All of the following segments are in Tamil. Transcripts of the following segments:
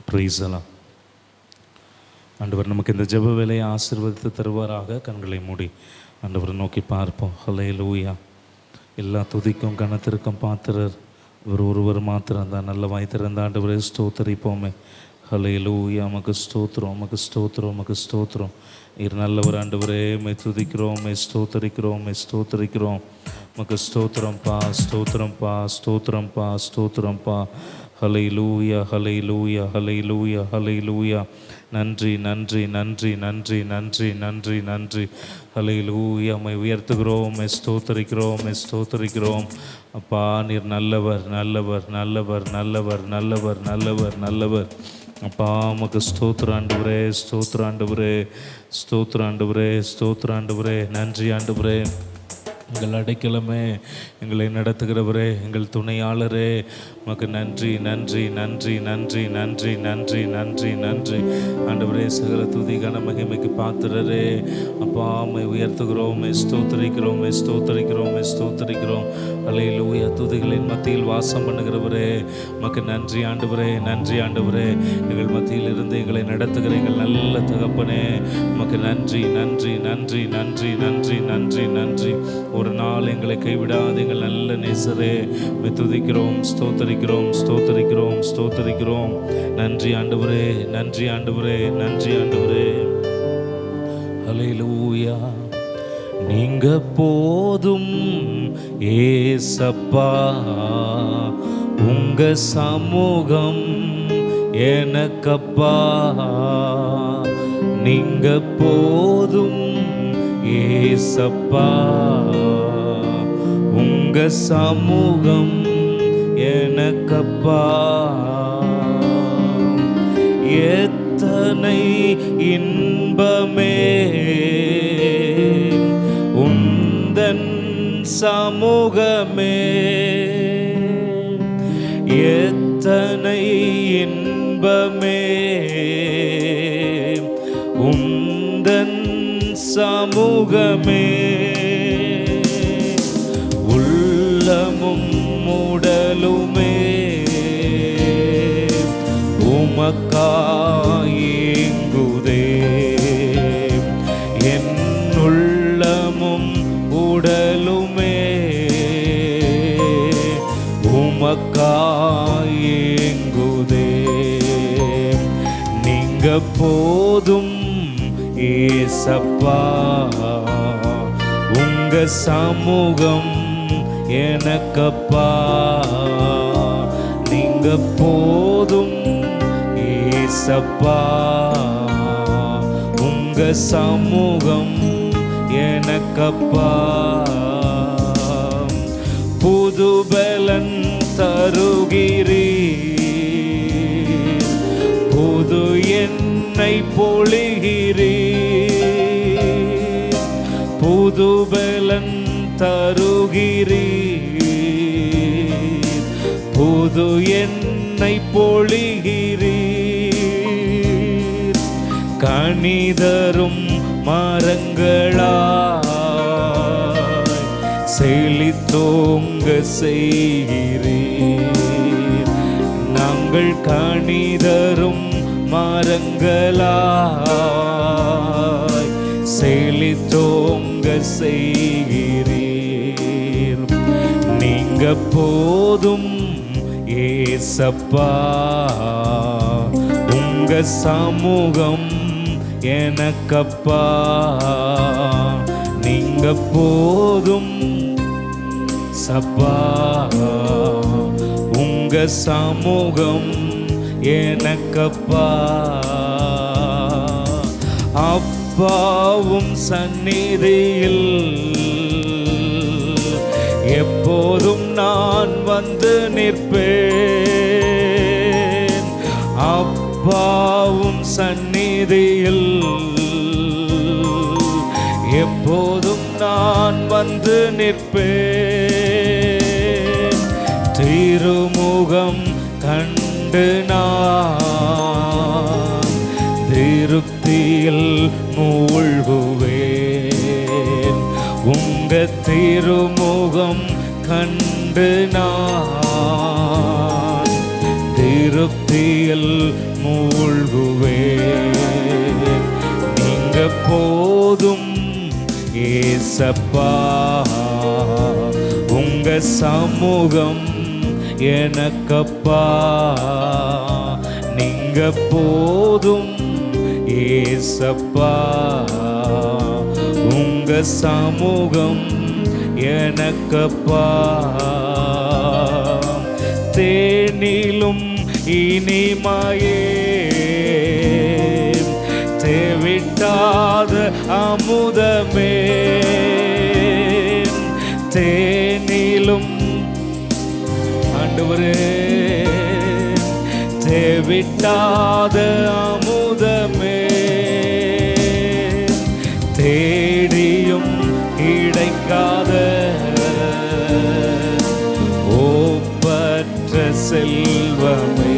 பிரைஸ் எல்லாம். ஆண்டவர் நமக்கு இந்த ஜெப வேலையை ஆசீர்வதித்து தருவாராக. கண்களை மூடி ஆண்டவரை நோக்கி பார்ப்போம். ஹல்லேலூயா. எல்லா துதிக்கும் கனத்திற்கும் பாத்திரர் இவர் ஒருவர் மாத்திரம் தான். நல்ல வாய் திறந்த ஆண்டவரை ஸ்தோத்தரிப்போமே. ஹல்லேலூயா. உமக்கு ஸ்தோத்திரம், உமக்கு ஸ்தோத்திரம், உமக்கு ஸ்தோத்திரம். நீர் நல்லவர் ஆண்டவரே. மை துதிக்கிறோம், மை ஸ்தோத்தரிக்கிறோம், மை ஸ்தோத்தரிக்கிறோம். உமக்கு ஸ்தோத்திரம்ப்பா, ஸ்தோத்திரம்ப்பா, ஸ்தோத்திரம்ப்பா, ஸ்தோத்திரம்ப்பா. ஹல்லேலூயா, ஹல்லேலூயா, ஹல்லேலூயா, ஹல்லேலூயா. நன்றி, நன்றி, நன்றி, நன்றி, நன்றி, நன்றி, நன்றி. ஹல்லேலூயா. உம்மை உயர்த்துகிறோம், உம்மை ஸ்தோத்தரிக்கிறோம், உம்மை ஸ்தோத்தரிக்கிறோம். அப்பா, நீர் நல்லவர், நல்லவர், நல்லவர், நல்லவர், நல்லவர், நல்லவர், நல்லவர். அப்பா, உமக்கு ஸ்தோத்திர ஆண்டவரே, ஸ்தோத்திர ஆண்டவரே, ஸ்தோத்திர ஆண்டவரே, ஸ்தோத்திர ஆண்டவரே. நன்றி ஆண்டவரே. எங்கள் அடைக்கலமே, எங்களை நடத்துகிறவரே, எங்கள் துணையாளரே, உமக்கு நன்றி, நன்றி, நன்றி, நன்றி, நன்றி, நன்றி, நன்றி, நன்றி. ஆண்டவரே, சகல துதி கன மகிமைக்கு பாத்திரரே. அப்பா, உம்மை உயர்த்துகிறோம், உம்மை ஸ்தோத்தரிக்கிறோம், உம்மை ஸ்தோத்தரிக்கிறோம், உம்மை ஸ்தோத்தரிக்கிறோம். ஹல்லேலூயா. துதிகளின் மத்தியில் வாசம் பண்ணுகிறவரே, உமக்கு நன்றி ஆண்டவரே, நன்றி ஆண்டவரே. எங்கள் மத்தியில் இருந்து எங்களை நடத்துகிற எங்கள் நல்ல தகப்பனே, உமக்கு நன்றி, நன்றி, நன்றி, நன்றி, நன்றி, நன்றி, நன்றி. ஒரு நாள் எங்களை கைவிடாத எங்கள் நல்ல நேசரே, துதிக்கிறோம், ஸ்தோத்தரிக்கிறோம், ஸ்தோத்தரிக்கிறோம், ஸ்தோத்தரிக்கிறோம். நன்றி ஆண்டவரே, நன்றி ஆண்டவரே, நன்றி ஆண்டவரே. ஹல்லேலூயா. நீங்க போதும் ஏசப்பா, உங்க சமூகம் எனக்கப்பா. நீங்க போதும் ஏசப்பா, உங்க சமூகம் எனக்கப்பா. எத்தனை இன்பமே உந்தன் சமூகமே, எத்தனை இன்பமே உந்தன் சமூகமே. உள்ளமும் உடலுமே உமக்காயேங்குதே. என் உள்ளமும் உடலுமே உமக்காயேங்குதே. நீங்க போதும் ஏசப்பா, உங்க சமூகம் எனக்கப்பா. நீங்க போதும் ஏசப்பா, உங்க சமூகம் எனக்கப்பா. புது பலன் தருகிறீர், புது என்னை பொழிகிறீர். புது பலன் தருகிறீர், புது என்னை பொழிகிறீர். கனிதரும் மரங்களாய் செழித்தோங்க செய்கிறீர். நாங்கள் கனிதரும் மரங்களாய் செழித்தோங்க செய்கிறீர். நீங்க போதும் ஏசப்பா, உங்க சமூகம் எனக்கப்பா. நீங்க போதும் சப்பா, உங்க சமூகம் எனக்கப்பா. அப்பாவும் சந்நிதியில் எப்போதும் நான் வந்து நிற்பேன். அப்பாவும் சந்நிதியில் எப்போதும் நான் வந்து நிற்பேன். திருமுகம் கண்டு நான் திருப்தியில் மூழ்குவேன். உங்க திருமுகம் கண்டு நான் திருப்தியில் மூழ்குவே. நீங்க போதும் ஏசப்பா, உங்க சமூகம் எனக்கப்பா. நீங்க போதும் ஏசப்பா, உங்க சமூகம் எனக்கப்பா. தேனிலும் இனிமையே தேவிட்டாத அமுதமே. தேனிலும் ஆண்டவரே தேவிட்டாத அமுதமே. தேடியும் கிடைக்காத ஒப்பற்ற செல்வமே.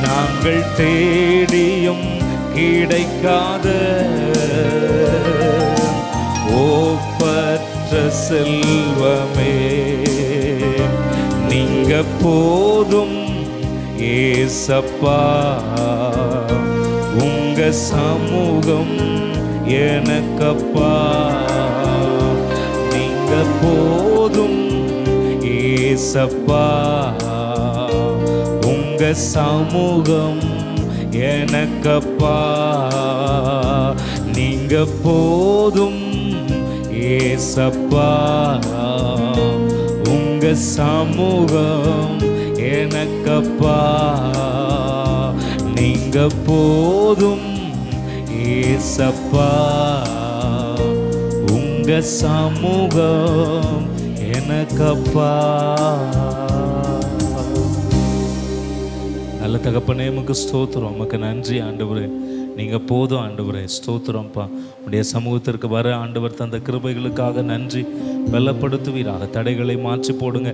நாங்கள் தேடியும் கிடைக்காத ஒப்பற்ற செல்வமே. நீங்க போதும் ஏசப்பா, உங்க சமூகம் எனக்கப்பா. நீங்க போதும் ஏசப்பா, உங்க சமூகம் எனக்கப்பா. நீங்க போதும் ஏசப்பா, உங்க சமூகம் எனக்கப்பா. நீங்க போதும் ஏசப்பா, உங்க சமூகம் எனக்கப்பா. நல்ல தகப்பனே, உமக்கு ஸ்தோத்திரம், உமக்கு நன்றி ஆண்டவரே. நீங்கள் போதும் ஆண்டவரே, ஸ்தோத்திரம்ப்பா. உடைய சமூகத்திற்கு வர ஆண்டவர் தந்த கிருபைகளுக்காக நன்றி. பலப்படுத்துவீராக, தடைகளை மாற்றி போடுங்க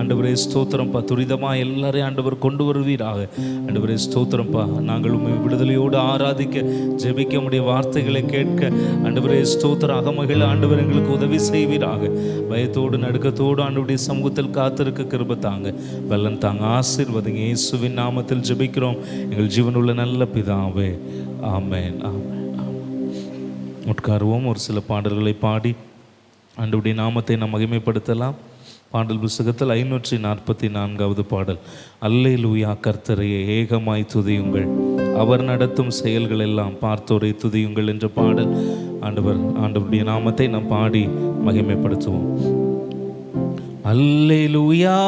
ஆண்டவரே. ஸ்தோத்திரம்ப்பா. துரிதமாக எல்லாரையும் ஆண்டவர் கொண்டு வருவீராக ஆண்டவரே. ஸ்தோத்திரம்ப்பா. நாங்கள் உண்மை விடுதலையோடு ஆராதிக்க, ஜெபிக்க, உடைய வார்த்தைகளை கேட்க ஆண்டவரே ஸ்தோத்திர அகமகிழ ஆண்டவர் எங்களுக்கு உதவி செய்வீராக. பயத்தோடு நடுக்கத்தோடு ஆண்டவருடைய சமூகத்தில் காத்திருக்க கிருபை தாங்க, பலன் தாங்க, ஆசீர்வதிங்க. இயேசுவின் நாமத்தில் ஜெபிக்கிறோம் எங்கள் ஜீவனுள்ள நல்ல பிதாவே, ஆமென், ஆமென். உட்காருவோம். ஒரு சில பாடல்களை பாடி ஆண்டவருடைய நாமத்தை நாம் மகிமைப்படுத்தலாம். பாடல் புத்தகத்தில் 544வது பாடல். அல்லேலூயா கர்த்தரையே ஏகமாய் துதியுங்கள், அவர் நடத்தும் செயல்கள் எல்லாம் பார்த்தோரை துதியுங்கள் என்ற பாடல். ஆண்டவருடைய நாமத்தை நாம் பாடி மகிமைப்படுத்துவோம். அல்லேலூயா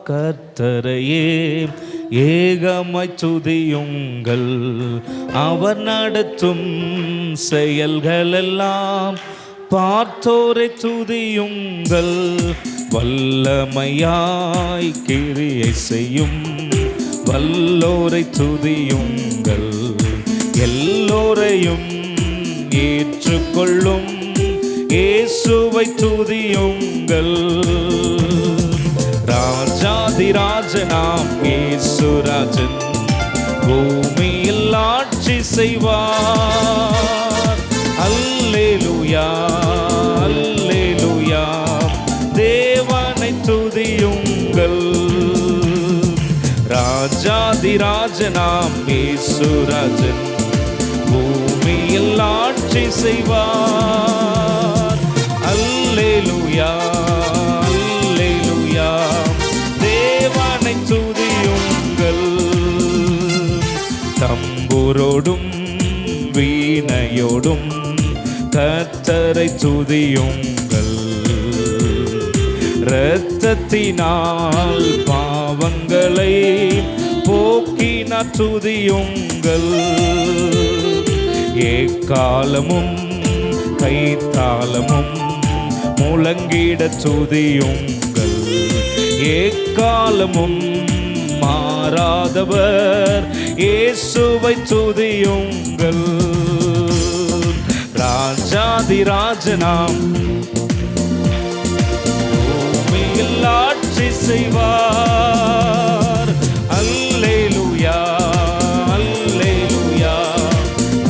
கர்த்தரையே ஏகமாய் துதியுங்கள், அவர் நடத்தும் செயல்களெல்லாம் பார்த்தோரை துதியுங்கள். வல்லமையாய் கிரியை செய்யும் வல்லோரை துதியுங்கள். எல்லோரையும் ஏற்றுக்கொள்ளும் இயேசுவை துதியுங்கள். ராஜாதிராஜனாம் இயேசுராஜன் பூமியில் ஆட்சி செய்வார். அல்லேலூயா அல்லேலூயா, தேவனை துதியுங்கள். ராஜாதிராஜனாம் இயேசுராஜன் பூமியில் ஆட்சி செய்வார். அல்லேலூயா அல்லேலூயா, தேவனை துதியுங்கள். தம்புரோடும் வீணையோடும் கர்த்தரை துதியுங்கள். இரத்தத்தினால் பாவங்களை போக்கினார் துதியுங்கள். ஏக்காலமும் கைத்தாளமும் முழங்கிட துதியுங்கள். ஏக்காலமும் மாறாதவர் இயேசுவை துதியுங்கள். ராஜாதிராஜனாம் பூமியில் ஆட்சி செய்வார். அல்லேலூயா அல்லேலூயா,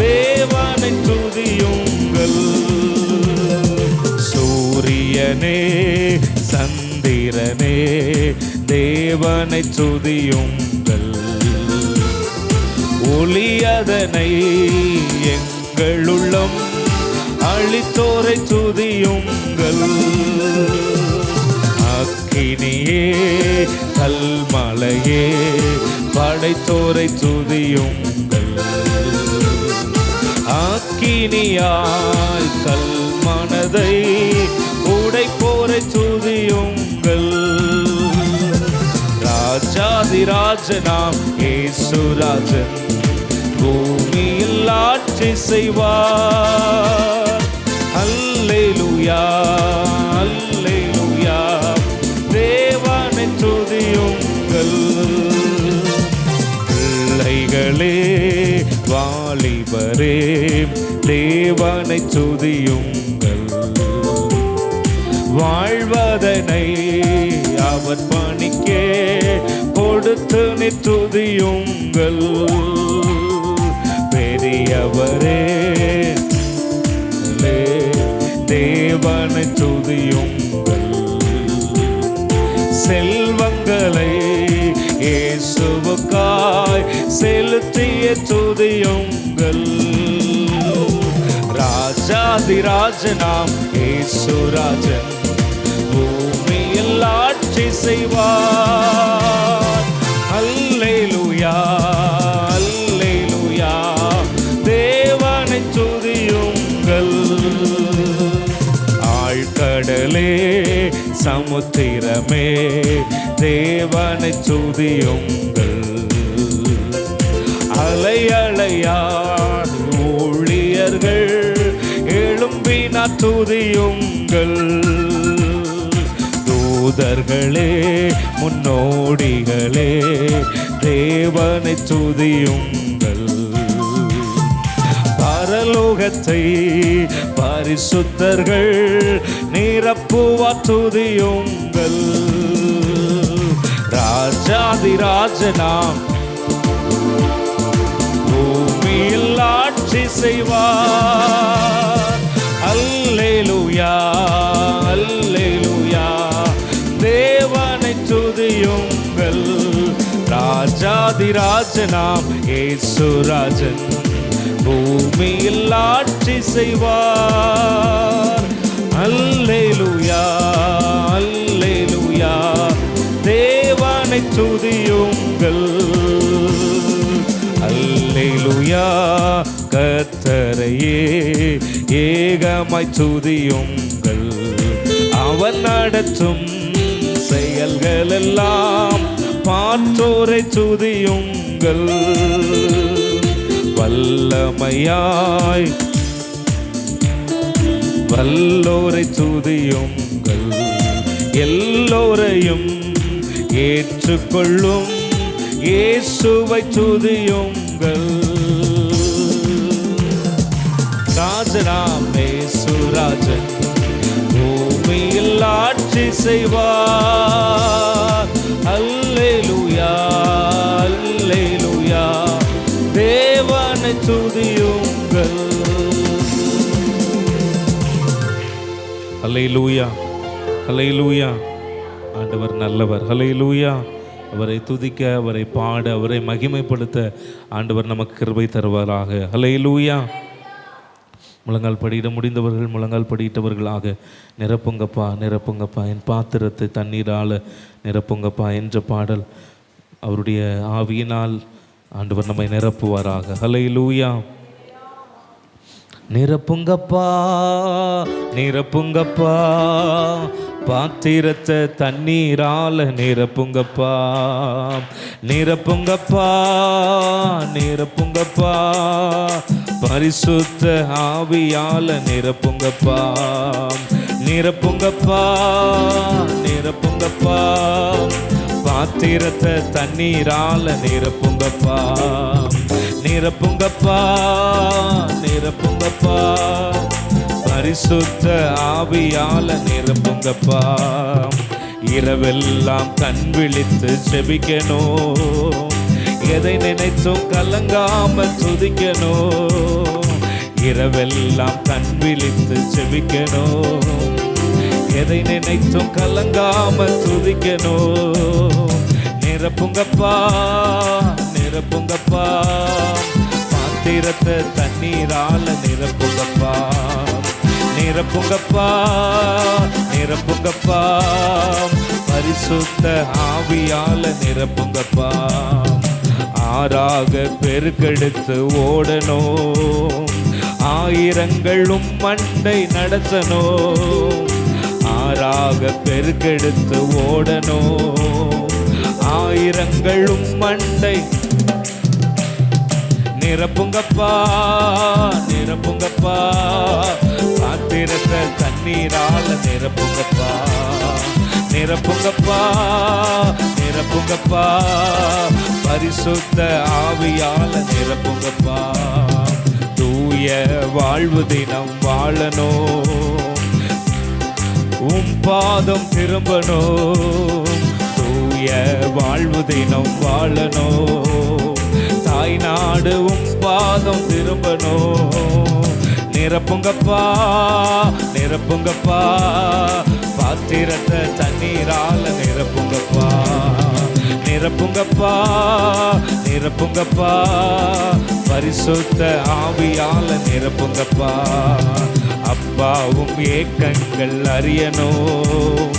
தேவனை துதியுங்கள். சூரியனே சந்திரனே தேவனை துதியுங்கள். ஒளியதனை எங்கள் உள்ளம் அழித்தோரை துதியுங்கள். அக்கினியே கல்மலையே படைத்தோரை துதியுங்கள். அக்கினியாய் கல்மனதை உடைப்போரை துதியுங்கள். ராஜாதிராஜனாம் இயேசுராஜன் பூமியில் ஆட்சி செய்வார். அல்லேலூயா அல்லேலூயா தேவனை துதியுங்கள். பிள்ளைகளே வாலிபரே தேவனை துதியுங்கள். வாழ்வதனை அவர் பணிக்கே கொடுத்து துதியுங்கள். பெரியவரே தேவனை துதியுங்கள். செல்வங்களை இயேசுவுக்காய் செலுத்திய துதியுங்கள். ராஜாதிராஜனாம் இயேசுராஜன் பூமியில் ஆட்சி செய்வார். அல்லேலூயா அல்லேலூயா தேவனை துதியுங்கள். ஆழ்கடலே சமுத்திரமே தேவனை துதியுங்கள். அலை அலையார் ஊழியர்கள் எழும்பினார் துதியுங்கள். தூதர்களே முன்னோடிகளே தேவனை துதியுங்கள். பரலோகத்தை பரிசுத்தர்கள் நிரப்புவார் துதியுங்கள். ராஜாதிராஜனாம் பூமியில் ஆட்சி செய்வார். அல்லேலூயா அல்லேலூயா தேவனை துதியுங்கள். ராஜாதிராஜனாம் இயேசுராஜன் பூமியில் ஆட்சி செய்வார். அல்லேலூயா அல்லேலூயா தேவனை துதியுங்கள். அல்லேலூயா கர்த்தரையே ஏகமாய் துதியுங்கள். அவன் நடத்தும் செயல்கள் எல்லாம் பார்த்தோரை துதியுங்கள். வல்லமையாய் வல்லோரை துதியுங்கள். எல்லோரையும் ஏற்றுக்கொள்ளும் இயேசுவை துதியுங்கள். ராஜனாம் இயேசுராஜன் பூமியில் ஆட்சி செய்வார். அல்லேலூயா அல்லேலூயா தேவனை துதியுங்கள். அல்லேலூயா அல்லேலூயா ஆண்டவர் நல்லவர். அல்லேலூயா அவரை துதிக்க, அவரை பாட, அவரை மகிமைப்படுத்த ஆண்டவர் நமக்கு கிருபை தருவாராக. அல்லேலூயா. முழங்கால் படியிட முடிந்தவர்கள் முழங்கால் படியிட்டவர்களாக நிரப்புங்கப்பா நிரப்புங்கப்பா என் பாத்திரத்தை தண்ணீரால் நிரப்புங்கப்பா என்ற பாடல் அவருடைய ஆவியினால் ஆண்டவர் நம்மை நிரப்புவாராக. அல்லேலூயா. நிரப்புங்கப்பா நிரப்புங்கப்பா பாத்திரத்தை தண்ணீரால நிரப்புங்கப்பா நிரப்புங்கப்பா நிரப்புங்கப்பா பரிசுத்த ஆவியால நிரப்புங்கப்பா நிரப்புங்கப்பா நிரப்புங்கப்பா பாத்திரத்தை தண்ணீரால நிரப்புங்கப்பா நிரப்புங்கப்பா நிரப்புங்கப்பா பரிசுத்த ஆவியால நிரப்புங்கப்பா. இரவெல்லாம் கண் விழித்து செபிக்கணும், எதை நினைத்தும் கலங்காம துதிக்கணும். இரவெல்லாம் கண் விழித்து செபிக்கணும், எதை நினைத்தும் கலங்காம துதிக்கணும். நிரப்புங்கப்பா நிரப்புங்கப்பா, பாத்திரத்தை தண்ணீரால நிரப்புங்கப்பா நிரப்புங்கப்பா நிரப்புங்கப்பா, பரிசுத்த ஆவியால நிரப்புங்கப்பா. ஆறாக பெருக்கெடுத்து ஓடணும், ஆயிரங்களும் மண்டை நடத்தணும். ஆறாக பெருக்கெடுத்து ஓடணும், ஆயிரங்களும் மண்டை நிரப்புங்கப்பா நிரப்புங்கப்பா, பாத்திரத்தை தண்ணீரால நிரப்புங்கப்பா நிரப்புங்கப்பா நிரப்புங்கப்பா, பரிசுத்த ஆவியால நிரப்புங்கப்பா. தூய வாழ்வு தினம் வாழணும், பாதம் திரும்பணும். தூய வாழ்வு தினம் வாழணும், தாய் நாடு பாதம் திரும்பணும். நிரப்புங்கப்பா நிரப்புங்கப்பா, பாத்திரத்தை தண்ணீரால நிரப்புங்கப்பா நிரப்புங்கப்பா நிரப்புங்கப்பா, பரிசுத்த ஆவியால நிரப்புங்கப்பா. அப்பாவும் ஏக்கங்கள் அறியணும்,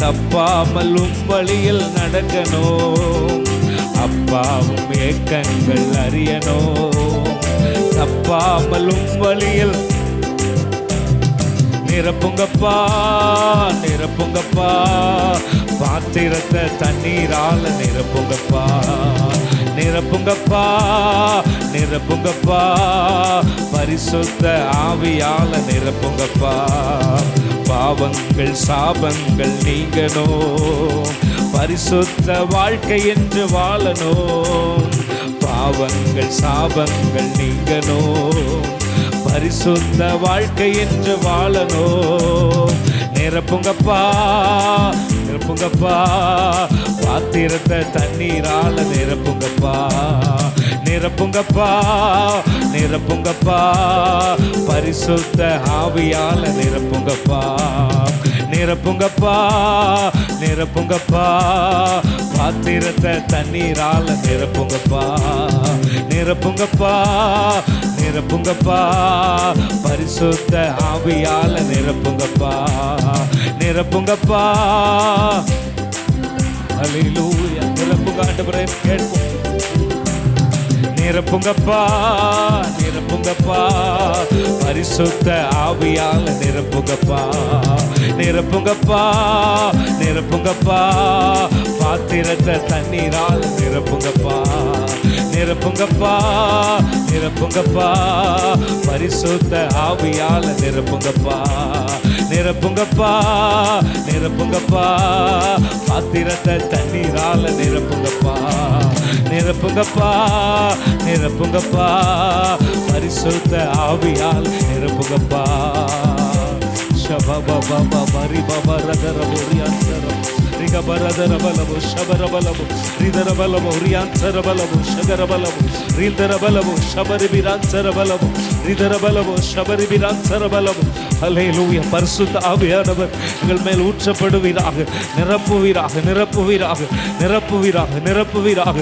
தப்பாமல் வழியில் நடக்கணும். அப்பாவும் ஏக்கங்கள் அறியணும், தப்பாமல் வழியில் நிரப்புங்கப்பா நிரப்புங்கப்பா, பாத்திரத்தை தண்ணீரால நிரப்புங்கப்பா நிரப்புங்கப்பா நிரப்புங்கப்பா, பரிசுத்த ஆவியால நிரப்புங்கப்பா. பாவங்கள் சாபங்கள் நீங்கணும், பரிசுத்த வாழ்க்கை என்று வாழணும். பாவங்கள் சாபங்கள் நீங்கணும், பரிசுத்த வாழ்க்கை என்று வாழணும். நிரப்புங்கப்பா நிரப்புங்கப்பா, பாத்திரத்தை தண்ணீரால நிரப்புங்கப்பா நிரப்புங்கப்பா நிரப்புங்கப்பா, பரிசுத்த ஆவியால நிரப்புங்கப்பா நிரப்புங்கப்பா நிரப்புங்கப்பா, பாத்திரத்தை தண்ணீரால நிரப்புங்கப்பா நிரப்புங்கப்பா நிரப்புங்கப்பா, பரிசுத்த ஆவியால நிரப்புங்கப்பா நிரப்புங்கப்பா. அல்லேலூயா, நிரப்புங்க ஆண்டவரே, கேட்போம். நிரப்புங்கப்பா நிரப்புங்கப்பா, பரிசுத்த ஆவியால நிரப்புங்கப்பா நிரப்புங்கப்பா நிரப்புங்கப்பா, பாத்திரத்தை தண்ணீரால் நிரப்புங்கப்பா நிரப்புங்கப்பா நிரப்புங்கப்பா, பரிசுத்த ஆவியால நிரப்புங்கப்பா நிரப்புங்கப்பா நிரப்புங்கப்பா, பாத்திரத்தை தண்ணீரால நிரப்புங்கப்பா நிரப்புங்கப்பா நிரப்புங்கப்பா, பரிசுத்த ஆவியால் நிரப்புங்கப்பா. ஷபபபப பரிபப ரதரபுரியாந்தரம் ரிகபரதரபலபு ஷபரபலபு ரிதரபலபு ரியாந்தரபலபு ஷகரபலபு ரிதரபலபு ஷபரிபிராந்தரபலபு ரிதரபலபு ஷபரிபிராந்தரபலபு. அல்லேலூயா, பரிசுத்த ஆவியானவர் எங்கள் மேல் ஊற்றப்படுவீராக, நிரப்புவீராக நிரப்புவீராக நிரப்புவீராக நிரப்புவீராக.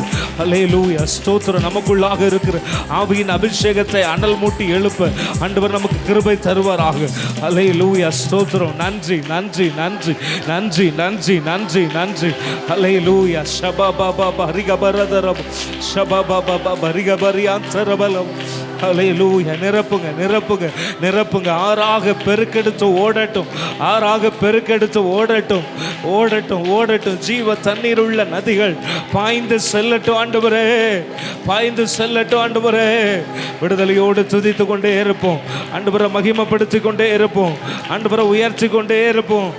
அல்லேலூயா, ஸ்தோத்திரம். நமக்குள்ளாக இருக்கிற ஆவியின் அபிஷேகத்தை அனல் மூட்டி எழுப்ப ஆண்டவர் நமக்கு கிருபை தருவாராக. அல்லேலூயா, ஸ்தோத்திரம். நன்றி நன்றி நன்றி நன்றி நன்றி நன்றி நன்றி. அல்லேலூயா. ஷபபபப ரிகபரதரப ஷபபபப ரிகபரியாந்தரபலம். அல்லேலூயா. நிரப்புங்க நிரப்புங்க நிரப்புங்க. ஆறாக பெருக்கெடுத்து ஓடட்டும், ஆறாக பெருக்கெடுத்து ஓடட்டும் ஓடட்டும் ஓடட்டும். ஜீவ தண்ணீர் உள்ள நதிகள் பாய்ந்து செல்லட்டும் ஆண்டவரே, பாய்ந்து செல்லட்டும் ஆண்டவரே. விடுதலையோடு துதித்து கொண்டே இருப்போம் ஆண்டவரை, மகிமைப்படுத்தி கொண்டே இருப்போம் ஆண்டவரை, உயர்த்தி கொண்டே இருப்போம்.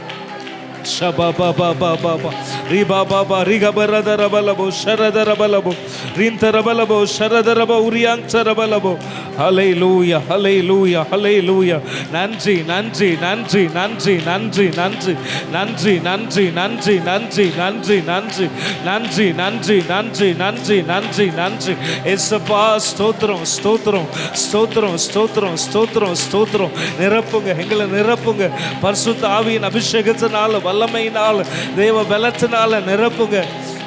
ஷபபபபப ரிபபப ரிகபரதரபலபு ஷரதரபலபு ரிந்தரபலபு ஷரதரப உரியாந்தரபலபு. ஹல்லேலூயா ஹல்லேலூயா ஹல்லேலூயா. நன்றி நன்றி நன்றி நன்றி நன்றி நன்றி நன்றி நன்றி நன்றி நன்றி நன்றி நன்றி நன்றி நன்றி நன்றி நன்றி நன்றி நன்றி. ஏசப்பா, ஸ்தோத்திரம் ஸ்தோத்திரம் ஸ்தோத்திரம் ஸ்தோத்திரம் ஸ்தோத்திரம் ஸ்தோத்திரம். நிரப்புங்க, எங்களை நிரப்புங்க பரிசுத்த ஆவியின் அபிஷேகத்தினால, வல்லமையினால், தேவ பலத்தினால நிரப்புங்க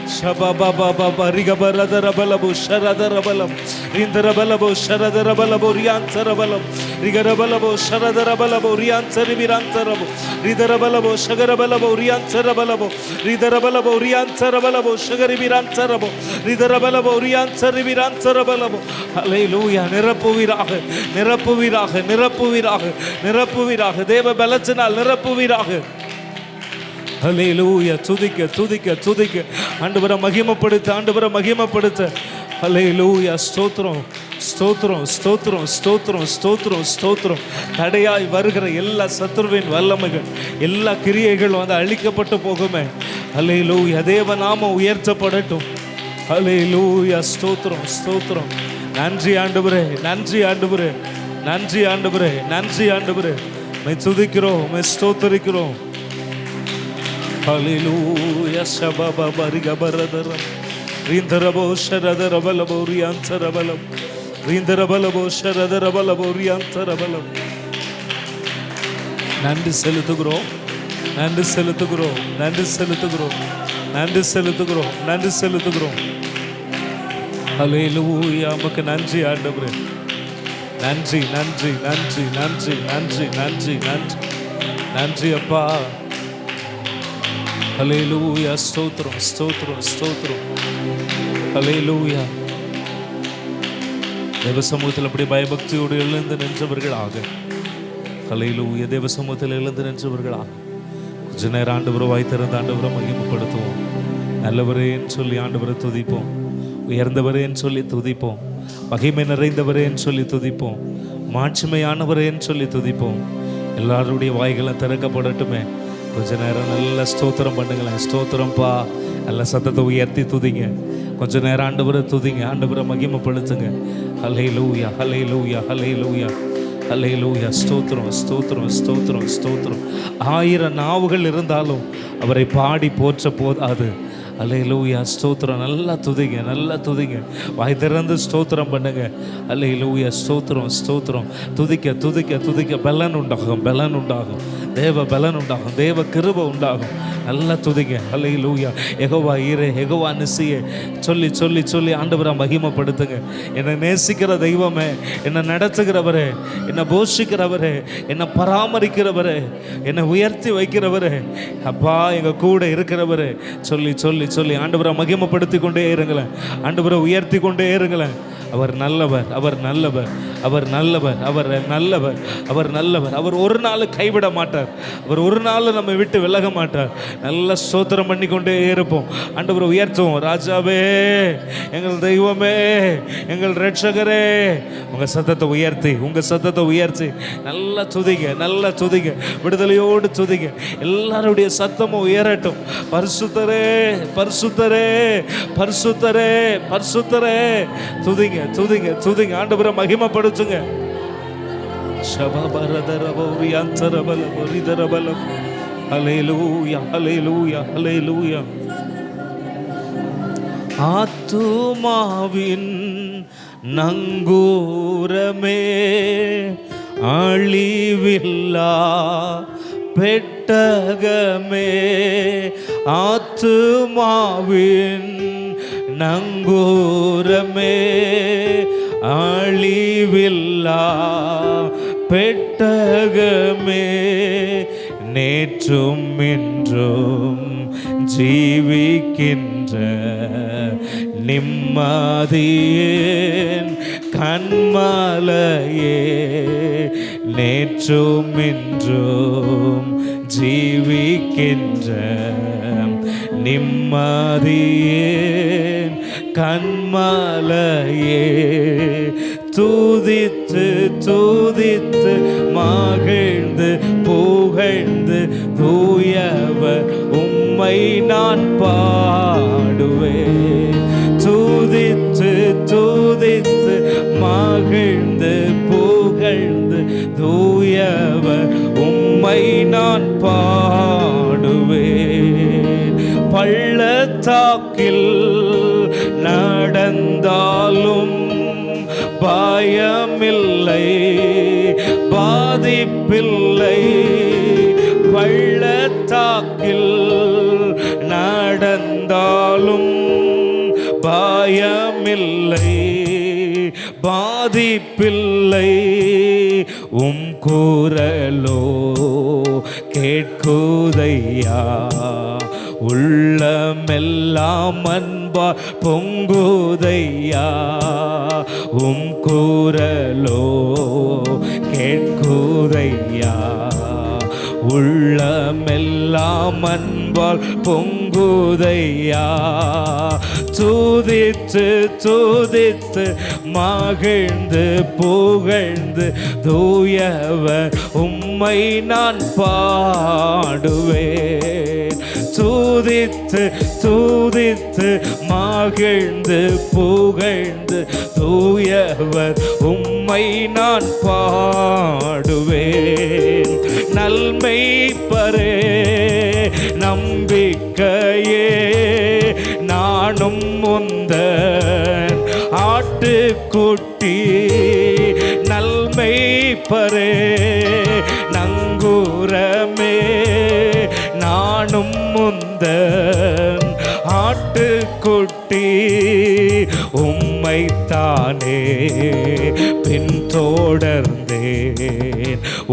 Shababa Rigabaradarabalabo Sharadarabalam Rindarabalabo Sharadarabalabo Riantarabalam Rigarabalabo Sharadarabalabo Riantaribirantarabo Ridarabalabo Shagarabalabo Riantarabalabo Ridarabalabo Riantarabalabo Shagaribirantarabo Ridarabalabo Riantaribirantarabo. Hallelujah. நிரப்புவீராக நிரப்புவீராக நிரப்புவீராக நிரப்புவீராக தேவ பலத்தினால் நிரப்புவீராக. ஹல்லேலூயா. துதிக்க துதிக்க துதிக்க ஆண்டவரை மகிமைப்படுத்த ஆண்டவரை மகிமைப்படுத்த. ஹல்லேலூயா. ஸ்தோத்திரம் ஸ்தோத்திரம் ஸ்தோத்திரம் ஸ்தோத்திரம் ஸ்தோத்திரம் ஸ்தோத்திரம். தடையாய் வருகிற எல்லா சத்துருவின் வல்லமைகள் எல்லா கிரியைகளும் வந்து அழிக்கப்பட்டு போகுமே. ஹல்லேலூயா. தேவ நாமம் உயர்த்தப்படட்டும். ஹல்லேலூயா. ஸ்தோத்திரம் ஸ்தோத்திரம். நன்றி ஆண்டவரே நன்றி ஆண்டவரே நன்றி ஆண்டவரே நன்றி ஆண்டவரே. மை துதிக்கிறோம் மை ஸ்தோத்தரிக்கிறோம். Hallelujah. Shababa Barigabaradara Rindarabo Sharadarabalabo Riantarabalam Rindarabalabo Sharadarabalabo Riantarabalam. நன்றி செலுத்துகிறோம் நன்றி செலுத்துகிறோம் நன்றி செலுத்துகிறோம் நன்றி செலுத்துகிறோம் நன்றி செலுத்துகிறோம். ஹல்லேலூயா. உமக்கு நன்றி ஆண்டவரே. நன்றி நன்றி நன்றி நன்றி நன்றி நன்றி நன்றி நன்றி அப்பா. ஹல்லேலூயா. ஸ்தோத்திரம் ஸ்தோத்திரம் ஸ்தோத்திரம். ஹல்லேலூயா. தேவ சமூகத்தில் அப்படி பயபக்தியோடு எழுந்து நின்றவர்களாக. ஹல்லேலூயா. தேவ சமூகத்தில் எழுந்து நின்றவர்களாக கொஞ்ச நேரம் ஆண்டவரை வாய் திறந்து ஆண்டவரை மகிமைப்படுத்துவோம். நல்லவரேன்னு சொல்லி ஆண்டவரை துதிப்போம். உயர்ந்தவரேன்னு சொல்லி துதிப்போம். மகிமை நிறைந்தவரேன்னு சொல்லி துதிப்போம். மாட்சிமையானவரேன்னு சொல்லி துதிப்போம். எல்லாருடைய வாய்களும் திறக்கப்படட்டுமே. கொஞ்ச நேரம் நல்ல ஸ்தோத்திரம் பண்ணுங்களேன். ஸ்தோத்திரம்ப்பா. நல்ல சத்தத்தை உயர்த்தி துதிங்க. கொஞ்ச நேரம் ஆண்டவரை துதிங்க. ஆண்டவரை மகிமைப்படுத்துங்க. ஹல்லேலூயா ஹல்லேலூயா ஹல்லேலூயா ஹல்லேலூயா. ஸ்தோத்திரம் ஸ்தோத்திரம் ஸ்தோத்திரம் ஸ்தோத்திரம். 1000 நாவுகள் இருந்தாலும் அவரை பாடி போற்ற போதாது. அல்லேலூயா. ஸ்தோத்திரம். நல்லா துதிங்க நல்லா துதிங்க. வாய் திறந்து ஸ்தோத்திரம் பண்ணுங்க. அல்லேலூயா. ஸ்தோத்திரம் ஸ்தோத்திரம். துதிக்க துதிக்க துதிக்க பலன் உண்டாகும் பலன் உண்டாகும். தேவ பலன் உண்டாகும். தேவ கிருபை உண்டாகும். நல்லா துதிங்க. அல்லேலூயா. யெகோவா ஈரே யெகோவா நிசியே சொல்லி சொல்லி சொல்லி ஆண்டவரை மகிமைப்படுத்துங்க. என்னை நேசிக்கிற தெய்வமே, என்னை நடத்துகிறவரே, என்னை போஷிக்கிறவரே, என்னை பராமரிக்கிறவரே, என்னை உயர்த்தி வைக்கிறவரே, அப்பா எங்கள் கூட இருக்கிறவரே சொல்லி சொல்லி சொல்லி ஆண்டவரை மகிமைப்படுத்தி கொண்டே இருங்களேன். ஆண்டவரை உயர்த்தி கொண்டே இருங்களேன். அவர் நல்லவர் அவர் நல்லவர் அவர் நல்லவர் அவர் நல்லவர் அவர் நல்லவர். அவர் ஒரு நாள் கைவிட மாட்டார். அவர் ஒரு நாள் நம்ம விட்டு விலக மாட்டார். நல்ல ஸ்தோத்திரம் பண்ணி கொண்டே இருப்போம். ஆண்டவரை உயர்த்துவோம். ராஜாவே, எங்கள் தெய்வமே, எங்கள் ரட்சகரே, உங்கள் சத்தத்தை உயர்த்தி உங்கள் சத்தத்தை உயர்த்தி நல்லா துதிங்க நல்லா துதிங்க. விடுதலையோடு துதிங்க. எல்லாருடைய சத்தமும் உயரட்டும். பரிசுத்தரே பரிசுத்தரே பரிசுத்தரே பரிசுத்தரே. துதிங்க துதிங்க துதிங்க. ஆண்டவரை மகிமைப்படுத்துங்க. ஹல்லேலூயா ஹல்லேலூயா ஹல்லேலூயா. ஆத்துமாவின் நங்கூரமே, அழிவில்லா பெட்டகமே, ஆத்துமாவின் நங்கூரமே, அழிவில்லா பெட்டகமே, நேற்றும் இன்றும் ஜீவிக்கின்ற நிம்மதியேன் கண்மலையே, நேற்றும் இன்றும் ஜீவிக்கின்ற நிம்மதியேன் கண்மலையே, துதித்து துதித்து மகிழ்ந்து புகழ்ந்து தூயவர் உம்மை நான் பாடுவேன். துதித்து துதித்து மகிழ்ந்து புகழ்ந்து தூயவர் உம்மை நான் பாடுவேன். பள்ளத்தாக்கில் நடந்தாலும் பயமில்லை பாதிப்பில்லை, பள்ளத்தாக்கில் நடந்தாலும் பாதிப்பில்லை, உம் குரலோ கேட்குதையா. உள்ளமெல்லாம் அன்பா பொங்குதையா, உம் குரலோ கேட்குதையா. உள்ளமெல்லாம் அன்பால் பொங்குதையா. துதித்து துதித்து மகிழ்ந்து புகழ்ந்து தூயவர் உம்மை நான் பாடுவேன். துதித்து துதித்து மகிழ்ந்து புகழ்ந்து தூயவர் உம்மை நான் பாடுவேன். நல்மெய்ப்பரே நம்பிக்கையே நானும் முந்தன் ஆட்டுக்குட்டி. நல்மெய்ப்பரே நங்கூரமே நானும் முந்தன் ஆட்டுக்குட்டி. உம்மைத்தானே பின்தொடர்ந்தேன்,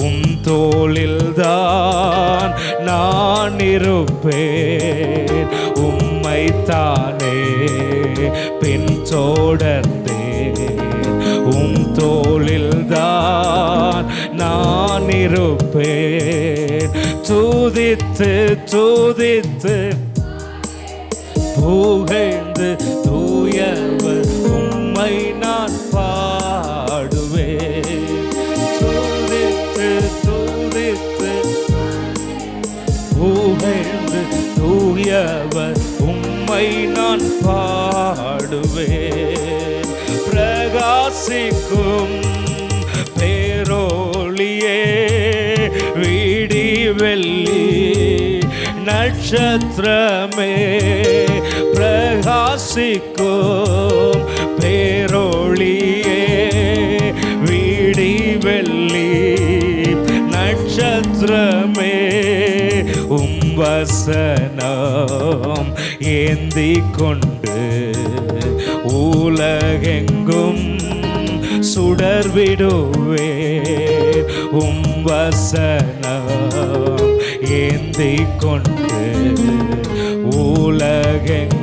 உம் தோளில்தான் நான் இருப்பேன். உம்மைத்தானே பின்தொடர்ந்தேன், உம் தோளில்தான் நான் இருப்பேன். துதித்து துதித்து புகழ்ந்து தூயவர் உம்மை நான் பாடுவேன். துதித்து துதித்து புகழ்ந்து தூயவர் உம்மை நான் பாடுவேன். பிரகாசிக்கும் பேரோளியே விடி வெள்ளி நட்சத்திரமே, பிரகாசிக்கும் பேரோளியே விடி வெள்ளி நட்சத்திரமே. உம் வசனம் ஏந்தி கொண்டு உலகெங்கும் சுடர்விடுவேன். உம் வசனம் ஏந்தி கொண்டு உலகெங்கும்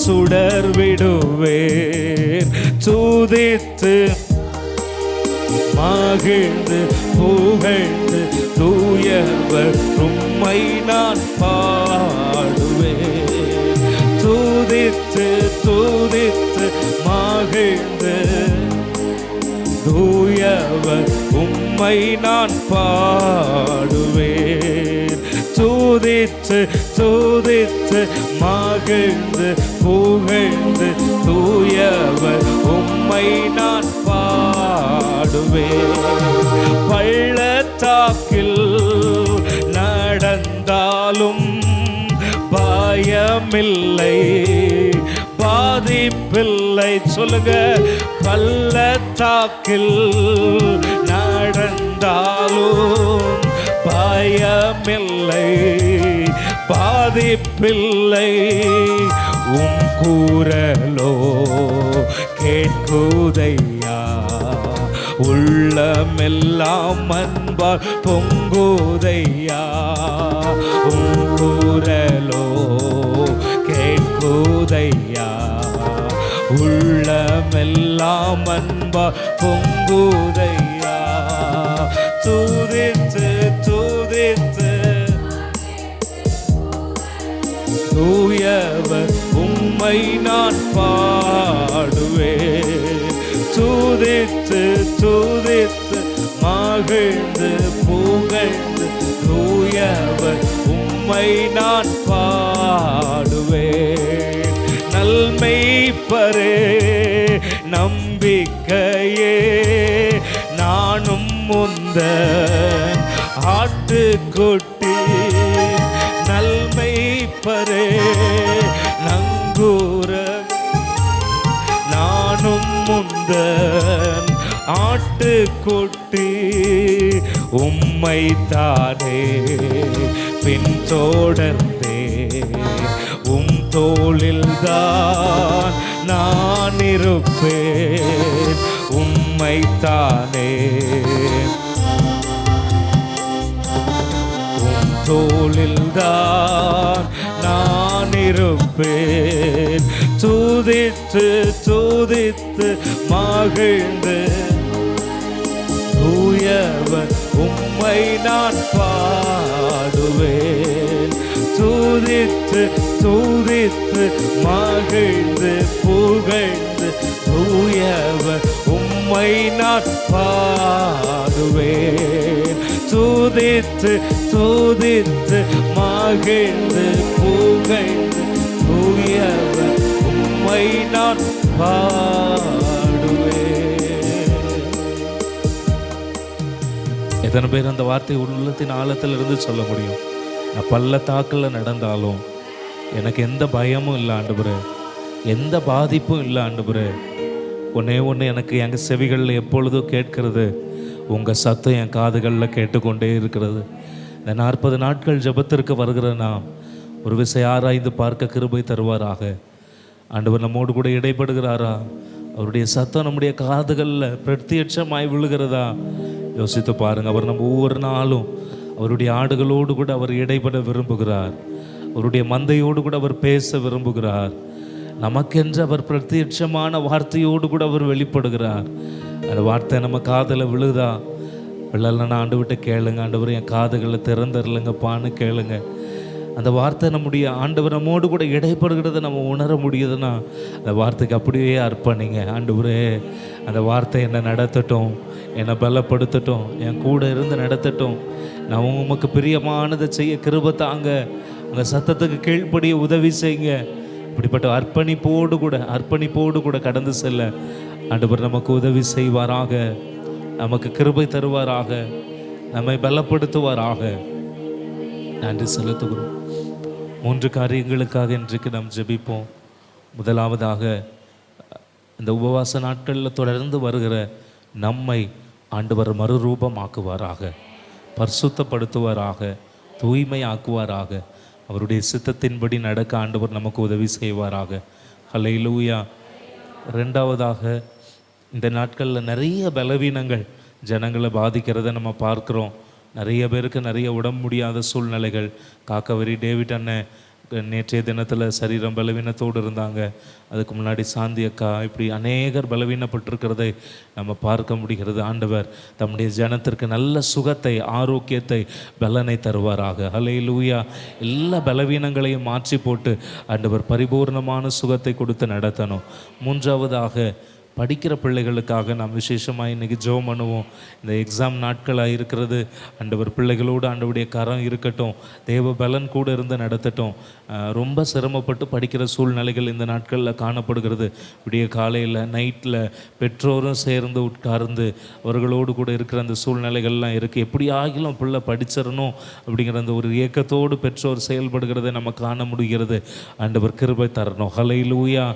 சுடர்விடுவேன். துதித்து மகிழ்ந்து புகழ்ந்து தூயவர் உம்மை நான் பாடுவேன். துதித்து துதித்து மகிழ்ந்து தூயவர் உம்மை நான் பாடுவேன். துதித்து துதித்து மகிழ்ந்து புகழ்ந்து தூயவர் உம்மை நான் பாடுவேன். பள்ளத்தாக்கில் நடந்தாலும் பயமில்லை, பாதிப்பில்லை. சொல்லுங்க, பள்ளத்தாக்கில் நடந்தாலும் பயமில்லை, பாதிப்பில்லை. உம் குரலோ கேட்குதையா. உள்ளமெல்லாம் அன்பால் பொங்குதையா. உம் குரலோ கேட்குதையா. உள்ளமெல்லாம் அன்பால் பொங்குதையா. துதித்து துதித்து தூயவர் உம்மை நான் பாடுவேன். துதித்து துதித்து மகிழ்ந்து புகழ்ந்து தூயவர் உம்மை நான் பாடுவேன். நல்மெய்ப்பரே நம்பிக்கையே நானும் முந்தன் ஆட்டுக்குட்டி. நல்மெய்ப்பரே நங்கூர நானும் முந்தன் ஆட்டுக்குட்டி. உம்மைத்தானே பின்தொடர்ந்தேன், உம் தோளில்தான் நான் இருப்பேன் உம்மைத்தானே. உம் தோளில்தான் நான் இருப்பேன், துதித்து துதித்து மகிழ்ந்து தூயவர் உம்மை நான் பாடுவேன், துதித்து துதித்து மகிழ்ந்து புகழ்ந்து தூயவர் உம்மை நான் பாடுவேன், துதித்து துதித்து மகிழ்ந்து புகழ்ந்து தூயவர் உம்மை நான் பாடுவேன். எத்தனை பேர் அந்த வார்த்தை உள்ளத்தின் ஆழத்தில் இருந்து சொல்ல முடியும்? நான் பள்ளத்தாக்கில் நடந்தாலும் எனக்கு எந்த பயமும் இல்லை ஆண்டவரே, எந்த பாதிப்பும் இல்லை ஆண்டவரே. ஒன்றே ஒன்று எனக்கு எங்கள் செவிகளில் எப்பொழுதும் கேட்கிறது, உங்கள் சத்தம் என் காதுகளில் கேட்டுக்கொண்டே இருக்கிறது. இந்த 40 நாட்கள் ஜெபத்திற்கு வருகிற நாம் ஒரு விஷயம் ஆராய்ந்து பார்க்க கிருபை தருவாராக. ஆண்டவர் நம்மோடு கூட இடைப்படுகிறாரா? அவருடைய சத்தம் நம்முடைய காதுகளில் பிரத்யட்சமாய் விழுகிறதா? யோசித்து பாருங்கள். அவர் நம்ம ஒவ்வொரு நாளும் அவருடைய ஆடுகளோடு கூட அவர் இடைப்பட விரும்புகிறார். அவருடைய மந்தையோடு கூட அவர் பேச விரும்புகிறார். நமக்கென்று அவர் பிரத்யட்சமான வார்த்தையோடு கூட அவர் வெளிப்படுகிறார். அந்த வார்த்தை நம்ம காதில் விழுதா? விழலைன்னா ஆண்டு விட்டு கேளுங்க, ஆண்டவர் என் காதுகளை திறந்துடலுங்கப்பான்னு கேளுங்க. அந்த வார்த்தை நம்முடைய ஆண்டவர் நம்மோடு கூட இடைப்படுகிறத நம்ம உணர முடியுதுன்னா அந்த வார்த்தைக்கு அப்படியே அர்ப்பணிங்க. ஆண்டவரே, அந்த வார்த்தை என்னை நடத்தட்டும், என்னை பலப்படுத்தட்டும், என் கூட இருந்து நடத்தட்டும், நான் உமக்கு பிரியமானதை செய்ய கிருபை தாங்க, அந்த சத்தத்துக்கு கீழ்ப்படிய உதவி செய்யுங்க. இப்படிப்பட்ட அர்ப்பணிப்போடு கூட கடந்து செல்ல ஆண்டவர் நமக்கு உதவி செய்வாராக, நமக்கு கிருபை தருவாராக, நம்மை பலப்படுத்துவாராக. நன்றி செலுத்துகிறோம். 3 காரியங்களுக்காக இன்றைக்கு நாம் ஜெபிப்போம். முதலாவதாக, இந்த உபவாச நாட்களில் தொடர்ந்து வருகிற நம்மை ஆண்டவர் மறுரூபமாக்குவாராக, பரிசுத்தப்படுத்துவாராக, தூய்மையாக்குவாராக, அவருடைய சித்தத்தின்படி நடக்க ஆண்டவர் நமக்கு உதவி செய்வாராக. ஹல்லேலூயா. 2வதாக, இந்த நாட்களில் நிறைய பலவீனங்கள் ஜனங்களை பாதிக்கிறத நம்ம பார்க்குறோம். நிறைய பேருக்கு நிறைய உடம்பு முடியாத சூழ்நிலைகள். காக்கவரி டேவிட் அண்ணன் நேற்றைய தினத்தில் சரீரம் பலவீனத்தோடு இருந்தாங்க. அதுக்கு முன்னாடி சாந்தி அக்கா, இப்படி அநேகர் பலவீனப்பட்டிருக்கிறதை நம்ம பார்க்க முடிகிறது. ஆண்டவர் தம்முடைய ஜனத்திற்கு நல்ல சுகத்தை, ஆரோக்கியத்தை, பலனை தருவாராக. ஹல்லேலூயா. எல்லா பலவீனங்களையும் மாற்றி போட்டு ஆண்டவர் பரிபூர்ணமான சுகத்தை கொடுத்து நடத்தணும். 3வதாக, படிக்கிற பிள்ளைகளுக்காக நாம் விசேஷமாக இன்றைக்கி ஜெபம் பண்ணுவோம். இந்த எக்ஸாம் நாட்களாக இருக்கிறது. ஆண்டவர் பிள்ளைகளோடு ஆண்டவருடைய கரம் இருக்கட்டும், தேவ பலன் கூட இருந்து நடத்தட்டும். ரொம்ப சிரமப்பட்டு படிக்கிற சூழ்நிலைகள் இந்த நாட்களில் காணப்படுகிறது. விடிய காலையில் நைட்டில் பெற்றோரும் சேர்ந்து உட்கார்ந்து அவர்களோடு கூட இருக்கிற அந்த சூழ்நிலைகள்லாம் இருக்குது. எப்படி ஆகிலும் பிள்ளை படிச்சிடணும் அப்படிங்கிற அந்த ஒரு ஏக்கத்தோடு பெற்றோர் செயல்படுகிறதை நம்ம காண முடிகிறது. ஆண்டவர் கிருபை தரணும். ஹல்லேலூயா.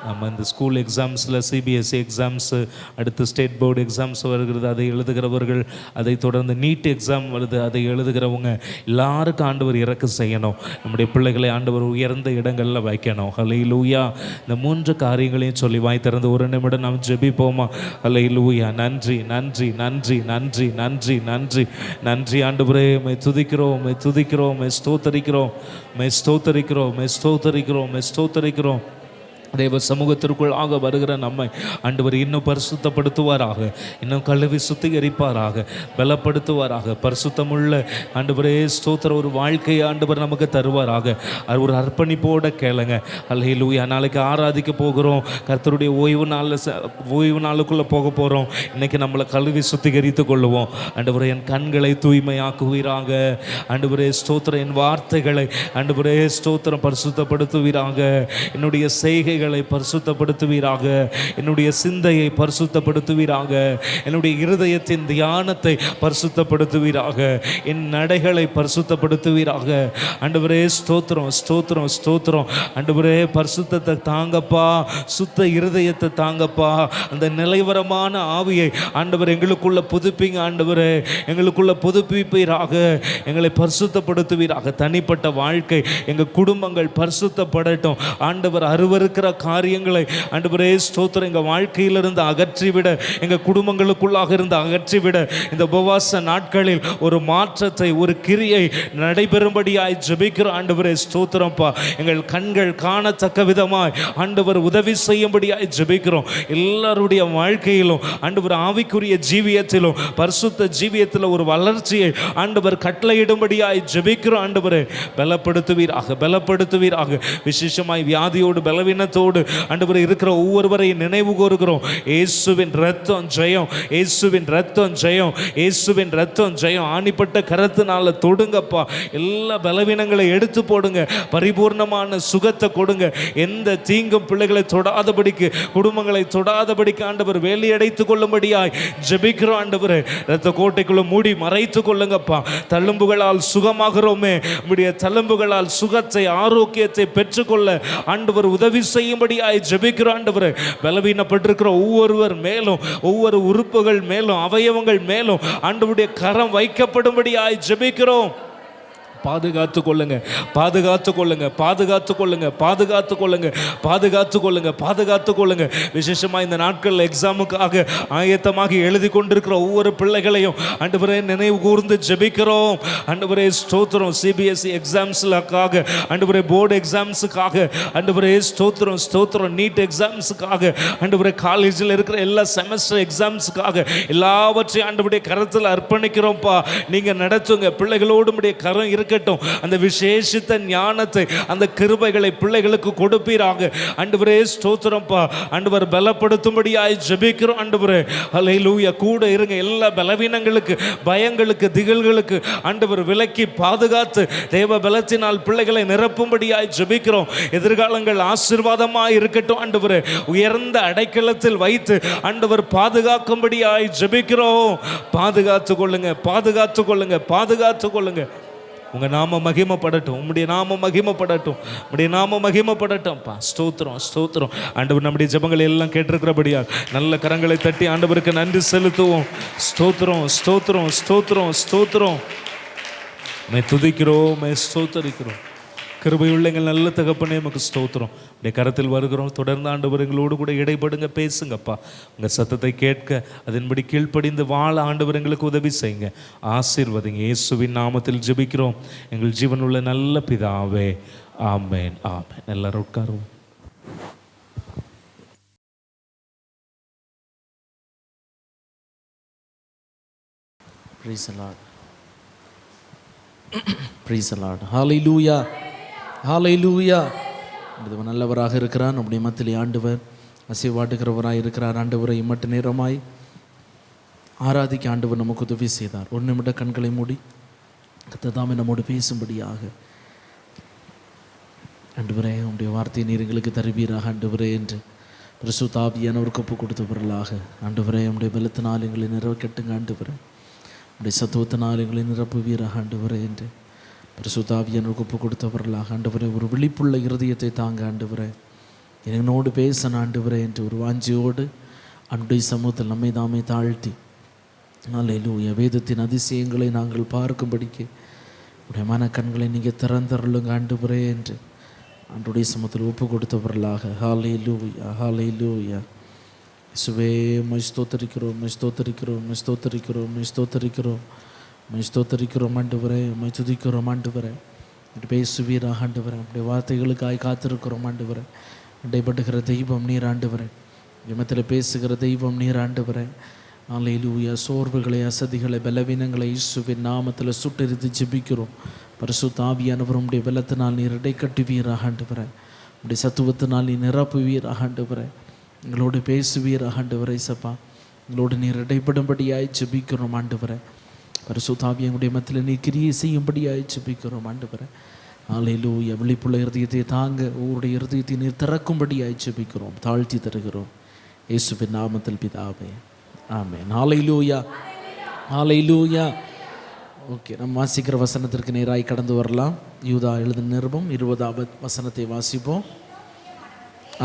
நம்ம இந்த ஸ்கூல் எக்ஸாம்ஸில் சிபிஎஸ்சி எக்ஸாம்ஸு, அடுத்து ஸ்டேட் போர்டு எக்ஸாம்ஸ் வருகிறது, அதை எழுதுகிறவர்கள், அதை தொடர்ந்து நீட் எக்ஸாம் வருது, அதை எழுதுகிறவங்க எல்லாருக்கும் ஆண்டவர் இறக்க செய்யணும். நம்முடைய பிள்ளைகளை ஆண்டவர் உயர்ந்த இடங்களில் வைக்கணும். ஹல்லேலூயா. இந்த 3 காரியங்களையும் சொல்லி வாய் திறந்து ஒரு நிமிடம் நாம் ஜெபிப்போமா? ஹல்லேலூயா. நன்றி நன்றி நன்றி நன்றி நன்றி நன்றி நன்றி ஆண்டவரே, மை துதிக்கிறோம், மை துதிக்கிறோம், மை ஸ்தோத்தரிக்கிறோம், மை ஸ்தோத்தரிக்கிறோம், மை ஸ்தோத்தரிக்கிறோம், மை ஸ்தோத்தரிக்கிறோம். தேவ சமூகத்திற்குள் ஆக வருகிற நம்மை ஆண்டவர் இன்னும் பரிசுத்தப்படுத்துவாராக, இன்னும் கழுவி சுத்திகரிப்பாராக, பலப்படுத்துவாராக. பரிசுத்தமுள்ள ஆண்டவரே ஸ்தோத்திர ஒரு வாழ்க்கையை ஆண்டவர் நமக்கு தருவாராக. அது ஒரு அர்ப்பணிப்போட கேளுங்க. ஹல்லேலூயா. நாளைக்கு ஆராதிக்க போகிறோம். கர்த்தருடைய ஓய்வு நாளுக்குள்ளே போக போகிறோம். இன்றைக்கி நம்மளை கழுவி சுத்திகரித்து கொள்ளுவோம். ஆண்டவரே, என் கண்களை தூய்மையாக்குவீராக. ஆண்டவரே ஸ்தோத்திரம், என் வார்த்தைகளை ஆண்டவரே ஸ்தோத்திரம் பரிசுத்தப்படுத்துவீராக. என்னுடைய செய்கை பரிசுத்தப்படுத்துவீராக. என்னுடைய சிந்தையை பரிசுத்தப்படுத்துவீராக. என்னுடைய இருதயத்தின் தியானத்தை பரிசுத்தப்படுத்துவீராக. என் நடைகளை பரிசுத்தப்படுத்துவீராக. ஆண்டவரே ஸ்தோத்திரம் ஸ்தோத்திரம் ஸ்தோத்திரம். ஆண்டவரே பரிசுத்தத்தை தாங்கப்பா, சுத்த இருதயத்தை தாங்கப்பா. அந்த நிலைவரமான ஆவியை ஆண்டவர் எங்களுக்குள்ள புதுப்பிங்க. ஆண்டவரே எங்களுக்குள்ள புதுப்பிப்பீராக, எங்களை பரிசுத்தப்படுத்துவீராக. தனிப்பட்ட வாழ்க்கை, எங்கள் குடும்பங்கள் பரிசுத்தப்படட்டும். ஆண்டவர் அருவருக்கிற காரியங்களை ஆண்டவரே ஸ்தோத்திரம் எங்கள் வாழ்க்கையிலிருந்து அகற்றிவிட, எங்கள் குடும்பங்களுக்குள்ளாக இருந்து அகற்றிவிட இந்த உபவாச நாட்களில் ஒரு மாற்றத்தை, ஒரு கிரியை நடைபெறும்படியாய் ஜெபிக்கிறோம் ஆண்டவரே ஸ்தோத்திரம்ப்பா. எங்கள் கண்கள் காணத்தக்க விதமாய் ஆண்டவர் உதவி செய்யும்படியாய் ஜெபிக்கிறோம். எல்லாருடைய வாழ்க்கையிலும் ஆண்டவர் ஆவிக்குரிய ஜீவியத்திலும் பரிசுத்த ஜீவியத்தில் ஒரு வளர்ச்சியை ஆண்டவர் கட்டளையிடும்படியாய் ஜெபிக்கிறோம் ஆண்டவரே. பலப்படுத்துவீராக, பலப்படுத்துவீராக. விசேஷமாய் வியாதியோடு பலவீனத்தோடு ஆண்டவர் இருக்கிற ஒவ்வொருவரையும் நினைவு கூறுகிறோம். இயேசுவின் ரத்தம் ஜெயம், இயேசுவின் ரத்தம் ஜெயம், இயேசுவின் ரத்தம் ஜெயம். ஆணிப்பட்ட கரத்தினால தொடுங்கப்பா. எல்லா பலவீனங்களை எடுத்து போடுங்க. பரிபூர்ணமான சுகத்தை கொடுங்க. எந்த தீங்கும் பிள்ளைகளை தொடாதபடிக்கு, குடும்பங்களை தொடாதபடிக்கு ஆண்டவர் வேலையடைத்து கொள்ளும்படியாய் ஜெபிக்கிறோம் ஆண்டவர். இரத்த கோட்டைக்குள்ள மூடி மறைத்து கொள்ளுங்கப்பா. தழும்புகளால் சுகமாகிறோமே, நம்முடைய தழும்புகளால் சுகத்தை, ஆரோக்கியத்தை பெற்றுக்கொள்ள ஆண்டவர் உதவி செய்யும்படியாய் ஜெபிக்கிறோம் ஆண்டவர். பலவீனப்பட்டிருக்கிற ஒவ்வொருவர் மேலும், ஒவ்வொரு உறுப்புகள் மேலும், அவயவங்கள் மேலும் ஆண்டவருடைய கரம் வைக்கப்படும்படியாய் ஜெபிக்கிறோம். பாதுகாத்து கொள்ளுங்க, பாதுகாத்து கொள்ளுங்க, பாதுகாத்து கொள்ளுங்க, பாதுகாத்து கொள்ளுங்க, பாதுகாத்து கொள்ளுங்க, பாதுகாத்து கொள்ளுங்க. விசேஷமாக இந்த நாட்களில் எக்ஸாமுக்காக ஆயத்தமாக எழுதி கொண்டிருக்கிற ஒவ்வொரு பிள்ளைகளையும் ஆண்டவரே நினைவு கூர்ந்து ஜெபிக்கிறோம் ஆண்டவரே ஸ்தோத்திரம். சிபிஎஸ்சி எக்ஸாம்ஸுக்காக ஆண்டவரே, போர்டு எக்ஸாம்ஸுக்காக ஆண்டவரே ஸ்தோத்திரம், ஸ்தோத்திரம். நீட் எக்ஸாம்ஸுக்காக ஆண்டவரே, காலேஜில் இருக்கிற எல்லா செமஸ்டர் எக்ஸாம்ஸுக்காக எல்லாவற்றையும் ஆண்டவருடைய கரத்தில் அர்ப்பணிக்கிறோம்ப்பா. நீங்கள் நடத்துங்க, பிள்ளைகளோடு உடைய கரம் இருக்க. அந்த விசேஷித்த ஞானத்தை, அந்த கிருபைகளை பிள்ளைகளுக்கு கொடுப்பீராக ஆண்டவரே ஸ்தோத்திரம்ப்பா. ஆண்டவர் பலப்படுத்தும்படியாய் ஜெபிக்கிறோம் ஆண்டவரே. ஹல்லேலூயா. கூட இருங்க. எல்லா பலவீனங்களுக்கு, பயங்களுக்கு, திகில்களுக்கு ஆண்டவர் விலக்கி பாதுகாத்து தேவ பலத்தினால் பிள்ளைகளை நிரப்பும்படியாய் ஜெபிக்கிறோம். எதிர்காலங்கள் ஆசீர்வாதமாய் இருக்கட்டும் ஆண்டவரே. உயர்ந்த அடைக்கலத்தில் வைத்து ஆண்டவர் பாதுகாக்கும்படியாய் ஜெபிக்கிறோம். பாதுகாத்து கொள்ளுங்க, பாதுகாத்து கொள்ளுங்க, பாதுகாத்து கொள்ளுங்க. உங்கள் நாம மகிமைப்படட்டும், உம்முடைய நாம மகிமைப்படட்டும், உம்முடைய நாம மகிமைப்படட்டும்ப்பா. ஸ்தோத்திரம், ஸ்தோத்திரம். ஆண்டவர் நம்முடைய ஜெபங்களை எல்லாம் கேட்டிருக்கிறபடியால் நல்ல கரங்களை தட்டி ஆண்டவருக்கு நன்றி செலுத்துவோம். ஸ்தோத்திரம், ஸ்தோத்திரம், ஸ்தோத்திரம், ஸ்தோத்திரம். மே துதிக்கிறோம், மே ஸ்தோத்தரிக்கிறோம். கிருபையுள்ள எங்கள் நல்ல தகப்பனே உமக்கு ஸ்தோத்திரம். உடைய கரத்தில் வருகிறோம். தொடர்ந்து ஆண்டவர் எங்களோடு கூட இடைப்படுங்க, பேசுங்கப்பா. உங்கள் சத்தத்தை கேட்க, அதன்படி கீழ்ப்படிந்து வாழ ஆண்டவர் எங்களுக்கு உதவி செய்யுங்க, ஆசீர்வதிங்க. இயேசுவின் நாமத்தில் ஜெபிக்கிறோம் எங்கள் ஜீவனுள்ள நல்ல பிதாவே. ஆமென், ஆமென். எல்லாரும் உட்காருவோம். Praise the Lord. Praise the Lord. Hallelujah. ஹalleluya. ஆண்டவர் நல்லவராக இருக்கிறார். நம்முடைய மத்தியிலே ஆண்டவர் அசைவாட்டுகிறவராய் இருக்கிறார். ஆண்டவரை இம்மட்டு நேரமாய் ஆராதிக்க ஆண்டவர் நமக்கு உதவி செய்தார். ஒரு நிமிட கண்களை மூடி கர்த்தர் தாமே நம்மோடு பேசும்படியாக ஆண்டவரே உம்முடைய வார்த்தையை நீர் எங்களுக்கு தருவீராக ஆண்டவரே என்று பரிசுத்த ஆவியானவருக்கு ஒப்பு கொடுத்தவர்களாக ஆண்டவரே உம்முடைய பலத்தினால் எங்களை நிறைவேற்றுங்க ஆண்டவரே. உம்முடைய சத்துவத்தினால் எங்களை நிரப்புவீராக ஆண்டவரே என்று பரிசுத்த ஆவியானவருக்கு ஒப்பு கொடுத்தவர்களாக ஆண்டவரே ஒரு விழிப்புள்ள இருதயத்தை தாங்க ஆண்டவரே. என்னோடு பேச ஆண்டவரே என்று ஒரு வாஞ்சியோடு அன்றைய சமூகத்தில் நம்மை தாமே தாழ்த்தி அல்லேலூயா வேதத்தின் அதிசயங்களை நாங்கள் பார்க்கும்படிக்கு உடைய மனக்கண்களை நீங்கள் திறந்தருளுங்க ஆண்டவரே என்று அன்றைய சமூகத்தில் ஒப்பு கொடுத்தவர்களாக ஹல்லேலூயா, ஹல்லேலூயா. இயேசுவே உம்மை ஸ்தோத்தரிக்கிறோம், உம்மை ஸ்தோத்தரிக்கிறோம், உம்மை ஸ்தோத்தரிக்கிறோம், உம்மை ஸ்தோத்தரிக்கிறோம், உம்மை ஸ்தோத்தரிக்கிறோம் ஆண்டவரே. உம்மை துதிக்கிறோம் ஆண்டவரே. பேசுவீராக ஆண்டவரே. அப்படியே வார்த்தைகளுக்காய் காத்திருக்கிறோம் ஆண்டவரே. இடைப்பட்டுகிற தெய்வம் நீர் ஆண்டவரே. எமத்தில் பேசுகிற தெய்வம் நீர் ஆண்டவரே. அல்லேலூயா. சோர்வுகளை, அசதிகளை, பலவீனங்களை இயேசுவின் நாமத்தில் சுட்டெரித்து ஜெபிக்கிறோம். பரிசுத்த ஆவியானவர் உம்முடைய பலத்தினால் நீர் இடை கட்டுவீராக ஆண்டவரே. உம்முடைய சத்துவத்தினால் நீ நிரப்புவீராக ஆண்டவரே. எங்களோடு பேசுவீராக ஆண்டவரே. சப்பா எங்களோடு நீர் இடைப்படும்படியாய் ஜெபிக்கிறோம் ஆண்டவரே. பரிசுத்த ஆவியானுடைய மத்தியில் நீ கிரியை செய்யும்படியாய் ஜெபிக்கிறோம் ஆண்டவரே. அல்லேலூயா. விழிப்புள்ள இருதயத்தை தாங்க ஒவ்வொருடைய இருதயத்தை நீர் திறக்கும்படியாய் ஜெபிக்கிறோம், தாழ்த்தி தருகிறோம் இயேசுவின் நாமத்தில் பிதாவே. ஆமென். ஹல்லேலூயா, ஹல்லேலூயா. ஓகே, நம்ம வாசிக்கிற வசனத்திற்கு நேராய் கடந்து வரலாம். யூதா எழுதின நிருபம் 20வது வசனத்தை வாசிப்போம்.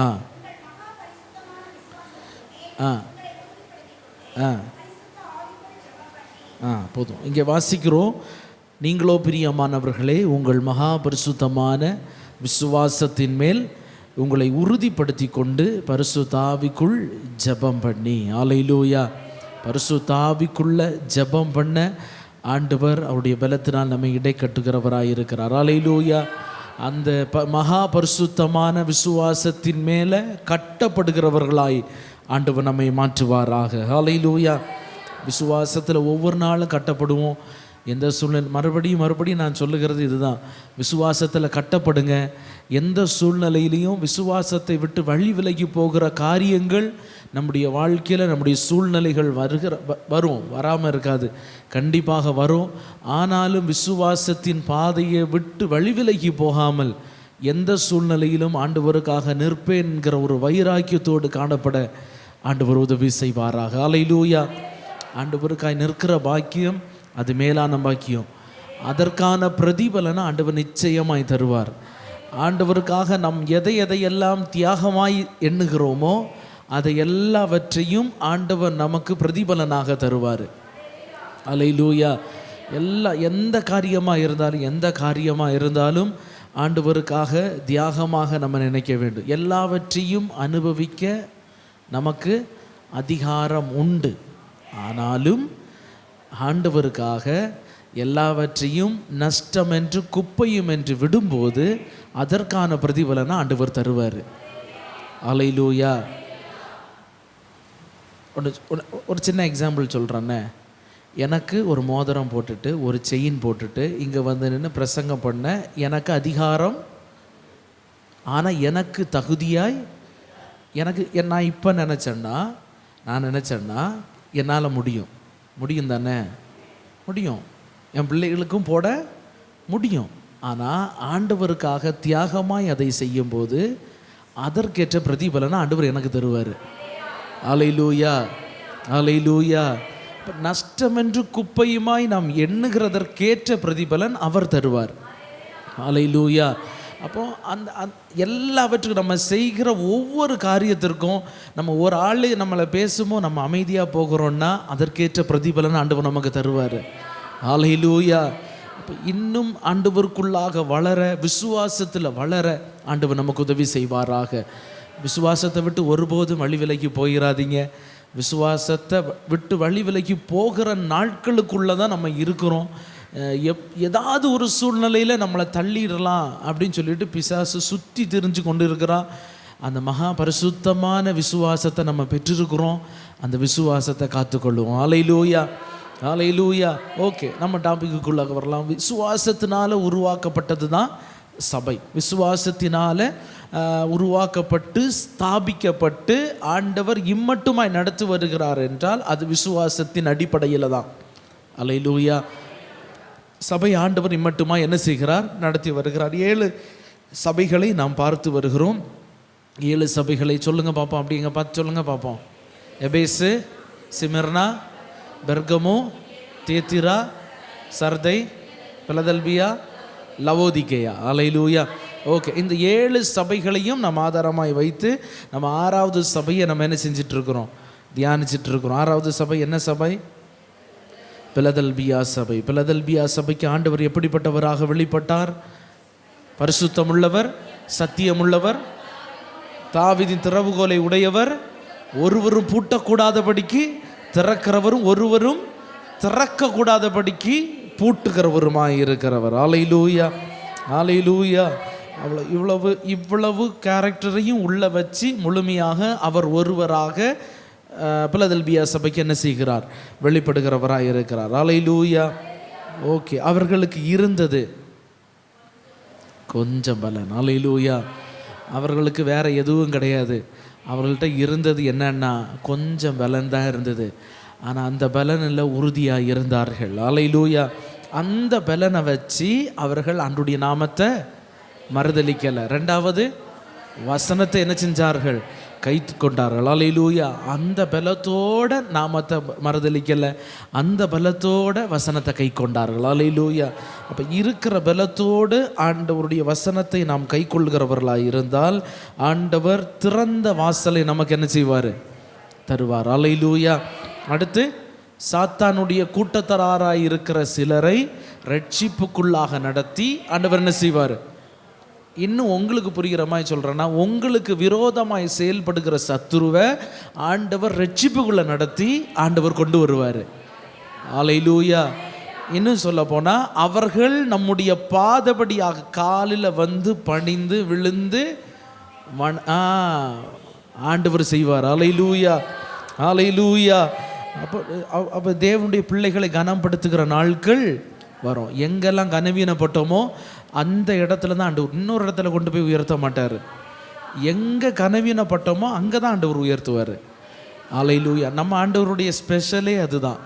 ஆ ஆ ஆ போதும். இங்கே வாசிக்கிறோம், நீங்களோ பிரியமானவர்களே உங்கள் மகா பரிசுத்தமான விசுவாசத்தின் மேல் உங்களை உறுதிப்படுத்தி கொண்டு பரிசுத்த ஆவிக்குள் ஜெபம் பண்ணி. அல்லேலூயா. பரிசுத்த ஆவிக்குள்ள ஜெபம் பண்ண ஆண்டவர் அவருடைய பலத்தினால் நம்மை இடை கட்டுகிறவராக இருக்கிறார். அல்லேலூயா. அந்த மகா பரிசுத்தமான விசுவாசத்தின் மேலே கட்டப்படுகிறவர்களாய் ஆண்டவர் நம்மை மாற்றுவாராக. அல்லேலூயா. விசுவாசத்தில் ஒவ்வொரு நாளும் கட்டப்படுவோம். எந்த சூழ்நிலை மறுபடியும் நான் சொல்லுகிறது இதுதான், விசுவாசத்தில் கட்டப்படுங்க. எந்த சூழ்நிலையிலையும் விசுவாசத்தை விட்டு வழி விலகி போகிற காரியங்கள் நம்முடைய வாழ்க்கையில், நம்முடைய சூழ்நிலைகள் வரும், வராமல் இருக்காது, கண்டிப்பாக வரும். ஆனாலும் விசுவாசத்தின் பாதையை விட்டு வழி விலகி போகாமல் எந்த சூழ்நிலையிலும் ஆண்டவருக்காக நிற்பேன் என்கிற ஒரு வைராக்கியத்தோடு காணப்பட ஆண்டவர் உதவி செய்வாராக. அல்லேலூயா. ஆண்டவருக்காய் நிற்கிற பாக்கியம் அது மேலான பாக்கியம். அதற்கான பிரதிபலனை ஆண்டவர் நிச்சயமாய் தருவார். ஆண்டவருக்காக நாம் எதையெல்லாம் தியாகமாய் எண்ணுகிறோமோ அதை எல்லாவற்றையும் ஆண்டவர் நமக்கு பிரதிபலனாக தருவார். அல்லேலூயா. எந்த காரியமாக இருந்தாலும் ஆண்டவருக்காக தியாகமாக நம்ம நினைக்க வேண்டும். எல்லாவற்றையும் அனுபவிக்க நமக்கு அதிகாரம் உண்டு. ஆனாலும் ஆண்டவருக்காக எல்லாவற்றையும் நஷ்டம் என்று குப்பையும் என்று விடும்போது அதற்கான பிரதிபலனை ஆண்டவர் தருவார். அல்லேலூயா. ஒரு சின்ன எக்ஸாம்பிள் சொல்கிறேன்னே. எனக்கு ஒரு மோதிரம் போட்டுட்டு ஒரு செயின் போட்டுட்டு இங்கே வந்து நின்று பிரசங்கம் பண்ண எனக்கு அதிகாரம், ஆனால் எனக்கு தகுதியாய் நான் இப்போ நினச்சேன்னா என்னால் முடியும் தானே, முடியும், என் பிள்ளைகளுக்கும் போட முடியும். ஆனால் ஆண்டவருக்காக தியாகமாய் அதை செய்யும்போது அதற்கேற்ற பிரதிபலனை ஆண்டவர் எனக்கு தருவார். அல்லேலூயா. அல்லேலூயா. நஷ்டமென்று குப்பையுமாய் நாம் எண்ணுகிறதற்கேற்ற பிரதிபலன் அவர் தருவார். அல்லேலூயா. அப்போது அந்த எல்லாவற்றுக்கும் நம்ம செய்கிற ஒவ்வொரு காரியத்திற்கும் நம்ம ஒரு ஆள் நம்மளை பேசுமோ நம்ம அமைதியாக போகிறோன்னா அதற்கேற்ற பிரதிபலன் ஆண்டவர் நமக்கு தருவார். அல்லேலூயா. இப்போ இன்னும் ஆண்டவருக்குள்ளாக வளர, விசுவாசத்தில் வளர ஆண்டவர் நமக்கு உதவி செய்வாராக. விசுவாசத்தை விட்டு ஒருபோதும் வழி விலகி போயிடாதீங்க. விசுவாசத்தை விட்டு வழி விலகி போகிற நாட்களுக்குள்ளே தான் நம்ம இருக்கிறோம். ஏதாவது ஒரு சூழ்நிலையில் நம்மளை தள்ளிடலாம் அப்படின்னு சொல்லிட்டு பிசாசு சுற்றி திரிஞ்சு கொண்டு இருக்கிறான். அந்த மகா பரிசுத்தமான விசுவாசத்தை நம்ம பெற்றிருக்கிறோம். அந்த விசுவாசத்தை காத்துக்கொள்ளுவோம். அல்லேலூயா. அல்லேலூயா. ஓகே, நம்ம டாபிக்குள்ளாக வரலாம். விசுவாசத்தினால உருவாக்கப்பட்டது தான் சபை. விசுவாசத்தினால உருவாக்கப்பட்டு ஸ்தாபிக்கப்பட்டு ஆண்டவர் இம்மட்டுமாய் நடத்தி வருகிறார் என்றால் அது விசுவாசத்தின் அடிப்படையில் தான். அல்லேலூயா. சபை ஆண்டவர் இம்மட்டுமாய் என்ன செய்கிறார்? நடத்தி வருகிறார். 7 சபைகளை நாம் பார்த்து வருகிறோம். 7 சபைகளை சொல்லுங்க பார்ப்போம். அப்படிங்க பார்த்து சொல்லுங்க பார்ப்போம். எபேசு, சிமிர்னா, பெர்கமு, தியத்திரா, சர்தை, பிலதெல்பியா, லவோதிகேயா. அல்லேலூயா. ஓகே, இந்த 7 சபைகளையும் நம்ம ஆதாரமாய் வைத்து நம்ம 6வது சபையை நம்ம என்ன செஞ்சிட்ருக்கிறோம்? தியானிச்சிட்ருக்கிறோம். 6வது சபை என்ன சபை? பிலதெல்பியா சபை. பிலதெல்பியா சபைக்கு ஆண்டவர் எப்படிப்பட்டவராக வெளிப்பட்டார்? பரிசுத்தமுள்ளவர், சத்தியமுள்ளவர், தாவீதின் திறவுகோலை உடையவர், ஒருவரும் பூட்டக்கூடாதபடிக்கு திறக்கிறவரும் ஒருவரும் திறக்கக்கூடாதபடிக்கு பூட்டுகிறவருமாய் இருக்கிறவர். அல்லேலூயா. அல்லேலூயா. இவ்வளவு கேரக்டரையும் உள்ள வச்சு முழுமையாக அவர் ஒருவராக பிலதெல்பியா சபைக்கு என்ன செய்கிறார்? வெளிப்படுகிறவராக இருக்கிறார். அல்லேலூயா. ஓகே, அவர்களுக்கு இருந்தது கொஞ்சம் பலன். அல்லேலூயா. அவர்களுக்கு வேற எதுவும் கிடையாது. அவர்கள்ட்ட இருந்தது என்னன்னா கொஞ்சம் பலன் தான் இருந்தது. ஆனால் அந்த பலனில் உறுதியாக இருந்தார்கள். அல்லேலூயா. அந்த பலனை வச்சு அவர்கள் அன்றைய நாமத்தை மறுதலிக்கலை. 2வது வசனத்தை என்ன செஞ்சார்கள்? கை கொண்டார்கள். அல்லேலூயா. அந்த பலத்தோட நாமத்தை மறுதலிக்கலை, அந்த பலத்தோட வசனத்தை கை கொண்டார்கள். அல்லேலூயா. அப்போ இருக்கிற பலத்தோடு ஆண்டவருடைய வசனத்தை நாம் கை கொள்கிறவர்களாக இருந்தால் ஆண்டவர் திறந்த வாசலை நமக்கு என்ன செய்வார்? தருவார். அல்லேலூயா. அடுத்து சாத்தானுடைய கூட்டத்தாராய் இருக்கிற சிலரை ரட்சிப்புக்குள்ளாக நடத்தி ஆண்டவர் என்ன செய்வார்? இன்னும் உங்களுக்கு புரிகிற மாதிரி சொல்கிறேன்னா, உங்களுக்கு விரோதமாய் செயல்படுகிற சத்துருவை ஆண்டவர் ரட்சிப்புக்குள்ளே நடத்தி ஆண்டவர் கொண்டு வருவார். அல்லேலூயா. இன்னும் சொல்ல போனால், அவர்கள் நம்முடைய பாதபடியாக காலில் வந்து பணிந்து விழுந்து ஆண்டவர் செய்வார். அல்லேலூயா, அல்லேலூயா. அப்போ தேவனுடைய பிள்ளைகளை கனப்படுத்துகிற நாட்கள் வரும். எங்கெல்லாம் கனவீனப்பட்டோமோ அந்த இடத்துல தான் ஆண்டவர் இன்னொரு இடத்துல கொண்டு போய் உயர்த்த மாட்டார். எங்கே கனவீனப்பட்டோமோ அங்கே தான் ஆண்டவர் உயர்த்துவார். அல்லேலூயா. நம்ம ஆண்டவருடைய ஸ்பெஷலே அதுதான்.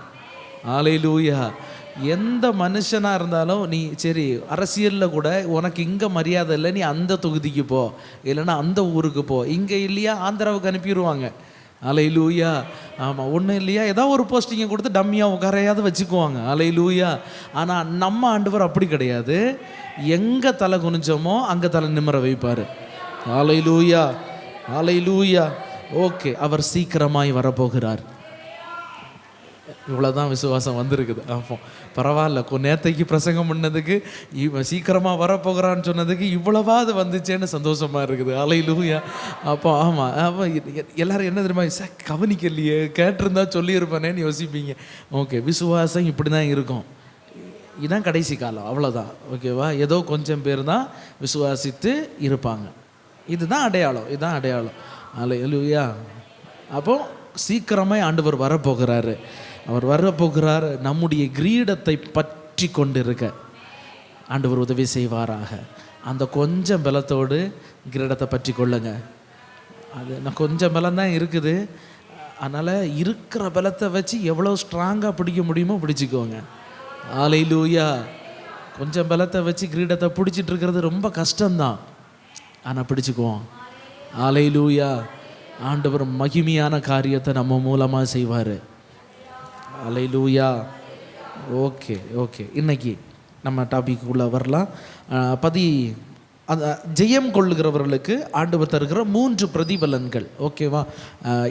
அல்லேலூயா. எந்த மனுஷனாக இருந்தாலும், நீ சரி அரசியலில் கூட உனக்கு இங்கே மரியாதை இல்லை, நீ அந்த தொகுதிக்கு போ, இல்லைன்னா அந்த ஊருக்கு போ, இங்கே இல்லையா ஆந்திராவுக்கு அனுப்பிடுவாங்க. அல்லேலூயா. ஆமாம், ஒன்றும் இல்லையா ஏதாவது ஒரு போஸ்டிங்கை கொடுத்து டம்மியாக உட்காரையாவது வச்சுக்குவாங்க. அல்லேலூயா. ஆனால் நம்ம ஆண்டவர் அப்படி கிடையாது. எங்கே தலை குனிஞ்சோமோ அங்கே தலை நிமிர வைப்பார். அல்லேலூயா, அல்லேலூயா. ஓகே, அவர் சீக்கிரமாய் வரப்போகிறார். இவ்வளோதான் விசுவாசம் வந்திருக்குது. அப்போ பரவாயில்ல, நேற்றைக்கு பிரசங்கம் பண்ணதுக்கு இவன் சீக்கிரமாக வரப்போகிறான்னு சொன்னதுக்கு இவ்வளவாது வந்துச்சேன்னு சந்தோஷமாக இருக்குது. அல்லேலூயா. அப்போ ஆமாம், அப்போ எல்லோரும் என்ன தெரியுமா, கவனிக்கலையே, கேட்டிருந்தா சொல்லியிருப்பானேன்னு யோசிப்பீங்க. ஓகே, விசுவாசம் இப்படி தான் இருக்கும். இதுதான் கடைசி காலம், அவ்வளோதான். ஓகேவா? ஏதோ கொஞ்சம் பேர் தான் விசுவாசித்து இருப்பாங்க. இதுதான் அடையாளம், இதுதான் அடையாளம். அல்லேலூயா. அப்போது சீக்கிரமாக ஆண்டவர் வரப்போகிறாரு. அவர் வரப்போகிறார். நம்முடைய கிரீடத்தை பற்றி கொண்டு இருக்க ஆண்டவர் உதவி செய்வாராக. அந்த கொஞ்சம் பலத்தோடு கிரீடத்தை பற்றி கொள்ளுங்க. அது நான் கொஞ்சம் பலம் தான் இருக்குது, அதனால் இருக்கிற பலத்தை வச்சு எவ்வளோ ஸ்ட்ராங்காக பிடிக்க முடியுமோ பிடிச்சிக்கோங்க. அல்லேலூயா. கொஞ்சம் பலத்தை வச்சு கிரீடத்தை பிடிச்சிட்டு இருக்கிறது ரொம்ப கஷ்டம்தான், ஆனால் பிடிச்சிக்குவோம். அல்லேலூயா. ஆண்டவர் மகிமையான காரியத்தை நம்ம மூலமாக செய்வார். அல்லேலூயா. Okay, okay. இன்னைக்கு நம்ம டாபிக்குள்ளே வரலாம். ஜெயம் கொள்ளுகிறவர்களுக்கு ஆண்டவர் தருகிற 3 பிரதிபலன்கள். ஓகேவா?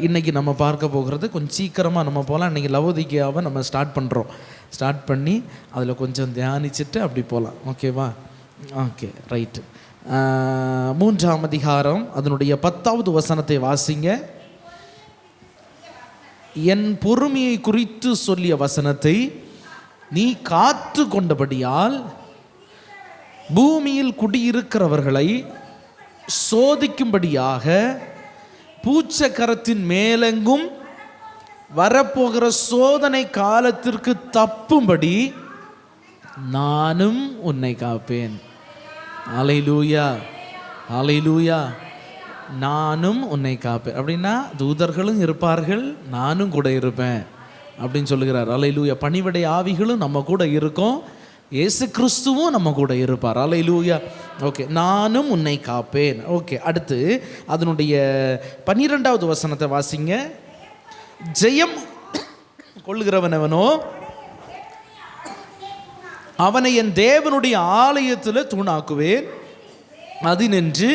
இன்றைக்கி நம்ம பார்க்க போகிறது கொஞ்சம் சீக்கிரமாக நம்ம போகலாம். இன்றைக்கி லவோதிக்கேயாவை நம்ம ஸ்டார்ட் பண்ணுறோம். ஸ்டார்ட் பண்ணி அதில் கொஞ்சம் தியானிச்சுட்டு அப்படி போகலாம். ஓகேவா? Okay, right. 3ஆம் அதிகாரம் அதனுடைய 10வது வசனத்தை வாசிங்க. என் பொறுமையை குறித்து சொல்லிய வசனத்தை நீ காத்து கொண்டபடியால் பூமியில் குடியிருக்கிறவர்களை சோதிக்கும்படியாக பூச்சக்கரத்தின் மேலெங்கும் வரப்போகிற சோதனை காலத்திற்கு தப்பும்படி நானும் உன்னை காப்பேன். அல்லேலூயா, அல்லேலூயா. நானும் உன்னை காப்பேன் அப்படின்னா தூதர்களும் இருப்பார்கள், நானும் கூட இருப்பேன் அப்படின்னு சொல்லுகிறார். அல்லேலூயா. பணிவிடை ஆவிகளும் நம்ம கூட இருக்கும், இயேசு கிறிஸ்துவும் நம்ம கூட இருப்பார். அல்லேலூயா. ஓகே, நானும் உன்னை காப்பேன். ஓகே, அடுத்து அதனுடைய 12வது வசனத்தை வாசிங்க. ஜெயம் கொள்ளுகிறவன் எவனோ அவனை என் தேவனுடைய ஆலயத்தில் தூணாக்குவேன், அது நின்று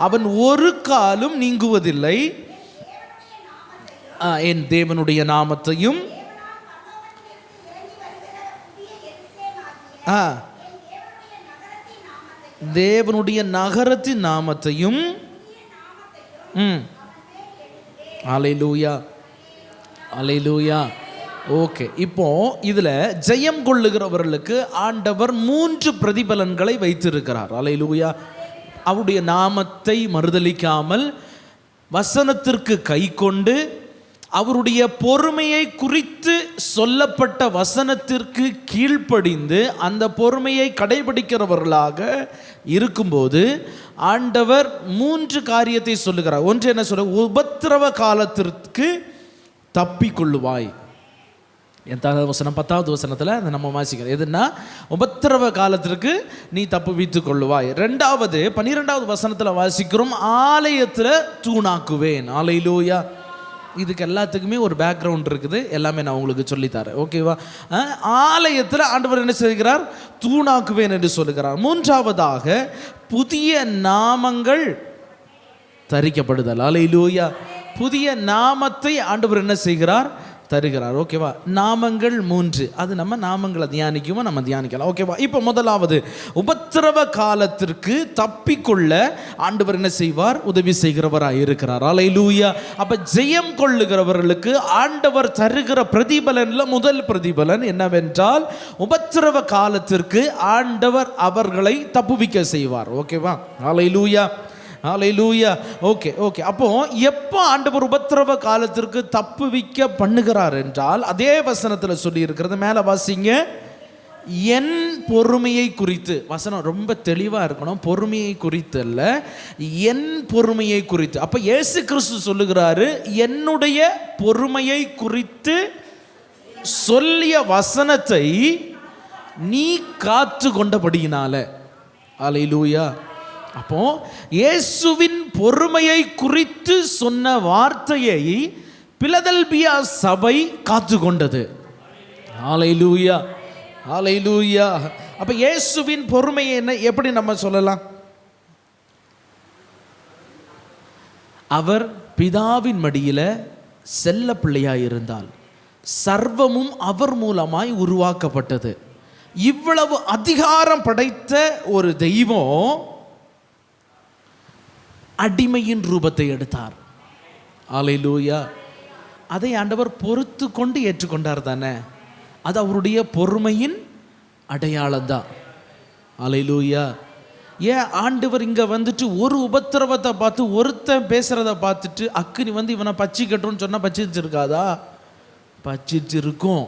அவன் ஒரு காலும் நீங்குவதில்லை. என் தேவனுடைய நாமத்தையும் தேவனுடைய நகரத்தின் நாமத்தையும் அல்லேலூயா, அல்லேலூயா. ஓகே, இப்போ இதில் ஜெயம் கொள்ளுகிறவர்களுக்கு ஆண்டவர் 3 பிரதிபலன்களை வைத்திருக்கிறார். அல்லேலூயா. அவருடைய நாமத்தை மறுதலிக்காமல் வசனத்திற்கு கை கொண்டு அவருடைய பொறுமையை குறித்து சொல்லப்பட்ட வசனத்திற்கு கீழ்ப்படிந்து அந்த பொறுமையை கடைபிடிக்கிறவர்களாக இருக்கும்போது ஆண்டவர் 3 காரியத்தை சொல்லுகிறார். ஒன்று என்ன சொல்ல, உபத்திரவ காலத்திற்கு தப்பிக்கொள்ளுவாய். எட்டாவது வசனம் 10வது வசனத்தில் அதை நம்ம வாசிக்கிறோம். எதுன்னா உபத்திரவ காலத்திற்கு நீ தப்பு வைத்துக் கொள்ளுவாய். 2வது 12வது வசனத்தில் வாசிக்கிறோம், ஆலயத்தில் தூணாக்குவேன். அல்லேலூயா. இதுக்கு எல்லாத்துக்குமே ஒரு பேக்ரவுண்ட் இருக்குது, எல்லாமே நான் உங்களுக்கு சொல்லித்தரேன். ஓகேவா? ஆலயத்தில் ஆண்டவர் என்ன செய்கிறார்? தூணாக்குவேன் என்று சொல்லுகிறார். 3வதாக புதிய நாமங்கள் தரிக்கப்படுதல். அல்லேலூயா. புதிய நாமத்தை ஆண்டவர் என்ன செய்கிறார்? தருகிறார். ஓகேவா? நாமங்கள் 3, அது நம்ம நாமங்களை தியானிக்குமோ நம்ம தியானிக்கலாம். ஓகேவா? இப்போ முதலாவது, உபத்திரவ காலத்திற்கு தப்பிக்கொள்ள ஆண்டவர் என்ன செய்வார்? உதவி செய்கிறவராக இருக்கிறார். அல்லேலூயா. அப்போ ஜெயம் கொள்ளுகிறவர்களுக்கு ஆண்டவர் தருகிற பிரதிபலன்ல முதல் பிரதிபலன் என்னவென்றால், உபத்திரவ காலத்திற்கு ஆண்டவர் அவர்களை தப்புவிக்க செய்வார். ஓகேவா? அல்லேலூயா, ஹல்லேலூயா. ஓகே. அப்போ எப்போ ஆண்டவர் உபத்திரவ காலத்திற்கு தப்புவிக்க பண்ணுகிறார் என்றால், அதே வசனத்தில் சொல்லி இருக்கிறது, மேலே வாசிங்க. என் பொறுமையை குறித்து, வசனம் ரொம்ப தெளிவாக இருக்கணும். பொறுமையை குறித்து அல்ல, என் பொறுமையை குறித்து. அப்போ இயேசு கிறிஸ்து சொல்லுகிறாரு, என்னுடைய பொறுமையை குறித்து சொல்லிய வசனத்தை நீ காத்து கொண்டபடியினால. அல்லேலூயா. அப்போ இயேசுவின் பொறுமையை குறித்து சொன்ன வார்த்தையை பிலதெல்பியா சபை காத்து கொண்டது. ஹல்லேலூயா, ஹல்லேலூயா. அப்ப இயேசுவின் பொறுமையை என்ன எப்படி நம்ம சொல்லலாம்? அவர் பிதாவின் மடியில செல்ல பிள்ளையாய் இருந்தால் சர்வமும் அவர் மூலமாய் உருவாக்கப்பட்டது. இவ்வளவு அதிகாரம் படைத்த ஒரு தெய்வம் அடிமையின் ரூபத்தை எடுத்தார். அல்லேலூயா. அதை ஆண்டவர் பொறுத்து கொண்டு ஏற்றுக்கொண்டார் தானே. அது அவருடைய பொறுமையின் அடையாளம் தான். அல்லேலூயா. ஏன் ஆண்டவர் இங்கே வந்துட்டு ஒரு உபத்திரவத்தை பார்த்து ஒருத்தன் பேசுகிறத பார்த்துட்டு அக்கினி வந்து இவனை பச்சிக்கட்டும்னு சொன்னால் பச்சிச்சிருக்காதா? பச்சிச்சிருக்கும்.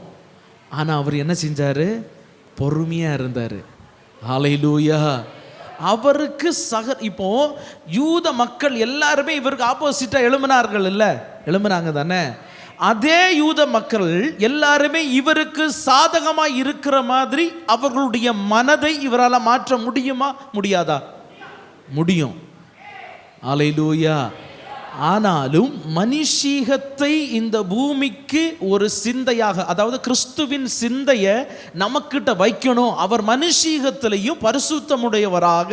ஆனால் அவர் என்ன செஞ்சார்? பொறுமையாக இருந்தார். அல்லேலூயா. அவருக்கு இப்போ யூத மக்கள் எல்லாருமே இவருக்கு ஆப்போசிட்டா எழும்பினார்கள், இல்லை எழும்பினாங்க தானே. அதே யூத மக்கள் எல்லாருமே இவருக்கு சாதகமாக இருக்கிற மாதிரி அவர்களுடைய மனதை இவரால் மாற்ற முடியுமா? முடியாதா? முடியும். அல்லேலூயா. ஆனாலும் மனுஷீகத்தை இந்த பூமிக்கு ஒரு சிந்தையாக, அதாவது கிறிஸ்துவின் சிந்தையை நமக்கிட்ட வைக்கணும். அவர் மனுஷீகத்திலையும் பரிசுத்தமுடையவராக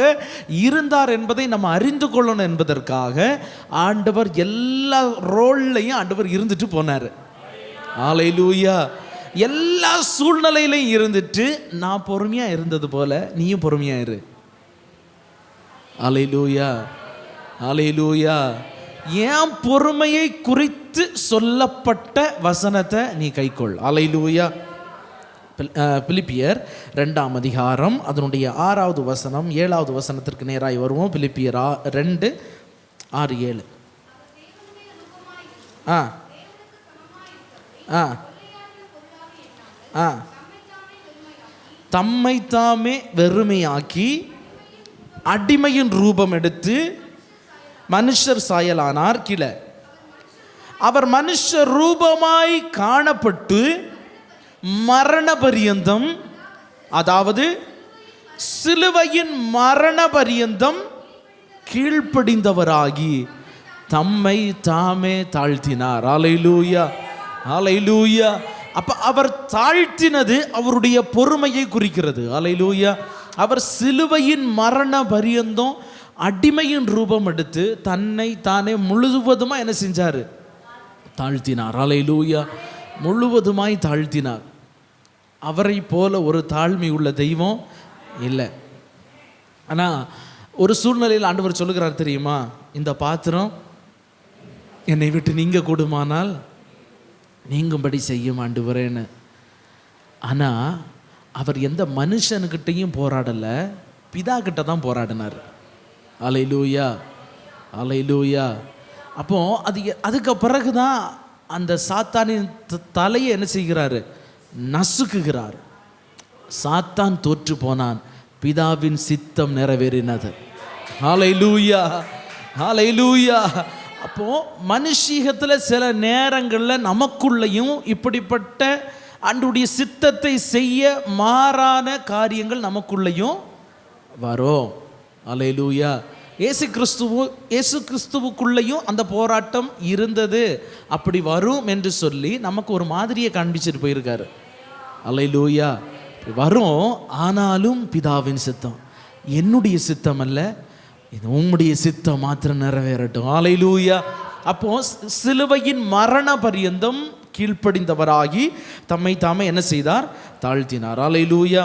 இருந்தார் என்பதை நம்ம அறிந்து கொள்ளணும் என்பதற்காக ஆண்டவர் எல்லா ரோல்லையும் ஆண்டவர் இருந்துட்டு போனார். அல்லேலூயா. எல்லா சூழ்நிலையிலையும் இருந்துட்டு, நான் பொறுமையா இருந்தது போல நீயும் பொறுமையா இரு. அல்லேலூயா, அல்லேலூயா. ஏன் பொறுமையை குறித்து சொல்லப்பட்ட வசனத்தை நீ கைக்கொள். அல்லேலூயா. பிலிப்பியர் 2ஆம் அதிகாரம் அதனுடைய 6வது வசனம் 7வது வசனத்திற்கு நேராக வருவோம். பிலிப்பியர் 2:6-7. தம்மை தாமே வெறுமையாக்கி அடிமையின் ரூபம் எடுத்து மனுஷர் சாயலானார். கீழே, அவர் மனுஷ ரூபமாய் காணப்பட்டு மரண பரியந்தம், அதாவது சிலுவையின் மரண பரியந்தம் கீழ்ப்படிந்தவராகி தம்மை தாமே தாழ்த்தினார். அல்லேலூயா, அல்லேலூயா. அப்ப அவர் தாழ்த்தினது அவருடைய பொறுமையை குறிக்கிறது. அல்லேலூயா. அவர் சிலுவையின் மரண பரியந்தம் அடிமையின் ரூபம் எடுத்து தன்னை தானே முழுவதுமாய் என்ன செஞ்சார்? தாழ்த்தினார். அல்லேலூயா. முழுவதுமாய் தாழ்த்தினார். அவரை போல ஒரு தாழ்மை உள்ள தெய்வம் இல்லை. ஆனால் ஒரு சூழ்நிலையில் ஆண்டவர் சொல்லுகிறார் தெரியுமா? இந்த பாத்திரம் என்னை விட்டு நீங்க கூடுமானால் நீங்கும்படி செய்யும் ஆண்டவரேன்னு. ஆனால் அவர் எந்த மனுஷனுக்கிட்டையும் போராடலை, பிதா கிட்ட தான் போராடினார். அல்லேலூயா, அல்லேலூயா. அப்போ அதுக்கு பிறகு தான் அந்த சாத்தானின் தலையை என்ன செய்கிறாரு? நசுக்குகிறார். சாத்தான் தோற்று போனான், பிதாவின் சித்தம் நிறைவேறினது. அல்லேலூயா, அல்லேலூயா. அப்போ மனுஷீகத்தில் சில நேரங்களில் நமக்குள்ளேயும் இப்படிப்பட்ட ஆண்டவருடைய சித்தத்தை செய்ய மாறான காரியங்கள் நமக்குள்ளேயும் வரும். அல்லேலூயா. இயேசு கிறிஸ்துவுக்குள்ளேயும் அந்த போராட்டம் இருந்தது. அப்படி வரும் என்று சொல்லி நமக்கு ஒரு மாதிரியை காண்பிச்சுட்டு போயிருக்காரு. அல்லேலூயா. வரும், ஆனாலும் பிதாவின் சித்தம், என்னுடைய சித்தம் அல்ல, இது உம்முடைய சித்தம் மாத்திரம் நிறைவேறட்டும். அல்லேலூயா. அப்போ சிலுவையின் மரண பரியந்தம் கீழ்ப்படிந்தவராகி தம்மை தாமே என்ன செய்தார்? தாழ்த்தினார். அல்லேலூயா,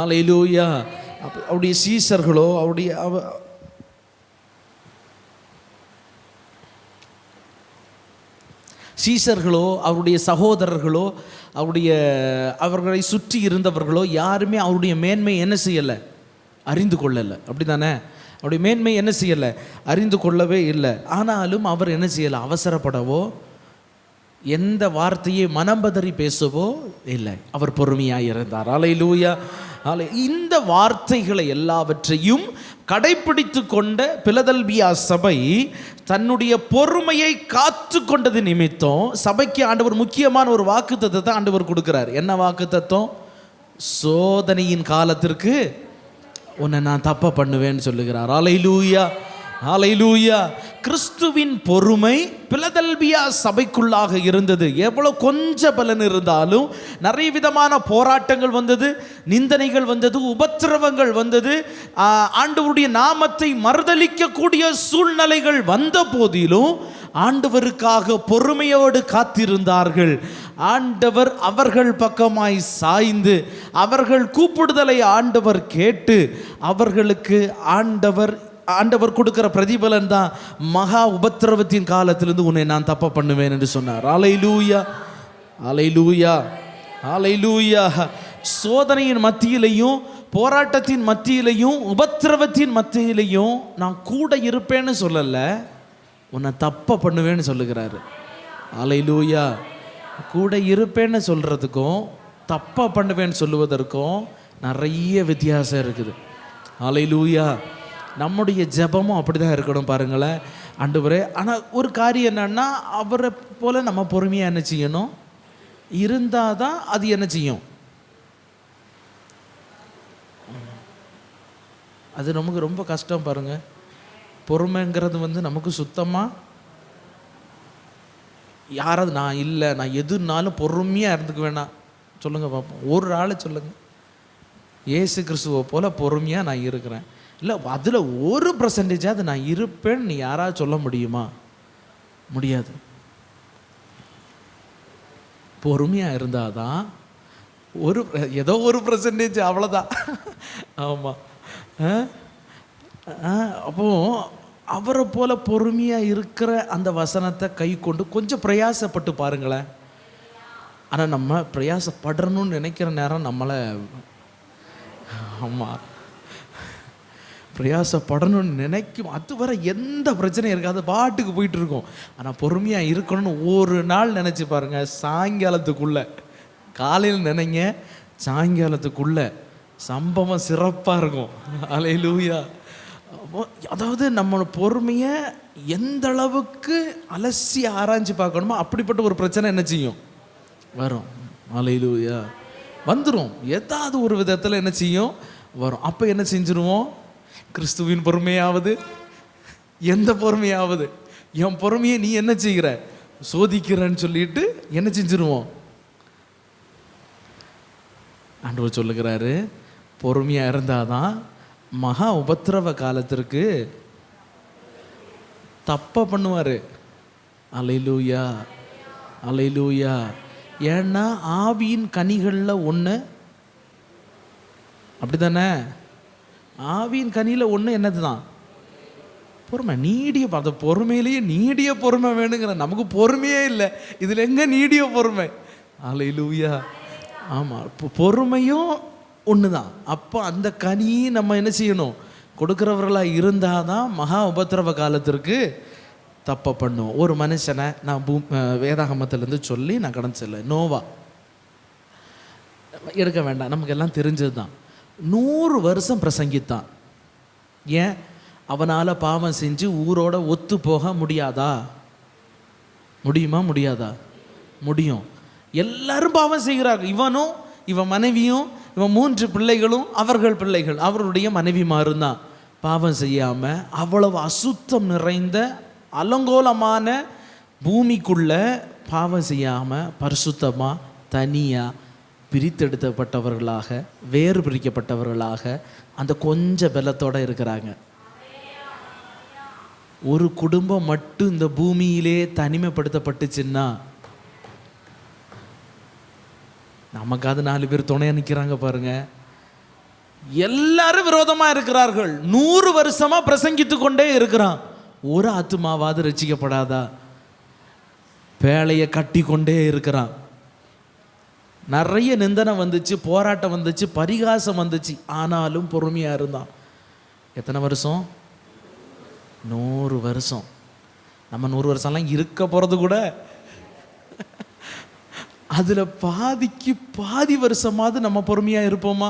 அல்லேலூயா. அவருடைய சீஷர்களோ அவருடைய சகோதரர்களோ அவர்களை சுற்றி இருந்தவர்களோ யாருமே அவருடைய மேன்மை என்ன செய்யலை? அறிந்து கொள்ளலை. அப்படி தானே? அவருடைய மேன்மை என்ன செய்யலை? அறிந்து கொள்ளவே இல்லை. ஆனாலும் அவர் என்ன செய்யலை? அவசரப்படவோ எந்த வார்த்தையை மனம்பதறி பேசவோ இல்லை. அவர் பொறுமையாக இருந்தார். அல்லேலூயா. இந்த வார்த்தைகளை எல்லாவற்றையும் கடைப்பிடித்து கொண்ட பிலதெல்பியா சபை தன்னுடைய பொறுமையை காத்து கொண்டது நிமித்தம் சபைக்கு ஆண்டவர் முக்கியமான ஒரு வாக்குத்தத்தத்தை ஆண்டவர் கொடுக்கிறார். என்ன வாக்குத்தத்தம்? சோதனையின் காலத்திற்கு உன்னை நான் தப்ப பண்ணுவேன்னு சொல்லுகிறார். அல்லேலூயா, அல்லேலூயா. கிறிஸ்துவின் பொறுமை பிலதெல்பியா சபைக்குள்ளாக இருந்தது. எவ்வளோ கொஞ்சம் பலன் இருந்தாலும் நிறைய விதமான போராட்டங்கள் வந்தது, நிந்தனைகள் வந்தது, உபத்திரவங்கள் வந்தது, ஆண்டவருடைய நாமத்தை மறுதலிக்கக்கூடிய சூழ்நிலைகள் வந்த போதிலும் ஆண்டவருக்காக பொறுமையோடு காத்திருந்தார்கள். ஆண்டவர் அவர்கள் பக்கமாய் சாய்ந்து அவர்கள் கூப்பிடுதலை ஆண்டவர் கேட்டு அவர்களுக்கு ஆண்டவர் கொடுக்கிற பிரதிபலன் தான் மகா உபத்திரவத்தின் காலத்திலிருந்து உன்னை நான் தப்ப பண்ணுவேன் என்று சொன்னார். அல்லேலூயா, அல்லேலூயா, அல்லேலூயா. சோதனையின் மத்தியிலையும் போராட்டத்தின் மத்தியிலையும் உபத்திரவத்தின் மத்தியிலையும் நான் கூட இருப்பேன்னு சொல்லலை, உன்னை தப்ப பண்ணுவேன்னு சொல்லுகிறாரு. அல்லேலூயா. கூட இருப்பேன்னு சொல்கிறதுக்கும் தப்ப பண்ணுவேன்னு சொல்லுவதற்கும் நிறைய வித்தியாசம் இருக்குது. அல்லேலூயா. நம்முடைய ஜெபமும் அப்படி தான் இருக்கணும் பாருங்களேன். ஆண்டவரே, ஆனால் ஒரு காரியம் என்னன்னா, அவரை போல் நம்ம பொறுமையாக என்ன செய்யணும்? இருந்தால் தான் அது என்ன செய்யும்? அது நமக்கு ரொம்ப கஷ்டம் பாருங்கள். பொறுமைங்கிறது நமக்கு சுத்தமாக யாராவது நான் எதுனாலும் பொறுமையாக இருந்துக்க வேணாம் சொல்லுங்கள் பார்ப்போம். ஒரு ஆள் சொல்லுங்கள், இயேசு கிறிஸ்துவை போல் பொறுமையாக நான் இருக்கிறேன். இல்லை, அதில் 1% நான் இருப்பேன்னு நீ யாராவது சொல்ல முடியுமா? முடியாது. பொறுமையாக இருந்தால் தான் ஏதோ 1% அவ்வளோதான். ஆமாம். அப்போ அவரை போல பொறுமையாக இருக்கிற அந்த வசனத்தை கை கொண்டு கொஞ்சம் பிரயாசப்பட்டு பாருங்களேன். ஆனால் நம்ம பிரயாசப்படணும்னு நினைக்கிற நேரம் நம்மளை பிரயாசப்படணும்னு நினைக்கும் அதுவரை எந்த பிரச்சனையும் இருக்காது, பாட்டுக்கு போயிட்டு இருக்கோம். ஆனால் பொறுமையாக இருக்கணும்னு ஒரு நாள் நினச்சி பாருங்கள். சாயங்காலத்துக்குள்ளே, காலையில் நினைங்க, சாயங்காலத்துக்குள்ளே சம்பவம் சிறப்பாக இருக்கும். அல்லேலூயா. அதாவது நம்ம பொறுமையை எந்த அளவுக்கு அலசி ஆராய்ச்சி பார்க்கணுமோ அப்படிப்பட்ட ஒரு பிரச்சனை என்ன செய்யும்? வரும். அல்லேலூயா. வந்துடும். ஏதாவது ஒரு விதத்தில் என்ன செய்யும்? வரும். அப்போ என்ன செஞ்சிருவோம்? கிறிஸ்துவின் பொறுமையாவது எந்த பொறுமையாவது என் பொறுமையை நீ என்ன செய்கிற? சோதிக்கிறன்னு சொல்லிட்டு என்ன செஞ்சிருவோம்? ஆண்டவர் சொல்லுகிறாரு, பொறுமையாக இருந்தாதான் மகா உபத்திரவ காலத்திற்கு தப்ப பண்ணுவார். அல்லேலூயா, அல்லேலூயா. ஏன்னா ஆவியின் கனிகளில் ஒன்று, அப்படி தானே? ஆவியின் கனியில் ஒன்று என்னது தான்? பொறுமை. நீடிய, அந்த பொறுமையிலேயே நீடிய பொறுமை வேணுங்கிற. நமக்கு பொறுமையே இல்லை, இதில் எங்கே நீடிய பொறுமை? அல்லேலூயா. ஆமாம், பொறுமையும் ஒன்று தான். அப்போ அந்த கனியை நம்ம என்ன செய்யணும்? கொடுக்குறவர்களாக இருந்தால் தான் மகா உபத்திரவ காலத்திற்கு தப்ப பண்ணுவோம். ஒரு மனுஷனை நான் வேதாகமத்திலேருந்து சொல்லி நான் கடந்து செல்ல, நோவா எடுக்க வேண்டாம், நமக்கு எல்லாம் தெரிஞ்சது தான். 100 வருஷம் பிரசங்கித்தான். ஏன்? அவனால் பாவம் செஞ்சு ஊரோட ஒத்து போக முடியாதா? முடியுமா? முடியாதா? முடியும். எல்லாரும் பாவம் செய்கிறார்கள். இவனும், இவன் மனைவியும், இவன் 3 பிள்ளைகளும், அவர்கள் பிள்ளைகள், அவருடைய மனைவிமாரும் தான் பாவம் செய்யாமல் அவ்வளவு அசுத்தம் நிறைந்த அலங்கோலமான பூமிக்குள்ள பாவம் செய்யாமல் பரிசுத்தமாக தனியாக பிரித்தெடுக்கப்பட்டவர்களாக, வேறு பிரிக்கப்பட்டவர்களாக அந்த கொஞ்சம் பலத்தோடு இருக்கிறாங்க. ஒரு குடும்பம் மட்டும் இந்த பூமியிலே தனிமைப்படுத்தப்பட்டுச்சுன்னா நமக்காவது 4 பேர் துணையாக நிற்கிறாங்க பாருங்க. எல்லாரும் விரோதமாக இருக்கிறார்கள். 100 வருஷமா பிரசங்கித்து கொண்டே இருக்கிறான். ஒரு ஆத்துமாவாவது ரட்சிக்கப்படாதா? வேலையை கட்டி கொண்டே இருக்கிறான். நிறைய நிந்தனை வந்துச்சு, போராட்டம் வந்துச்சு, பரிகாசம் வந்துச்சு. ஆனாலும் பொறுமையாக இருந்தான். எத்தனை வருஷம்? 100 வருஷம். நம்ம 100 வருஷம்லாம் இருக்க போகிறது கூட அதில் பாதிக்கு பாதி வருஷமாவது நம்ம பொறுமையாக இருப்போமா?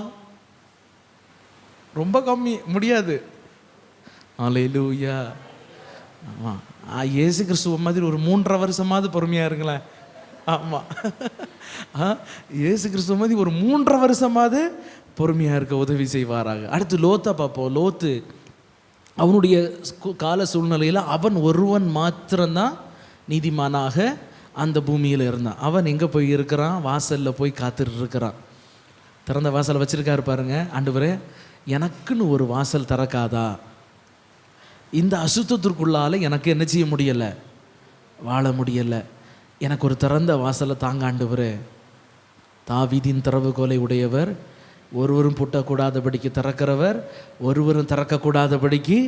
ரொம்ப கம்மி, முடியாது. அல்லேலூயா. ஆமாம், இயேசு கிறிஸ்துவ மாதிரி ஒரு 3.5 வருஷமாவது பொறுமையாக இருங்களேன். ஆமாம், இயேசு கிறிஸ்துவ மாதிரி ஒரு 3.5 வருஷமாவது பொறுமையாக இருக்க உதவி செய்வாராக. அடுத்து லோத்தை பார்ப்போம். லோத்து அவனுடைய கால சூழ்நிலையில் அவன் ஒருவன் மாத்திரம்தான் நீதிமானாக அந்த பூமியில் இருந்தான். அவன் எங்கே போய் இருக்கிறான்? வாசலில் போய் காத்துட்டு இருக்கிறான். திறந்த வாசல் வச்சுருக்காரு பாருங்க. ஆண்டவரே, எனக்குன்னு ஒரு வாசல் திறக்காதா? இந்த அசுத்தத்திற்குள்ளால் எனக்கு என்ன செய்ய முடியலை? வாழ முடியலை. எனக்கு ஒரு திறந்த வாசலை தாங்க ஆண்டவரே. தாவீதின் திறவுகோலை உடையவர், ஒருவரும் பூட்டக்கூடாதபடிக்கு திறக்கிறவர், ஒருவரும் திறக்கக்கூடாதபடிக்கு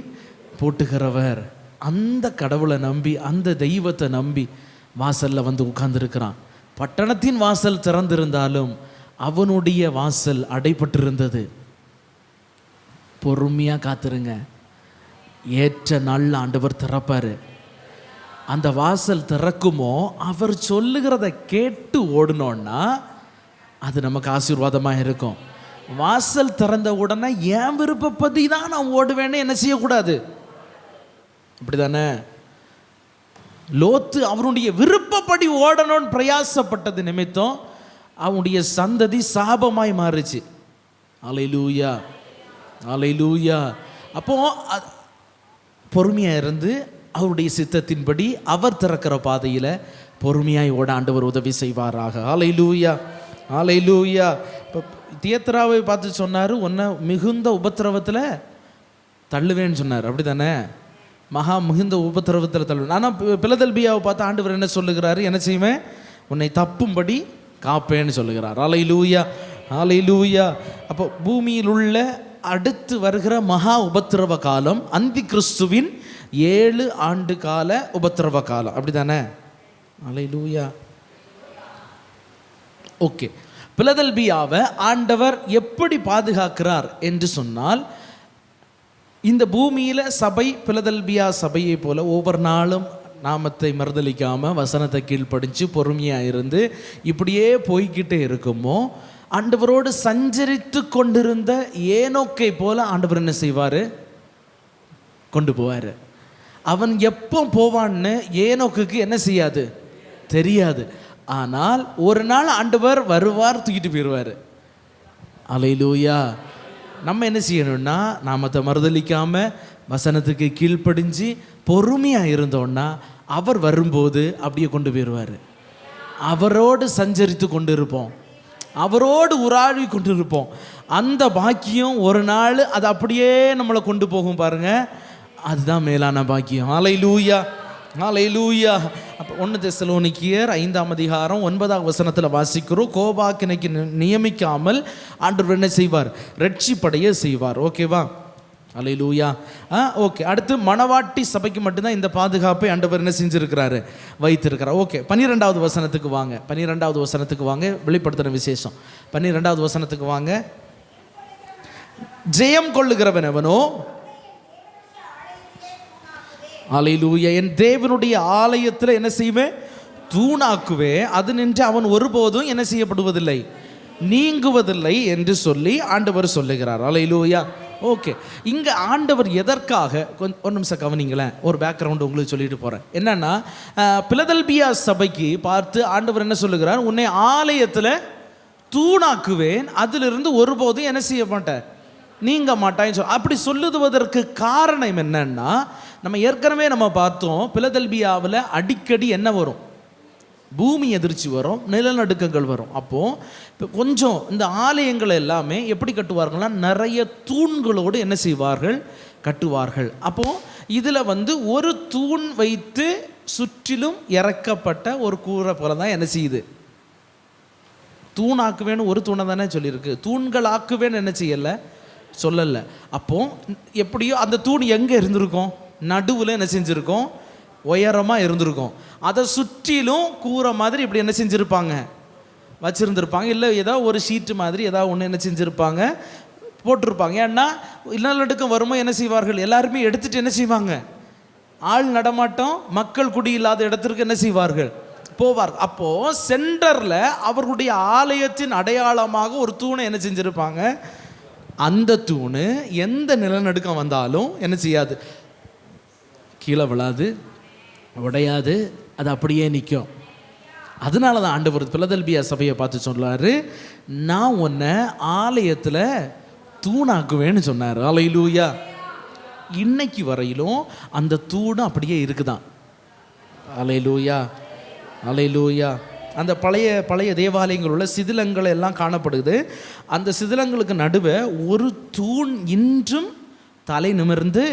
பூட்டுகிறவர். அந்த கடவுளை நம்பி, அந்த தெய்வத்தை நம்பி வாசலில் வந்து உட்கார்ந்துருக்கிறான். பட்டணத்தின் வாசல் திறந்திருந்தாலும் அவனுடைய வாசல் அடைபட்டிருந்தது. பொறுமையாக காத்துருங்க. ஏற்ற நாளில் ஆண்டவர் திறப்பார். அந்த வாசல் திறக்குமோ அவர் சொல்லுகிறத கேட்டு ஓடணுன்னா அது நமக்கு ஆசீர்வாதமாக இருக்கும். வாசல் திறந்த உடனே என் விருப்பப்படி தான் நான் ஓடுவேன்னு என்ன செய்யக்கூடாது. அப்படி தானே? லோத்து அவனுடைய விருப்பப்படி ஓடணும்னு பிரயாசப்பட்டது நிமித்தம் அவனுடைய சந்ததி சாபமாய் மாறுச்சு. அல்லேலூயா, அல்லேலூயா. அப்போ பொறுமையாக இருந்து அவருடைய சித்தத்தின்படி அவர் திறக்கிற பாதையில் பொறுமையாய் ஓட ஆண்டவர் உதவி செய்வாராக. அல்லேலூயா, அல்லேலூயா. இப்போ தியத்ராவை பார்த்து சொன்னார், உன்னை மிகுந்த உபத்திரவத்தில் தள்ளுவேன்னு சொன்னார். அப்படி தானே? மகா மிகுந்த உபத்திரவத்தில் தள்ளுவேன். ஆனால் பிலதெல்பியாவை பார்த்து ஆண்டவர் என்ன சொல்லுகிறாரு? என்ன செய்வேன்? உன்னை தப்பும்படி காப்பேன்னு சொல்லுகிறார். அல்லேலூயா, அல்லேலூயா. அப்போ பூமியில் உள்ள அடுத்து வருகிற மகா உபத்திரவ காலம் அந்தி கிறிஸ்துவின் 7 ஆண்டு கால உபத்திரவ காலம். அப்படி தானே? அல்லேலூயா. ஓகே, பிலதெல்பியாவை ஆண்டவர் எப்படி பாதுகாக்கிறார் என்று சொன்னால், இந்த பூமியில் சபை பிலதெல்பியா சபையை போல ஒவ்வொரு நாளும் நாமத்தை மறுதலிக்காமல் வசனத்தை கீழ்ப்படிஞ்சு பொறுமையாக இருந்து இப்படியே போய்கிட்டே இருக்குமோ, ஆண்டவரோடு சஞ்சரித்து கொண்டிருந்த ஏனோக்கை போல ஆண்டவர் என்ன செய்வார்? கொண்டு போவார். அவன் எப்போ போவான்னு ஏனோக்குக்கு என்ன செய்யாது, தெரியாது. ஆனால் ஒரு நாள் ஆண்டவர் வருவார், தூக்கிட்டு போயிடுவார். அல்லேலூயா. நம்ம என்ன செய்யணும்னா, நாமத்தை மறுதலிக்காமல் வசனத்துக்கு கீழ்ப்படிஞ்சு பொறுமையாக இருந்தோன்னா அவர் வரும்போது அப்படியே கொண்டு போயிடுவார். அவரோடு சஞ்சரித்து கொண்டு இருப்போம், அவரோடு உராழி கொண்டு இருப்போம். அந்த பாக்கியம் ஒரு நாள் அது அப்படியே நம்மளை கொண்டு போகும் பாருங்க. அதுதான் மேலான பாக்கியம். அல்லேலூயா, அல்லேலூயா. அப்போ 1 தெசலோனிக்கேயர் 5ஆம் அதிகாரம் 9ஆம் வசனத்தில் வாசிக்கிறோம், கோபாக்கினைக்கு நியமிக்காமல் ஆண்டவர் என்ன செய்வார்? ரட்சிப்படைய செய்வார். ஓகேவா? அல்லேலூயா. ஓகே. அடுத்து மணவாட்டி சபைக்கு மட்டும்தான் இந்த பாதுகாப்பை ஆண்டவர் என்ன செஞ்சிருக்கிறாரு? வைத்திருக்கிறார். ஓகே, 12வது வசனத்துக்கு வாங்க. 12வது வசனத்துக்கு வாங்க. வெளிப்படுத்தின விசேஷம் 12வது வசனத்துக்கு வாங்க. ஜெயம் கொள்ளுகிறவன் எவனோ, அல்லேலூயா, என் தேவனுடைய ஆலயத்தில் என்ன செய்வேன்? தூணாக்குவே, அது நின்று அவன் ஒருபோதும் என்ன செய்யப்படுவதில்லை, நீங்குவதில்லை என்று சொல்லி ஆண்டவர் சொல்லுகிறார். அல்லேலூயா. ஓகே, இங்கே ஆண்டவர் எதற்காக, ஒரு நிமிஷம் கவனிங்களேன், ஒரு பேக்ரவுண்டு உங்களுக்கு சொல்லிட்டு போகிறேன். என்னன்னா, பிலதெல்பியா சபைக்கு பார்த்து ஆண்டவர் என்ன சொல்லுகிறார்? உன்னை ஆலயத்தில் தூணாக்குவேன், அதிலிருந்து ஒருபோதும் என்ன செய்ய மாட்டேன், நீங்க மாட்டான்னு சொல்ல. அப்படி சொல்லுவதற்கு காரணம் என்னன்னா, நம்ம ஏற்கனவே நம்ம பார்த்தோம், பிலதெல்பியாவில் அடிக்கடி என்ன வரும்? பூமி எதிர்ச்சி வரும், நிலநடுக்கங்கள் வரும். அப்போது இப்போ கொஞ்சம் இந்த ஆலயங்கள் எல்லாமே எப்படி கட்டுவார்கள்னா, நிறைய தூண்களோடு என்ன செய்வார்கள்? கட்டுவார்கள். அப்போது இதில் ஒரு தூண் வைத்து சுற்றிலும் இறக்கப்பட்ட ஒரு கூரை போல தான் என்ன செய்யுது? தூணாக்குவேன்னு ஒரு தூணை தானே சொல்லியிருக்கு, தூண்கள் ஆக்குவேன்னு என்ன செய்யலை, சொல்லலை. அப்போது எப்படியோ அந்த தூண் எங்கே இருந்திருக்கும், நடுவில் என்ன செஞ்சுருக்கோம், உயரமாக இருந்திருக்கும். அதை சுற்றிலும் கூரை மாதிரி இப்படி என்ன செஞ்சுருப்பாங்க, வச்சுருந்துருப்பாங்க. இல்லை ஏதோ ஒரு ஷீட்டு மாதிரி ஏதாவது ஒன்று என்ன செஞ்சுருப்பாங்க, போட்டிருப்பாங்க. ஏன்னா நிலநடுக்கம் வரும்போது என்ன செய்வார்கள், எல்லாருமே எடுத்துகிட்டு என்ன செய்வாங்க, ஆள் நடமாட்டம் மக்கள் குடியில்லாத இடத்திற்கு என்ன செய்வார்கள், போவார்கள். அப்போது சென்டரில் அவர்களுடைய ஆலயத்தின் அடையாளமாக ஒரு தூணை என்ன செஞ்சுருப்பாங்க. அந்த தூண் எந்த நிலநடுக்கம் வந்தாலும் என்ன செய்யாது, கீழே விழாது, உடையாது, அது அப்படியே நிற்கும். அதனால தான் ஆண்டவர் பிலதெல்பியா சபையை பார்த்து சொல்றாரு, நான் உன்னை ஆலயத்தில் தூணாக்குவேன்னு சொன்னார். அல்லேலூயா. இன்னைக்கு வரையிலும் அந்த தூண் அப்படியே இருக்குதான். அல்லேலூயா, அல்லேலூயா. அந்த பழைய தேவாலயங்கள் உள்ள சிதிலங்கள் எல்லாம் காணப்படுது. அந்த சிதிலங்களுக்கு நடுவே ஒரு தூண் இன்றும் தலை நிமிர்ந்து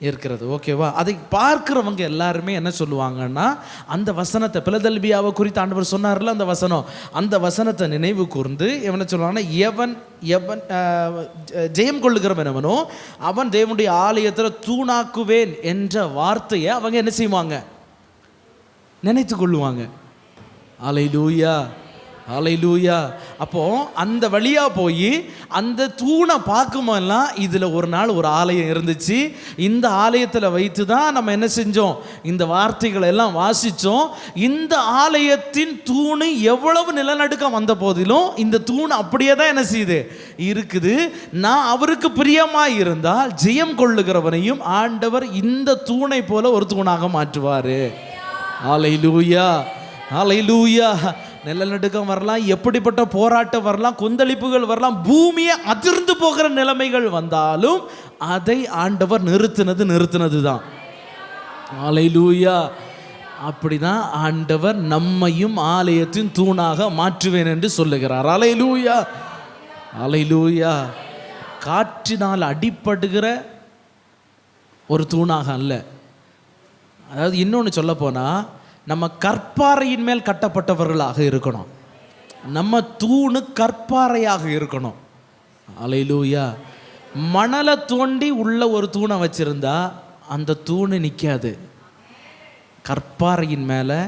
இருக்கிறது. ஓகேவா? அதை பார்க்குறவங்க எல்லாருமே என்ன சொல்லுவாங்கன்னா, அந்த வசனத்தை பிலதெல்பியாவை குறித்து ஆண்டவர் சொன்னார்ல, அந்த வசனத்தை நினைவு கூர்ந்து என்ன சொல்லுவாங்கன்னா, எவன் ஜெயம் கொள்ளுகிறவன் எவனோ அவன் தேவனுடைய ஆலயத்தில் தூணாக்குவேன் என்ற வார்த்தையை அவங்க என்ன செய்வாங்க, நினைத்து கொள்ளுவாங்க. அல்லேலூயா, அல்லேலூயா. அப்போது அந்த வழியாக போய் அந்த தூணை பார்க்கும்போதெல்லாம் இதில் ஒரு நாள் ஒரு ஆலயம் இருந்துச்சு, இந்த ஆலயத்தில் வைத்து தான் நம்ம என்ன செஞ்சோம், இந்த வார்த்தைகளை எல்லாம் வாசித்தோம். இந்த ஆலயத்தின் தூணு எவ்வளவு நிலநடுக்கம் வந்த போதிலும் இந்த தூண் அப்படியே தான் என்ன செய்யுது, இருக்குது. நான் அவருக்கு பிரியமாக இருந்தால் ஜெயம் கொள்ளுகிறவனையும் ஆண்டவர் இந்த தூணை போல ஒரு தூணாக மாற்றுவார். அல்லேலூயா, அல்லேலூயா. நிலநடுக்கம் வரலாம், எப்படிப்பட்ட போராட்டம் வரலாம், கொந்தளிப்புகள் வரலாம், பூமியை அதிர்ந்து போகிற நிலைமைகள் வந்தாலும் அதை ஆண்டவர் நிறுத்தினது தான். அல்லேலூயா. அப்படிதான் ஆண்டவர் நம்மையும் ஆலயத்தின் தூணாக மாற்றுவேன் என்று சொல்லுகிறார். அல்லேலூயா, அல்லேலூயா. காற்றினால் அடிபடுகிற ஒரு தூணாக அல்ல. அதாவது இன்னொன்று சொல்ல போனால், நம்ம கற்பாறையின் மேல் கட்டப்பட்டவர்களாக இருக்கணும். நம்ம தூணு கற்பாறையாக இருக்கணும். அல்லேலூயா. மணலை தோண்டி உள்ள ஒரு தூணை வச்சிருந்தா அந்த தூணு நிற்காது. கற்பாறையின் மேலே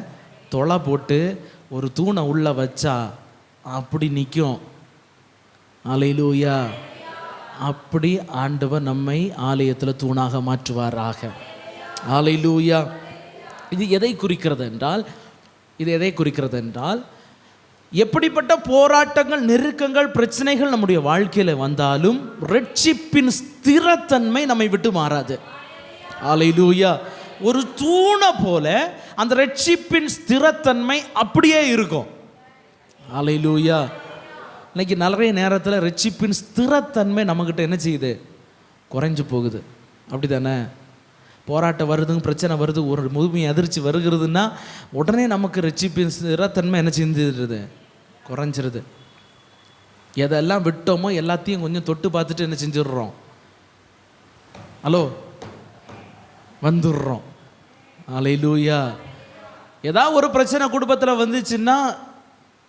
தொலை போட்டு ஒரு தூணை உள்ள வச்சா அப்படி நிற்கும். அல்லேலூயா. அப்படி ஆண்டவர் நம்மை ஆலயத்தில் தூணாக மாற்றுவாராக. அல்லேலூயா. இது எதை குறிக்கிறது என்றால் எப்படிப்பட்ட போராட்டங்கள், நெருக்கங்கள், பிரச்சனைகள் நம்முடைய வாழ்க்கையில் வந்தாலும் ரட்சிப்பின் ஸ்திரத்தன்மை நம்மை விட்டு மாறாது. அல்லேலூயா. ஒரு தூணை போல அந்த ரட்சிப்பின் ஸ்திரத்தன்மை அப்படியே இருக்கும். அல்லேலூயா. இன்னைக்கு நிறைய நேரத்தில் ரட்சிப்பின் ஸ்திரத்தன்மை நம்மக்கிட்ட என்ன செய்யுது, குறைஞ்சு போகுது. அப்படி தானே? போராட்டம் வருதுங்க, பிரச்சனை வருது, ஒரு முழுமை அதிர்ச்சி வருகிறதுன்னா உடனே நமக்கு ரட்சிப்பின் ஸ்திரத்தன்மை என்ன செஞ்சிடுறது, குறைஞ்சிருது. எதெல்லாம் விட்டோமோ எல்லாத்தையும் கொஞ்சம் தொட்டு பார்த்துட்டு என்ன செஞ்சிடுறோம், ஹலோ வந்துடுறோம். அல்லேலூயா. ஏதாவது ஒரு பிரச்சனை குடும்பத்தில் வந்துச்சுன்னா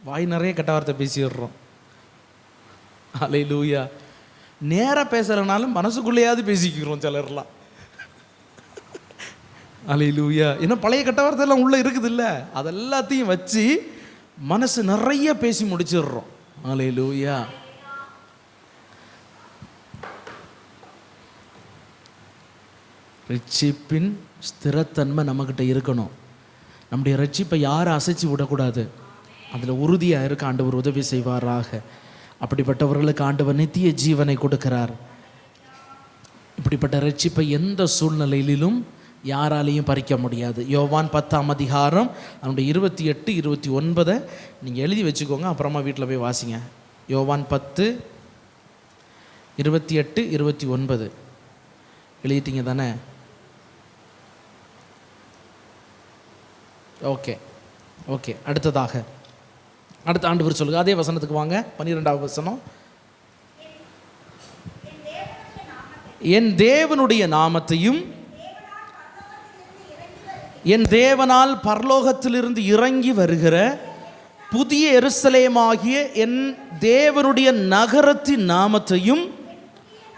வாய் நிறைய கெட்ட வார்த்தை பேசிடுறோம். அல்லேலூயா. நேராக பேசலைனாலும் மனசுக்குள்ளேயாவது பேசிக்கிறோம் சிலர்லாம். அல்லேலூயா. ஏன்னா பழைய கெட்ட வார்த்தையெல்லாம் உள்ளே இருக்குது இல்லை, அதெல்லாத்தையும் வச்சு மனசு நிறைய பேசி முடிச்சிடுறோம். அல்லேலூயா. ரட்சிப்பின் ஸ்திரத்தன்மை நம்மக்கிட்ட இருக்கணும். நம்முடைய ரட்சிப்பை யாரும் அசைச்சு விடக்கூடாது. அதில் உறுதியாக இருக்க ஆண்டவர் உதவி செய்வாராக. அப்படிப்பட்டவர்களுக்கு ஆண்டவர் நித்திய ஜீவனை கொடுக்கிறார். இப்படிப்பட்ட ரட்சிப்பை எந்த சூழ்நிலையிலும் யாராலையும் பறிக்க முடியாது. யோவான் 10ஆம் அதிகாரம் அதனுடைய 28, 29 நீங்கள் எழுதி வச்சுக்கோங்க, அப்புறமா வீட்டில் போய் வாசிங்க. யோவான் 10, 28, 29 எழுதிட்டீங்க தானே? ஓகே. அடுத்த ஆண்டவர் சொல்லுங்க. அதே வசனத்துக்கு வாங்க. 12வது வசனம். என் தேவனுடைய நாமத்தையும் என் தேவனால் பரலோகத்திலிருந்து இறங்கி வருகிற புதிய எருசலேமாகிய என் தேவனுடைய நகரத்தின் நாமத்தையும்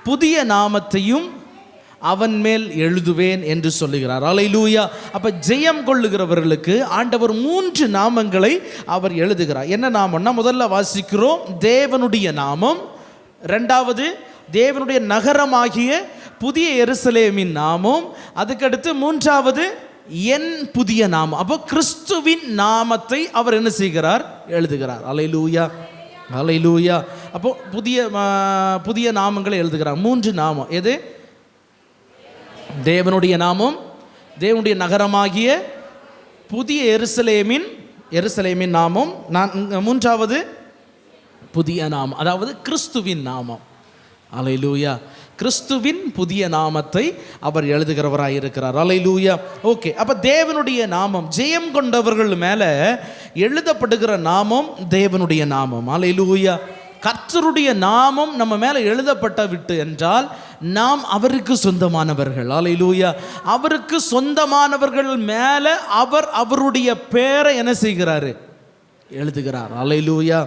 புதிய நாமத்தையும் அவன் மேல் எழுதுவேன் என்று சொல்லுகிறார். அல்லேலூயா. அப்ப ஜெயம் கொள்ளுகிறவர்களுக்கு ஆண்டவர் 3 நாமங்களை அவர் எழுதுகிறார். என்ன நாமம்னா, முதல்ல வாசிக்கிறோம் தேவனுடைய நாமம், இரண்டாவது தேவனுடைய நகரமாகிய புதிய எருசலேமின் நாமம், அதுக்கடுத்து மூன்றாவது என் புதிய நாமம். அப்போ கிறிஸ்துவின் நாமத்தை அவர் என்ன செய்கிறார்? எழுதுகிறார். அல்லேலூயா, அல்லேலூயா. அப்போ புதிய நாமங்களை எழுதுகிறார். 3 நாமம். எது? தேவனுடைய நாமம், தேவனுடைய நகரமாகிய புதிய எருசலேமின் நாமம், மூன்றாவது புதிய நாமம், அதாவது கிறிஸ்துவின் நாமம். அல்லேலூயா. கிறிஸ்துவின் புதிய நாமத்தை அவர் எழுதுகிறவராக இருக்கிறார். அல்லேலூயா. ஓகே. அப்ப தேவனுடைய நாமம், ஜெயம் கொண்டவர்கள் மேல எழுதப்படுகிற நாமம் தேவனுடைய நாமம். அல்லேலூயா. கர்த்தருடைய நாமம் நம்ம மேல எழுதப்பட்ட விட்டு என்றால் நாம் அவருக்கு சொந்தமானவர்கள். அல்லேலூயா. அவருக்கு சொந்தமானவர்கள் மேல அவர் அவருடைய பேரை என்ன செய்கிறாரு? எழுதுகிறார். அல்லேலூயா,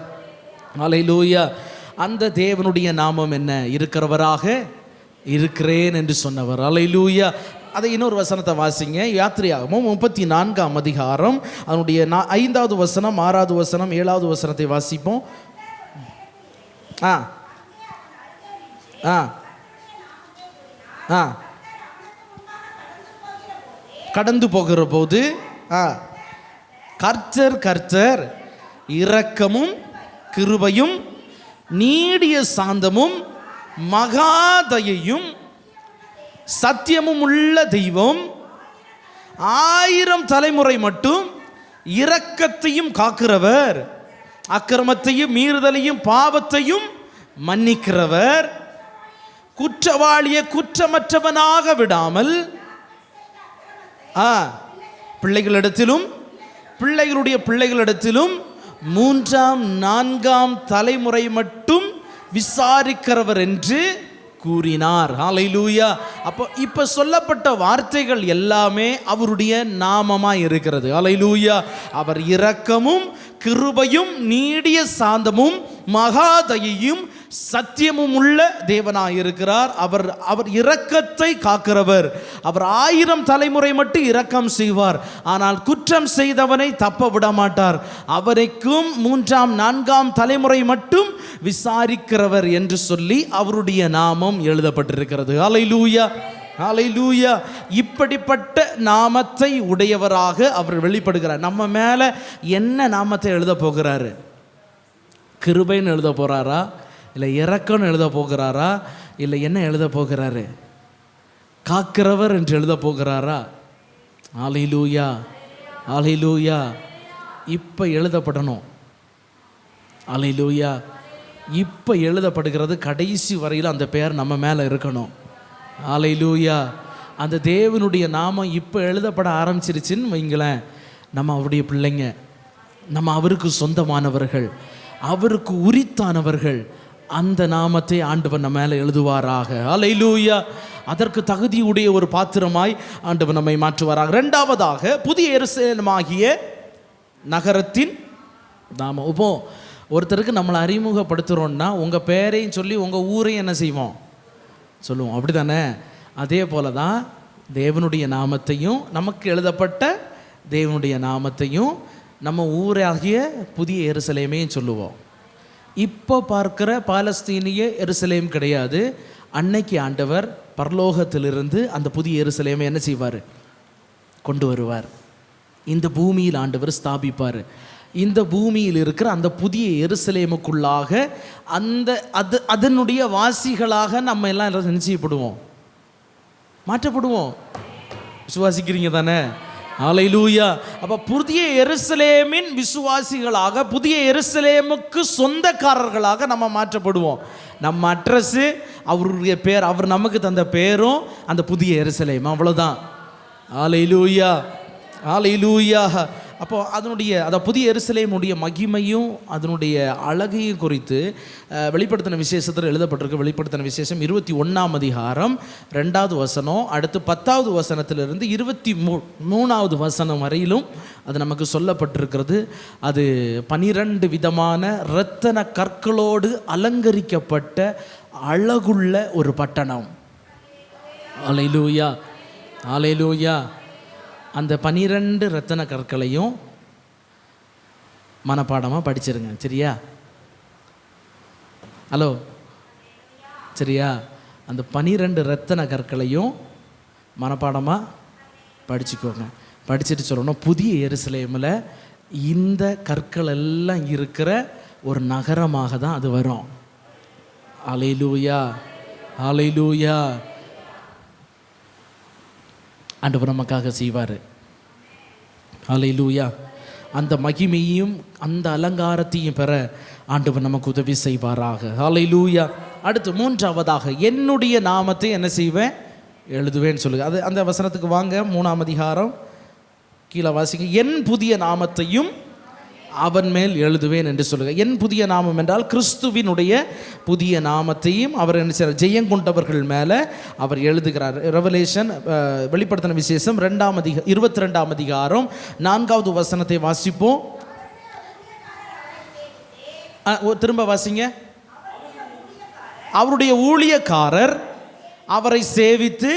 அல்லேலூயா. அந்த தேவனுடைய நாமம் என்ன? இருக்கிறவராக இருக்கிறேன் என்று சொன்னவர். அல்லேலூயா. அதை இன்னொரு வசனத்தை வாசிங்க. யாத்திரையாகமம் 34ஆம் அதிகாரம் அதனுடைய 5வது வசனம், 6வது வசனம், 7வது வசனத்தை வாசிப்போம். கடந்து போகிற போது கர்த்தர் கர்த்தர் இரக்கமும் கிருபையும் நீடிய சாந்தமும் மகாதயையும் சத்தியமும் உள்ள தெய்வம், 1000 தலைமுறை மட்டும் இரக்கத்தையும் காக்கிறவர், அக்கிரமத்தையும் மீறுதலையும் பாவத்தையும் மன்னிக்கிறவர், குற்றவாளியை குற்றமற்றவனாக விடாமல் பிள்ளைகளிடத்திலும் பிள்ளைகளுடைய பிள்ளைகளிடத்திலும் 3ஆம் 4ஆம் தலைமுறை மட்டும் விசாரிக்கிறவர் என்று கூறினார். ஹல்லேலூயா. அப்போ இப்ப சொல்லப்பட்ட வார்த்தைகள் எல்லாமே அவருடைய நாமமா இருக்கிறது. ஹல்லேலூயா. அவர் இரக்கமும் கிருபையும் நீடிய சாந்தமும் மகாதயையும் சத்தியமும் உள்ள தேவனாய் இருக்கிறார். அவர் இரக்கத்தை காக்கிறவர். அவர் 1000 தலைமுறை மட்டும் இரக்கம் செய்வார். ஆனால் குற்றம் செய்தவனை தப்ப விட மாட்டார். அவரைக்கும் 3ஆம் 4ஆம் தலைமுறை மட்டும் விசாரிக்கிறவர் என்று சொல்லி அவருடைய நாமம் எழுதப்பட்டிருக்கிறது. ஹல்லேலூயா, ஹல்லேலூயா. இப்படிப்பட்ட நாமத்தை உடையவராக அவர் வெளிப்படுகிறார். நம்ம மேல என்ன நாமத்தை எழுத போகிறாரு? கிருபைன்னு எழுத போறாரா, இல்லை இரக்கம்னு எழுத போகிறாரா, இல்லை என்ன எழுத போகிறாரு? காக்கிறவர் என்று எழுத போகிறாரா? ஹல்லேலூயா, ஹல்லேலூயா. இப்போ எழுதப்படணும். ஹல்லேலூயா. இப்போ எழுதப்படுகிறது. கடைசி வரையில் அந்த பெயர் நம்ம மேலே இருக்கணும். ஹல்லேலூயா. அந்த தேவனுடைய நாமம் இப்போ எழுதப்பட ஆரம்பிச்சிருச்சுன்னு வைங்களேன், நம்ம அவருடைய பிள்ளைங்க, நம்ம அவருக்கு சொந்தமானவர்கள், அவருக்கு உரித்தானவர்கள். அந்த நாமத்தை ஆண்டவர் நம்ம மேலே எழுதுவாராக. ஹல்லேலூயா. அதற்கு தகுதியுடைய ஒரு பாத்திரமாய் ஆண்டவர் நம்மை மாற்றுவாராக. இரண்டாவதாக புதிய எருசலேமாகிய நகரத்தின் நாமம். இப்போ ஒருத்தருக்கு நம்மளை அறிமுகப்படுத்துகிறோன்னா உங்கள் பேரையும் சொல்லி உங்கள் ஊரையும் என்ன செய்வோம்? சொல்லுவோம். அப்படி தானே? அதே போல தான் தேவனுடைய நாமத்தையும், நமக்கு எழுதப்பட்ட தேவனுடைய நாமத்தையும், நம்ம ஊராகிய புதிய எருசலேமையும் சொல்லுவோம். இப்போ பார்க்கிற பாலஸ்தீனிய எருசலேம் கிடையாது. அன்னைக்கு ஆண்டவர் பரலோகத்திலிருந்து அந்த புதிய எருசலேமை என்ன செய்வார்? கொண்டு வருவார். இந்த பூமியில் ஆண்டவர் ஸ்தாபிப்பார். இந்த பூமியில் இருக்கிற அந்த புதிய எருசலேமுக்குள்ளாக அதனுடைய வாசிகளாக நம்ம எல்லாம் நிச்சயப்படுவோம், மாற்றப்படுவோம். விசுவாசிக்கிறீங்க தானே? ஹல்லேலூயா. அப்போ புதிய எருசலேமின் விசுவாசிகளாக, புதிய எருசலேமுக்கு சொந்தக்காரர்களாக நம்ம மாற்றப்படுவோம். நம்ம அட்ரஸு, அவருடைய பேர், அவர் நமக்கு தந்த பேரும் அந்த புதிய எருசலேம். அவ்வளோதான். ஹல்லேலூயா, ஹல்லேலூயா. அப்போது அதனுடைய புதிய எருசலேமுடைய மகிமையும் அதனுடைய அழகையும் குறித்து வெளிப்படுத்தின விசேஷத்தில் எழுதப்பட்டிருக்கு. வெளிப்படுத்தின விசேஷம் 21ஆம் அதிகாரம் 2வது வசனம், அடுத்து 10வது வசனத்திலிருந்து 23வது வசனம் வரையிலும் அது நமக்கு சொல்லப்பட்டிருக்கிறது. அது 12 விதமான இரத்தன கற்களோடு அலங்கரிக்கப்பட்ட அழகுள்ள ஒரு பட்டணம். அல்லேலூயா, அல்லேலூயா. அந்த 12 இரத்தன கற்களையும் மனப்பாடமாக படிச்சிருங்க, சரியா? ஹலோ, சரியா? அந்த 12 இரத்தன கற்களையும் மனப்பாடமாக படிச்சுக்கோங்க. படிச்சுட்டு சொல்லணும், புதிய எருசலேமில் இந்த கற்கள் எல்லாம் இருக்கிற ஒரு நகரமாக தான் அது வரும். அல்லேலூயா, அல்லேலூயா. ஆண்டவர் நமக்காக செய்வார். அல்லேலூயா. அந்த மகிமையும் அந்த அலங்காரத்தையும் பெற ஆண்டவர் நமக்கு உதவி செய்வாராக. அல்லேலூயா. அடுத்து 3வதாக, என்னுடைய நாமத்தை என்ன செய்வேன்? எழுதுவேன்னு சொல்லுங்க. அது அந்த வசனத்துக்கு வாங்க. 3ஆம் அதிகாரம் கீழே வாசிங்க. என் புதிய நாமத்தையும் அவன் மேல் எழுதுவேன் என்று சொல்லுங்க. என் புதிய நாமம் என்றால் கிறிஸ்துவினுடைய புதிய நாமத்தையும் அவர் என்ன செய்கிறார்? ஜெயங்கொண்டவர்கள் மேலே அவர் எழுதுகிறார். ரெவலேஷன் வெளிப்படுத்தின விசேஷம் 22ஆம் அதிகாரம் 4வது வசனத்தை வாசிப்போம். திரும்ப வாசிங்க. அவருடைய ஊழியக்காரர் அவரை சேவித்து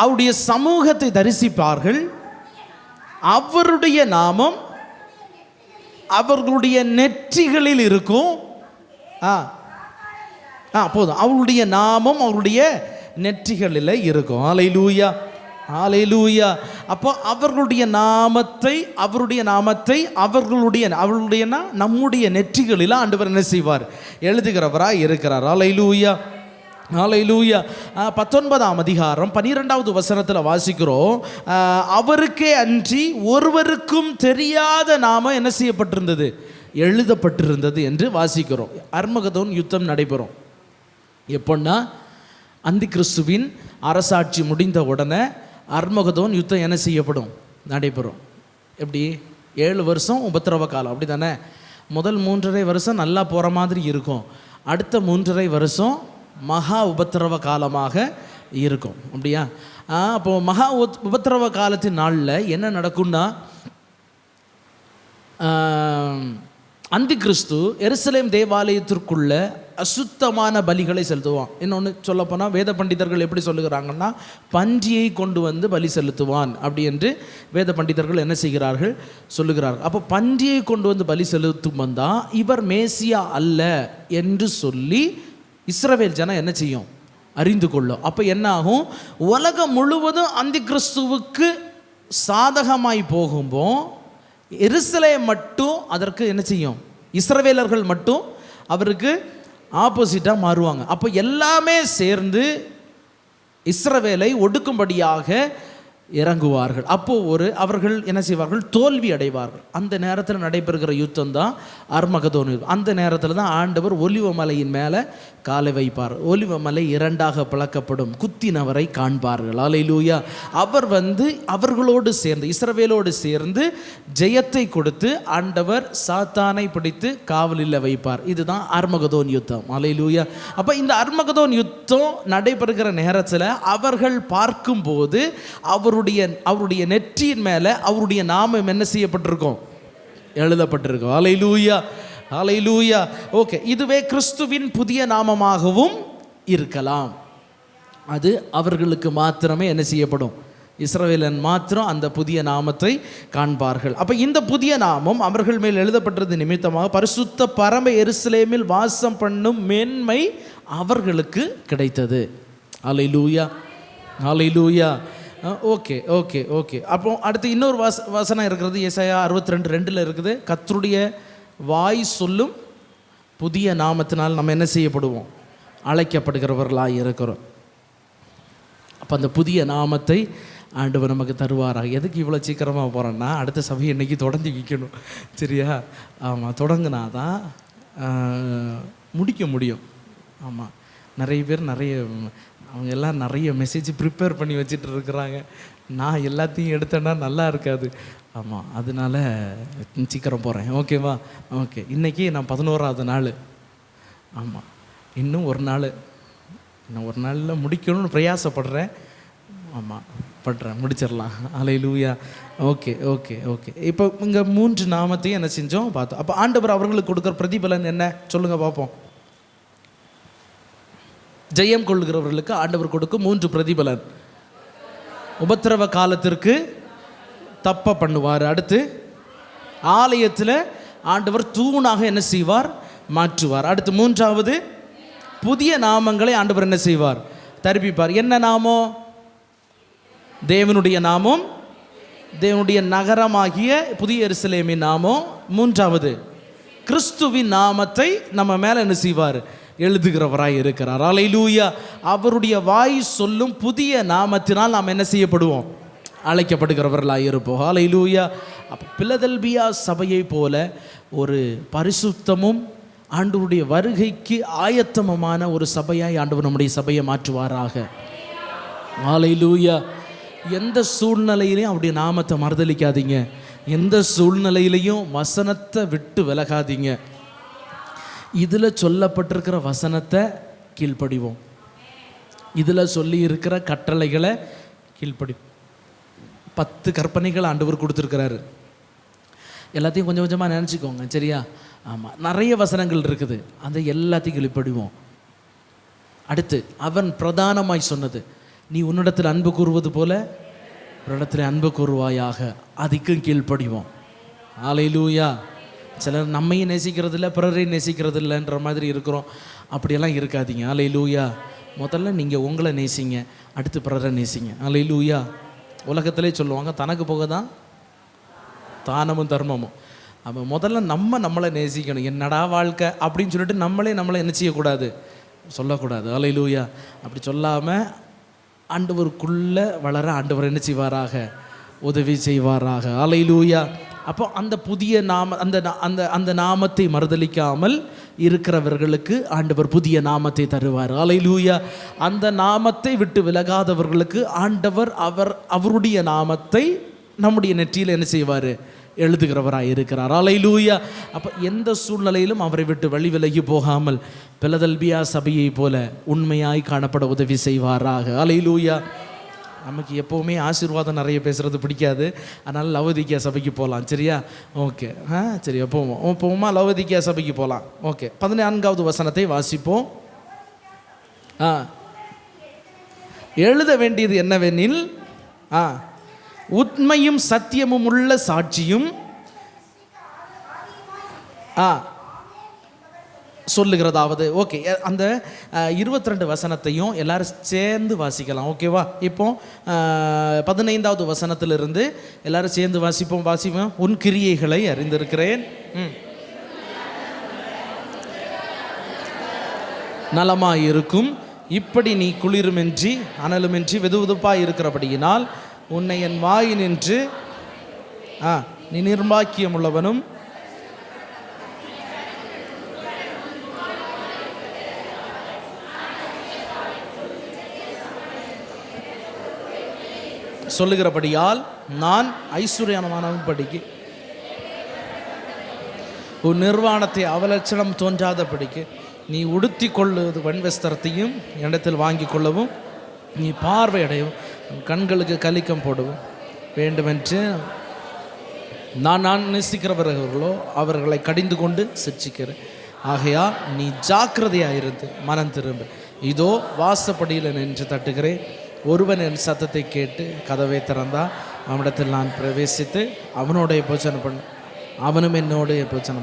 அவருடைய சமூகத்தை தரிசிப்பார்கள். அவருடைய நாமம் அவர்களுடைய நெற்றிகளில் இருக்கும். போதும். அவருடைய நாமம் அவருடைய நெற்றிகளில் இருக்கும். அல்லேலூயா, அல்லேலூயா. அப்போ அவர்களுடைய நாமத்தை அவர்களுடைய நம்முடைய நெற்றிகளில் ஆண்டவர் என்ன செய்வார்? எழுதுகிறவராய் இருக்கிறார். அல்லேலூயா, அல்லேலூயா. 19ஆம் அதிகாரம் 12வது வசனத்தில் வாசிக்கிறோம், அவருக்கே அன்றி ஒருவருக்கும் தெரியாத நாமம் என்ன செய்யப்பட்டிருந்தது? எழுதப்பட்டிருந்தது என்று வாசிக்கிறோம். அர்மகதோன் யுத்தம் நடைபெறும். எப்போன்னா அந்தி கிறிஸ்துவின் அரசாட்சி முடிந்த உடனே அர்மகதோன் யுத்தம் என்ன செய்யப்படும்? நடைபெறும். எப்படி? 7 வருஷம் உபத்திரவ காலம், அப்படி தானே? முதல் 3.5 வருஷம் நல்லா போகிற மாதிரி இருக்கும். அடுத்த 3.5 வருஷம் மகா உபத்திரவ காலமாக இருக்கும். அப்படியா? அப்போது மகா உபத்திரவ காலத்தின் நாளில் என்ன நடக்கும்னா, அந்தி கிறிஸ்து எருசலேம் தேவாலயத்திற்குள்ள அசுத்தமான பலிகளை செலுத்துவான். இன்னொன்று சொல்லப்போனால் வேத பண்டிதர்கள் எப்படி சொல்லுகிறாங்கன்னா, பன்றியை கொண்டு வந்து பலி செலுத்துவான் அப்படி என்று வேத பண்டிதர்கள் என்ன செய்கிறார்கள்? சொல்லுகிறார்கள். அப்போ பன்றியை கொண்டு வந்து பலி செலுத்தும் வந்தால் இவர் மேசியா அல்ல என்று சொல்லி இஸ்ரவேல் ஜனம் என்ன செய்யும்? அறிந்து கொள்ளும். அப்போ என்ன ஆகும்? உலகம் முழுவதும் அந்தி கிறிஸ்துவுக்கு சாதகமாய் போகும்போ எருசலேம் மட்டும் அதற்கு என்ன செய்யும்? இஸ்ரவேலர்கள் மட்டும் அவருக்கு ஆப்போசிட்டாக மாறுவாங்க. அப்போ எல்லாமே சேர்ந்து இஸ்ரவேலை ஒடுக்கும்படியாக இறங்குவார்கள். அப்போது அவர்கள் என்ன செய்வார்கள்? தோல்வி அடைவார்கள். அந்த நேரத்தில் நடைபெறுகிற யுத்தம் தான் அர்மகதோன். அந்த நேரத்தில் தான் ஆண்டவர் ஒலிவ மலையின் மேலே காலை வைப்பார். ஒலிவ மலை 2ஆக பிளக்கப்படும். குத்தினவரை காண்பார்கள். அல்லேலூயா. அவர் அவர்களோடு சேர்ந்து இஸ்ரவேலோடு சேர்ந்து ஜெயத்தை கொடுத்து ஆண்டவர் சாத்தானை பிடித்து காவலில் வைப்பார். இதுதான் அர்மகதோன் யுத்தம். அல்லேலூயா. அப்போ இந்த அர்மகதோன் யுத்தம் நடைபெறுகிற நேரத்தில் அவர்கள் பார்க்கும்போது அவருடைய நெற்றியின் மேலே அவருடைய நாமம் என்ன செய்யப்பட்டிருக்கும்? எழுதப்பட்டிருக்கும். அல்லேலூயா, அல்லேலூயா. ஓகே, இதுவே கிறிஸ்துவின் புதிய நாமமாகவும் இருக்கலாம். அது அவர்களுக்கு மாத்திரமே என்ன செய்யப்படும்? இஸ்ரவேலன் மாத்திரம் அந்த புதிய நாமத்தை காண்பார்கள். அப்போ இந்த புதிய நாமம் அவர்கள் மேல் எழுதப்பட்டது நிமித்தமாக பரிசுத்த பரம எருசலேமில் வாசம் பண்ணும் மேன்மை அவர்களுக்கு கிடைத்தது. Alleluia, alleluia. Okay okay okay. அப்போ அடுத்து இன்னொரு வசனம் இருக்கிறது. ஏசாயா 62:2 இருக்குது. கர்த்தருடைய வாய் சொல்லும் புதிய நாமத்தினால் நம்ம என்ன செய்யப்படுவோம்? அழைக்கப்படுகிறவர்களாக இருக்கிறோம். அப்போ அந்த புதிய நாமத்தை ஆண்டவர் நமக்கு தருவாராக. எதுக்கு இவ்வளோ சீக்கிரமாக போகிறோன்னா, அடுத்த சபை இன்னைக்கு தொடங்கி வைக்கணும், சரியா? ஆமாம், தொடங்கினா தான் முடிக்க முடியும். ஆமாம், நிறைய பேர் அவங்க எல்லாம் நிறைய மெசேஜ் ப்ரிப்பேர் பண்ணி வச்சுட்டு இருக்கிறாங்க. நான் எல்லாத்தையும் எடுத்தேன்னா நல்லா இருக்காது. ஆமாம், அதனால சீக்கிரம் போகிறேன். ஓகேவா? ஓகே. இன்றைக்கி நான் 11வது நாள். ஆமாம், இன்னும் ஒரு நாளில் முடிக்கணும்னு பிரயாசப்படுறேன். ஆமாம், முடிச்சிடலாம். அல்லேலூயா. Okay okay okay. இப்போ இங்கே 3 நாமத்தையும் என்ன செஞ்சோம் பார்த்தோம். அப்போ ஆண்டவர் அவர்களுக்கு கொடுக்குற பிரதிபலன் என்ன சொல்லுங்கள் பார்ப்போம். ஜெயம் கொள்கிறவர்களுக்கு ஆண்டவர் கொடுக்கும் 3 பிரதிபலன். உபத்திரவ காலத்திற்கு தப்ப பண்ணுவார். அடுத்து ஆலயத்தில் ஆண்டவர் தூணாக என்ன செய்வார்? மாற்றுவார். அடுத்து 3வது புதிய நாமங்களை ஆண்டவர் என்ன செய்வார்? தரிப்பிப்பார். என்ன நாமம்? தேவனுடைய நாமம், தேவனுடைய நகரமாகிய புதிய எருசலேமின் நாமம். 3வது கிறிஸ்துவின் நாமத்தை நம்ம மேலே என்ன செய்வார்? எழுதுகிறவராய் இருக்கிறார். அல்லேலூயா. அவருடைய வாய் சொல்லும் புதிய நாமத்தினால் நாம் என்ன செய்யப்படுவோம்? அழைக்கப்படுகிறவர்களாக இருப்போம். அல்லேலூயா. அப்போ பிலதெல்பியா சபையை போல ஒரு பரிசுத்தமும் ஆண்டவருடைய வருகைக்கு ஆயத்தமமான ஒரு சபையாய் ஆண்டவர் நம்முடைய சபையை மாற்றுவாராக. அல்லேலூயா. எந்த சூழ்நிலையிலையும் அவருடைய நாமத்தை மறுதலிக்காதீங்க. எந்த சூழ்நிலையிலையும் வசனத்தை விட்டு விலகாதீங்க. இதில் சொல்லப்பட்டிருக்கிற வசனத்தை கீழ்ப்படிவோம். இதில் சொல்லி இருக்கிற கட்டளைகளை கீழ்ப்படிவோம். 10 கற்பனைகள் ஆண்டவர் கொடுத்துருக்கிறாரு. எல்லாத்தையும் கொஞ்சம் கொஞ்சமாக நினச்சிக்கோங்க, சரியா? ஆமாம், நிறைய வசனங்கள் இருக்குது. அந்த எல்லாத்தையும் கீழ்ப்படிவோம். அடுத்து அவன் பிரதானமாய் சொன்னது, நீ உன்னிடத்தில் அன்பு கூறுவது போல ஒரு இடத்துல அன்பு கூறுவாயாக. அதுக்கும் கீழ்ப்படிவோம். அல்லேலூயா. சிலர் நம்மையும் நேசிக்கிறது இல்லை, பிறரையும் நேசிக்கிறது இல்லைன்ற மாதிரி இருக்கிறோம். அப்படியெல்லாம் இருக்காதீங்க. அல்லேலூயா. முதல்ல நீங்கள் உங்களை நேசிங்க, அடுத்து பிறரை நேசிங்க. அல்லேலூயா. உலகத்திலே சொல்லுவாங்க, தனக்கு போக தான் தானமும் தர்மமும். அப்போ முதல்ல நம்மளை நேசிக்கணும். என்னடா வாழ்க்கை அப்படின்னு சொல்லிட்டு நம்மளை என்ன செய்யக்கூடாது? சொல்லக்கூடாது. அல்லேலூயா. அப்படி சொல்லாமல் ஆண்டவருக்குள்ளே வளர ஆண்டவர் என்ன செய்வாராக? உதவி செய்வாராக. அல்லேலூயா. அப்போ அந்த புதிய அந்த நாமத்தை மறுதலிக்காமல் இருக்கிறவர்களுக்கு ஆண்டவர் புதிய நாமத்தை தருவார். அல்லேலூயா. அந்த நாமத்தை விட்டு விலகாதவர்களுக்கு ஆண்டவர் அவருடைய நாமத்தை நம்முடைய நெற்றியில் என்ன செய்வார்? எழுதுகிறவராக இருக்கிறார். அல்லேலூயா. அப்போ எந்த சூழ்நிலையிலும் அவரை விட்டு வழி விலகி போகாமல் பிலதெல்பியா சபையை போல உண்மையாய் காணப்பட உதவி செய்வாராக. அல்லேலூயா. நமக்கு எப்போவுமே ஆசீர்வாதம் நிறைய பேசுகிறது பிடிக்காது. அதனால் லவோதிக்கியா சபைக்கு போகலாம், சரியா? ஓகே. சரி, போவோமா? லவோதிக்கியா சபைக்கு போகலாம். ஓகே. 14வது வசனத்தை வாசிப்போம். எழுத வேண்டியது என்னவெனில், உண்மையும் சத்தியமும் உள்ள சாட்சியும் சொல்லுகிறதாவது. ஓகே. அந்த 22 வசனத்தையும் எல்லாரும் சேர்ந்து வாசிக்கலாம். ஓகேவா? இப்போ 15வது வசனத்திலிருந்து எல்லாரும் சேர்ந்து வாசிப்போம். உன் கிரியைகளை அறிந்திருக்கிறேன், நலமாயிருக்கும். இப்படி நீ குளிருமின்றி அனலுமின்றி வெதுவெதுப்பாய் இருக்கிறபடியினால் உன்னை என் வாயினின்று நீ நிர்பாக்கியம் உள்ளவனும் சொல்லுகிறபடியால் நான் ஐஸ்வர்யமானவன் படிக்கு உன் நிர்வாணத்தை அவலட்சணம் தோன்றாதபடிக்கு நீ உடுத்தி கொள்ளுவது வெண்வஸ்திரத்தையும் இடத்தில் வாங்கி கொள்ளவும், நீ பார்வையடையும், கண்களுக்கு கலிக்கம் போடவும் வேண்டுமென்று நான் நேசிக்கிறவர்களோ அவர்களை கடிந்து கொண்டு சிரிச்சிக்கிறேன். ஆகையா நீ ஜாக்கிரதையாக இருந்து மனம் திரும்ப. இதோ வாசப்படியில் நின்று தட்டுகிறேன். ஒருவன் என் சத்தத்தை கேட்டு கதவை திறந்தா அவனிடத்தில் நான் பிரவேசித்து அவனோடைய போச்சனை பண்ண, அவனும் என்னோடைய போச்சனை.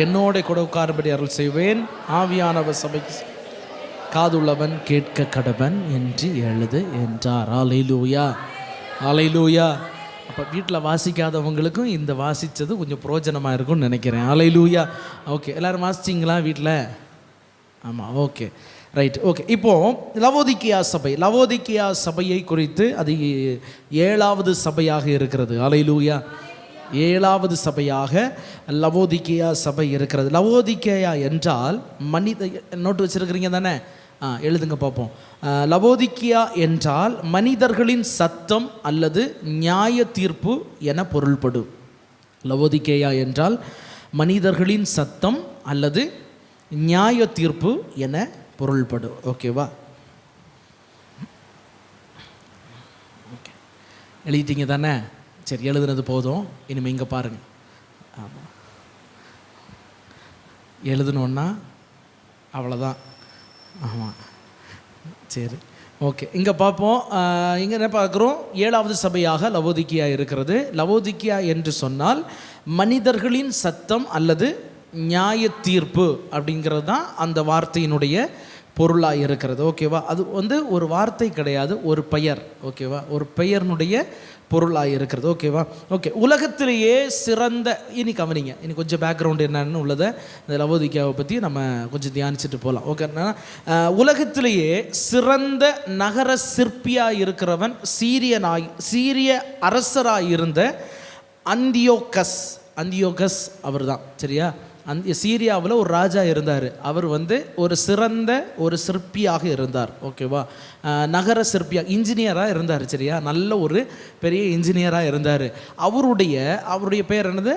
என்னோட கூட உட்காரும்படி அருள் செய்வேன். ஆவியானவர் சபைக்கு காதுள்ளவன் கேட்க கடவன் என்று எழுது என்றார். அல்லேலூயா. அல்லேலூயா. அப்போ வீட்டில் வாசிக்காதவங்களுக்கும் இந்த வாசித்தது கொஞ்சம் பிரயோஜனமாக இருக்கும்னு நினைக்கிறேன். அல்லேலூயா. ஓகே, எல்லோரும் வாசிச்சிங்களா வீட்டில்? ஆமாம், ஓகே, ரைட், ஓகே. இப்போது லவோதிக்கியா சபையை குறித்து அது 7வது சபையாக இருக்கிறது. அல்லேலூயா. 7வது சபையாக லவோதிக்கேயா சபை இருக்கிறது. லவோதிக்கேயா என்றால் நோட்டு வச்சிருக்கிறீங்க தானே? எழுதுங்க பார்ப்போம். லவோதிக்கேயா என்றால் மனிதர்களின் சத்தம் அல்லது நியாய தீர்ப்பு என பொருள்படும். லவோதிக்கேயா என்றால் மனிதர்களின் சத்தம் அல்லது நியாய தீர்ப்பு என பொருள்படும். ஓகேவா? ஓகே, எழுதிட்டீங்க தானே? சரி, எழுதுனது போதும். இனிமேல் இங்கே பாருங்கள். ஆமாம், எழுதணுன்னா அவ்வளோதான். ஆமாம், சரி, ஓகே. இங்கே பார்ப்போம். இங்கே என்ன பார்க்குறோம்? 7வது சபையாக லவோதிக்கேயா இருக்கிறது. லவோதிக்கேயா என்று சொன்னால் மனிதர்களின் சத்தம் அல்லது நியாய தீர்ப்பு அப்படிங்கிறது தான் அந்த வார்த்தையினுடைய பொருளாக இருக்கிறது. ஓகேவா? அது ஒரு வார்த்தை கிடையாது, ஒரு பெயர். ஓகேவா? ஒரு பெயர்னுடைய பொருளாக இருக்கிறது. ஓகேவா? ஓகே. உலகத்திலேயே சிறந்த, இனி கவனிங்க, இனி கொஞ்சம் பேக்ரவுண்டு என்னன்னு உள்ளதை இந்த லவோதிக்கேயாவை பற்றி நம்ம கொஞ்சம் தியானிச்சுட்டு போகலாம். ஓகேண்ணா? உலகத்திலேயே சிறந்த நகர சிற்பியாக இருக்கிறவன் சீரிய அரசராக இருந்த அந்தியோகஸ் அவர் தான். சரியா? சீரியாவில் ஒரு ராஜா இருந்தார். அவர் ஒரு சிறந்த ஒரு சிற்பியாக இருந்தார். ஓகேவா? நகர சிற்பியாக, இன்ஜினியராக இருந்தார். சரியா? நல்ல ஒரு பெரிய இன்ஜினியராக இருந்தார். அவருடைய பெயர் என்னது?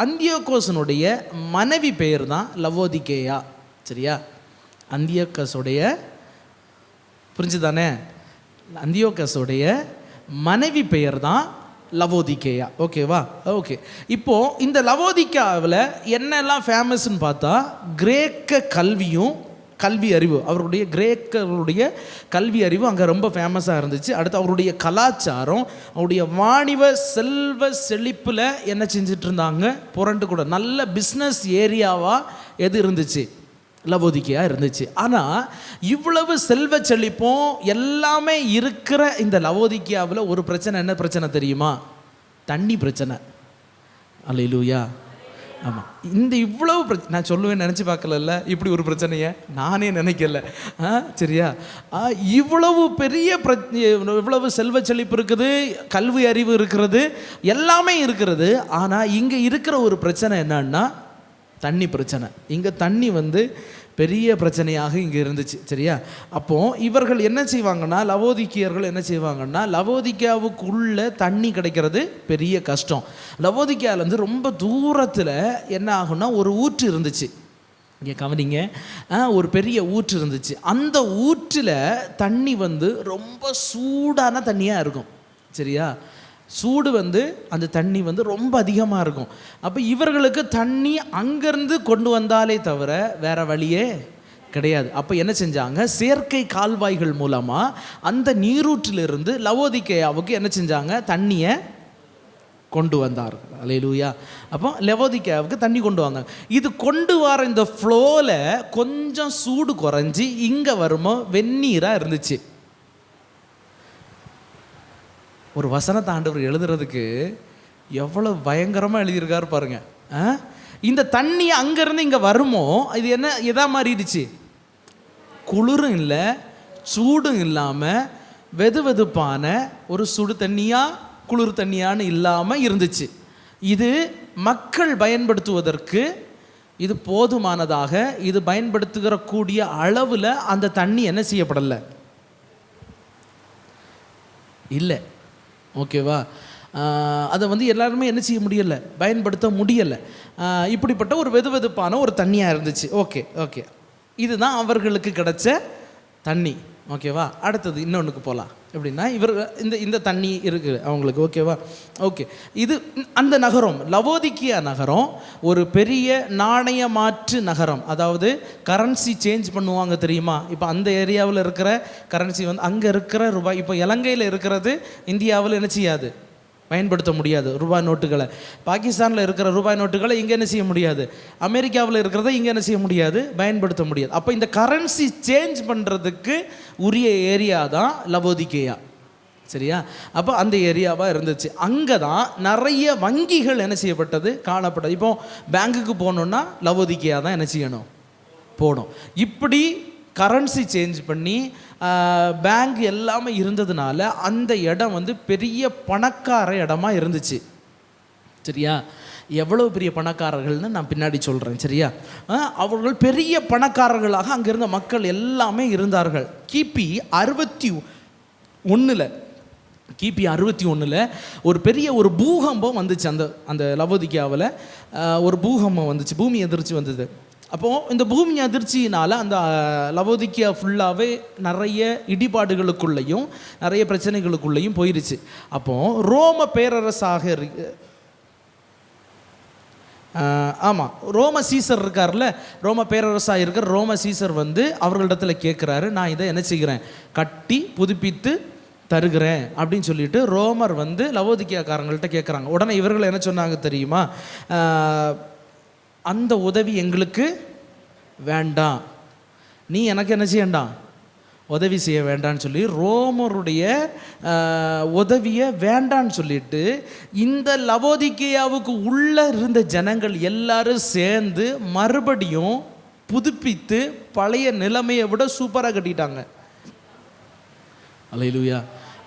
அந்தியோகஸினுடைய மனைவி பெயர் தான் லவோதிக்கேயா. சரியா? அந்தியோகஸுடைய, புரிஞ்சுதானே? அந்தியோகஸுடைய மனைவி பெயர் தான் லவோதிக்கேயா. ஓகேவா? ஓகே. இப்போது இந்த லவோதிக்கேயாவில் என்னெல்லாம் ஃபேமஸ்ன்னு பார்த்தா, கிரேக்க கல்வி அறிவு, அவருடைய கிரேக்கருடைய கல்வி அறிவு அங்கே ரொம்ப ஃபேமஸாக இருந்துச்சு. அடுத்து அவருடைய கலாச்சாரம், அவருடைய வாணிப செல்வ செழிப்பில் என்ன செஞ்சிட்டு இருந்தாங்க? புரண்டு கூட நல்ல பிஸ்னஸ் ஏரியாவாக எது இருந்துச்சு? லவோதிக்கேயா இருந்துச்சு. ஆனால் இவ்வளவு செல்வ செழிப்பும் எல்லாமே இருக்கிற இந்த லவோதிக்கேயாவில் ஒரு பிரச்சனை. என்ன பிரச்சனை தெரியுமா? தண்ணி பிரச்சனை. அல்லேலூயா. ஆமாம், இந்த இவ்வளவு நான் சொல்லுவேன் நினச்சி பார்க்கல, இப்படி ஒரு பிரச்சனையை நானே நினைக்கல. சரியா? இவ்வளவு பெரிய இவ்வளவு செல்வ செழிப்பு இருக்குது, கல்வி அறிவு இருக்கிறது, எல்லாமே இருக்கிறது. ஆனால் இங்கே இருக்கிற ஒரு பிரச்சனை என்னன்னா தண்ணி பிரச்சனை. இங்கே தண்ணி பெரிய பிரச்சனையாக இங்கே இருந்துச்சு. சரியா? அப்போது இவர்கள் என்ன செய்வாங்கன்னா, லவோதிக்கேயர்கள் என்ன செய்வாங்கன்னா, லவோதிக்கேயாவுக்குள்ளே தண்ணி கிடைக்கிறது பெரிய கஷ்டம். லவோதிக்கேயாவிலேருந்து ரொம்ப தூரத்தில் என்ன ஆகும்னா ஒரு ஊற்று இருந்துச்சு. இங்கே கவனிங்க, ஒரு பெரிய ஊற்று இருந்துச்சு. அந்த ஊற்றில் தண்ணி ரொம்ப சூடான தண்ணியாக இருக்கும். சரியா? சூடு அந்த தண்ணி ரொம்ப அதிகமாக இருக்கும். அப்போ இவர்களுக்கு தண்ணி அங்கேருந்து கொண்டு வந்தாலே தவிர வேறு வழியே கிடையாது. அப்போ என்ன செஞ்சாங்க? செயற்கை கால்வாய்கள் மூலமாக அந்த நீரூற்றிலிருந்து லவோதிக்கேயாவுக்கு என்ன செஞ்சாங்க? தண்ணியை கொண்டு வந்தார்கள். அல்லேலூயா. அப்போ லவோதிக்கேயாவுக்கு தண்ணி கொண்டு வந்தாங்க. இது கொண்டு வர இந்த ஃப்ளோவில் கொஞ்சம் சூடு குறைஞ்சி இங்கே வருமோ வெந்நீராக இருந்துச்சு. ஒரு வசனத்தை ஆண்டவர் எழுதுறதுக்கு எவ்வளோ பயங்கரமாக எழுதியிருக்காரு பாருங்க. இந்த தண்ணி அங்கேருந்து இங்கே வருமோ, இது எதா மாறிடுச்சு? குளிரும் இல்லை, சூடும் இல்லாமல் வெதுவெதுப்பான ஒரு சுடு தண்ணியாக குளிர் தண்ணியான்னு இல்லாமல் இருந்துச்சு. இது மக்கள் பயன்படுத்துவதற்கு இது போதுமானதாக, இது பயன்படுத்துகிற கூடிய அளவில் அந்த தண்ணி என்ன செய்யப்படலை, இல்லை. ஓகேவா? அதை எல்லாருமே என்ன செய்ய முடியலை, பயன்படுத்த முடியலை. இப்படிப்பட்ட ஒரு வெதுவெதுப்பான ஒரு தண்ணியாக இருந்துச்சு. ஓகே. இதுதான் அவர்களுக்கு கிடைச்ச தண்ணி. ஓகேவா? அடுத்தது இன்னொன்றுக்கு போகலாம். எப்படின்னா இந்த தண்ணி இருக்குது அவங்களுக்கு. ஓகேவா? ஓகே. இது அந்த நகரம், லவோதிக்கேயா நகரம் ஒரு பெரிய நாணய மாற்று நகரம். அதாவது கரன்சி சேஞ்ச் பண்ணுவாங்க தெரியுமா? இப்போ அந்த ஏரியாவில் இருக்கிற கரன்சி அங்கே இருக்கிற ரூபாய், இப்போ இலங்கையில் இருக்கிறது இந்தியாவில் என்ன செய்யாது, பயன்படுத்த முடியாது. ரூபாய் நோட்டுகளை பாகிஸ்தானில் இருக்கிற ரூபாய் நோட்டுகளை இங்கே என்ன செய்ய முடியாது, அமெரிக்காவில் இருக்கிறத இங்கே என்ன செய்ய முடியாது, பயன்படுத்த முடியாது. அப்போ இந்த கரன்சி சேஞ்ச் பண்ணுறதுக்கு உரிய ஏரியா தான் லவோதிக்கேயா. சரியா? அப்போ அந்த ஏரியாவாக இருந்துச்சு. அங்கே தான் நிறைய வங்கிகள் என்ன செய்யப்பட்டது, காணப்பட்டது. இப்போ பேங்குக்கு போகணுன்னா லவோதிக்கேயா தான் என்ன செய்யணும், போகணும். இப்படி கரன்சி சேஞ்ச் பண்ணி பேங்க் எல்லாமே இருந்ததுனால அந்த இடம் பெரிய பணக்கார இடமா இருந்துச்சு. சரியா? எவ்வளோ பெரிய பணக்காரர்கள்னு நான் பின்னாடி சொல்கிறேன். சரியா? அவர்கள் பெரிய பணக்காரர்களாக அங்கே இருந்த மக்கள் எல்லாமே இருந்தார்கள். கிபி 61 ஒரு பெரிய ஒரு பூகம்பம் வந்துச்சு. அந்த லவோதிக்கியாவில் ஒரு பூகம்பம் வந்துச்சு, பூமி அதிர்ச்சி வந்தது. அப்போது இந்த பூமி அதிர்ச்சியினால் அந்த லவோதிக்கியா ஃபுல்லாகவே நிறைய இடிபாடுகளுக்குள்ளேயும் நிறைய பிரச்சனைகளுக்குள்ளேயும் போயிடுச்சு. அப்போது ரோம பேரரசாக ரோம சீசர் இருக்கார்ல, ரோம பேரரசாக இருக்கிற ரோம சீசர் வந்து அவர்களிடத்துல கேட்குறாரு, நான் இதை என்ன செய்கிறேன், கட்டி புதுப்பித்து தருகிறேன் அப்படின்னு சொல்லிட்டு ரோமர் வந்து லவோதிக்கியாக்காரங்கள்ட்ட கேட்குறாங்க. உடனே இவர்கள் என்ன சொன்னாங்க தெரியுமா? அந்த உதவி எங்களுக்கு வேண்டாம், நீ எனக்கு என்ன செய்யண்டாம், உதவி செய்ய வேண்டான்னு சொல்லி ரோமருடைய உதவியை வேண்டான்னு சொல்லிட்டு இந்த லவோதிக்கியாவுக்கு உள்ளே இருந்த ஜனங்கள் எல்லாரும் சேர்ந்து மறுபடியும் புதுப்பித்து பழைய நிலைமையை விட சூப்பராக கட்டிட்டாங்க. அல்லேலூயா.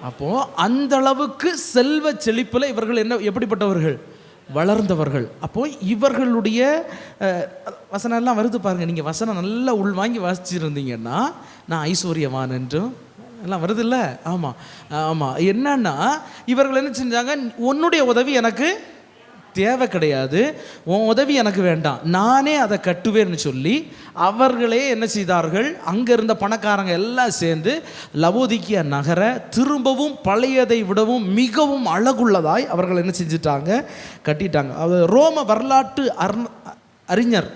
அப்போது அந்த அளவுக்கு செல்வ செழிப்பில் இவர்கள் எப்படிப்பட்டவர்கள், வளர்ந்தவர்கள். அப்போது இவர்களுடைய வசனம் எல்லாம் வருது பாருங்கள். நீங்கள் வசனம் நல்லா உள்வாங்கி வாசிச்சிருந்தீங்கன்னா, நான் ஐஸ்வர்யவான் என்றும் எல்லாம் வருது இல்லை? ஆமாம். என்னன்னா இவர்கள் என்ன செஞ்சாங்க, உன்னுடைய உதவி எனக்கு தேவை கிடையாது, உன் உதவி எனக்கு வேண்டாம், நானே அதை கட்டுவேன்னு சொல்லி அவர்களே என்ன செய்தார்கள், அங்கே இருந்த பணக்காரங்க எல்லாம் சேர்ந்து லவோதிக்கியா நகரை திரும்பவும் பழையதை விடவும் மிகவும் அழகுள்ளதாய் அவர்கள் என்ன செஞ்சிட்டாங்க, கட்டிட்டாங்க. அவர் ரோம வரலாற்று அறிஞர்,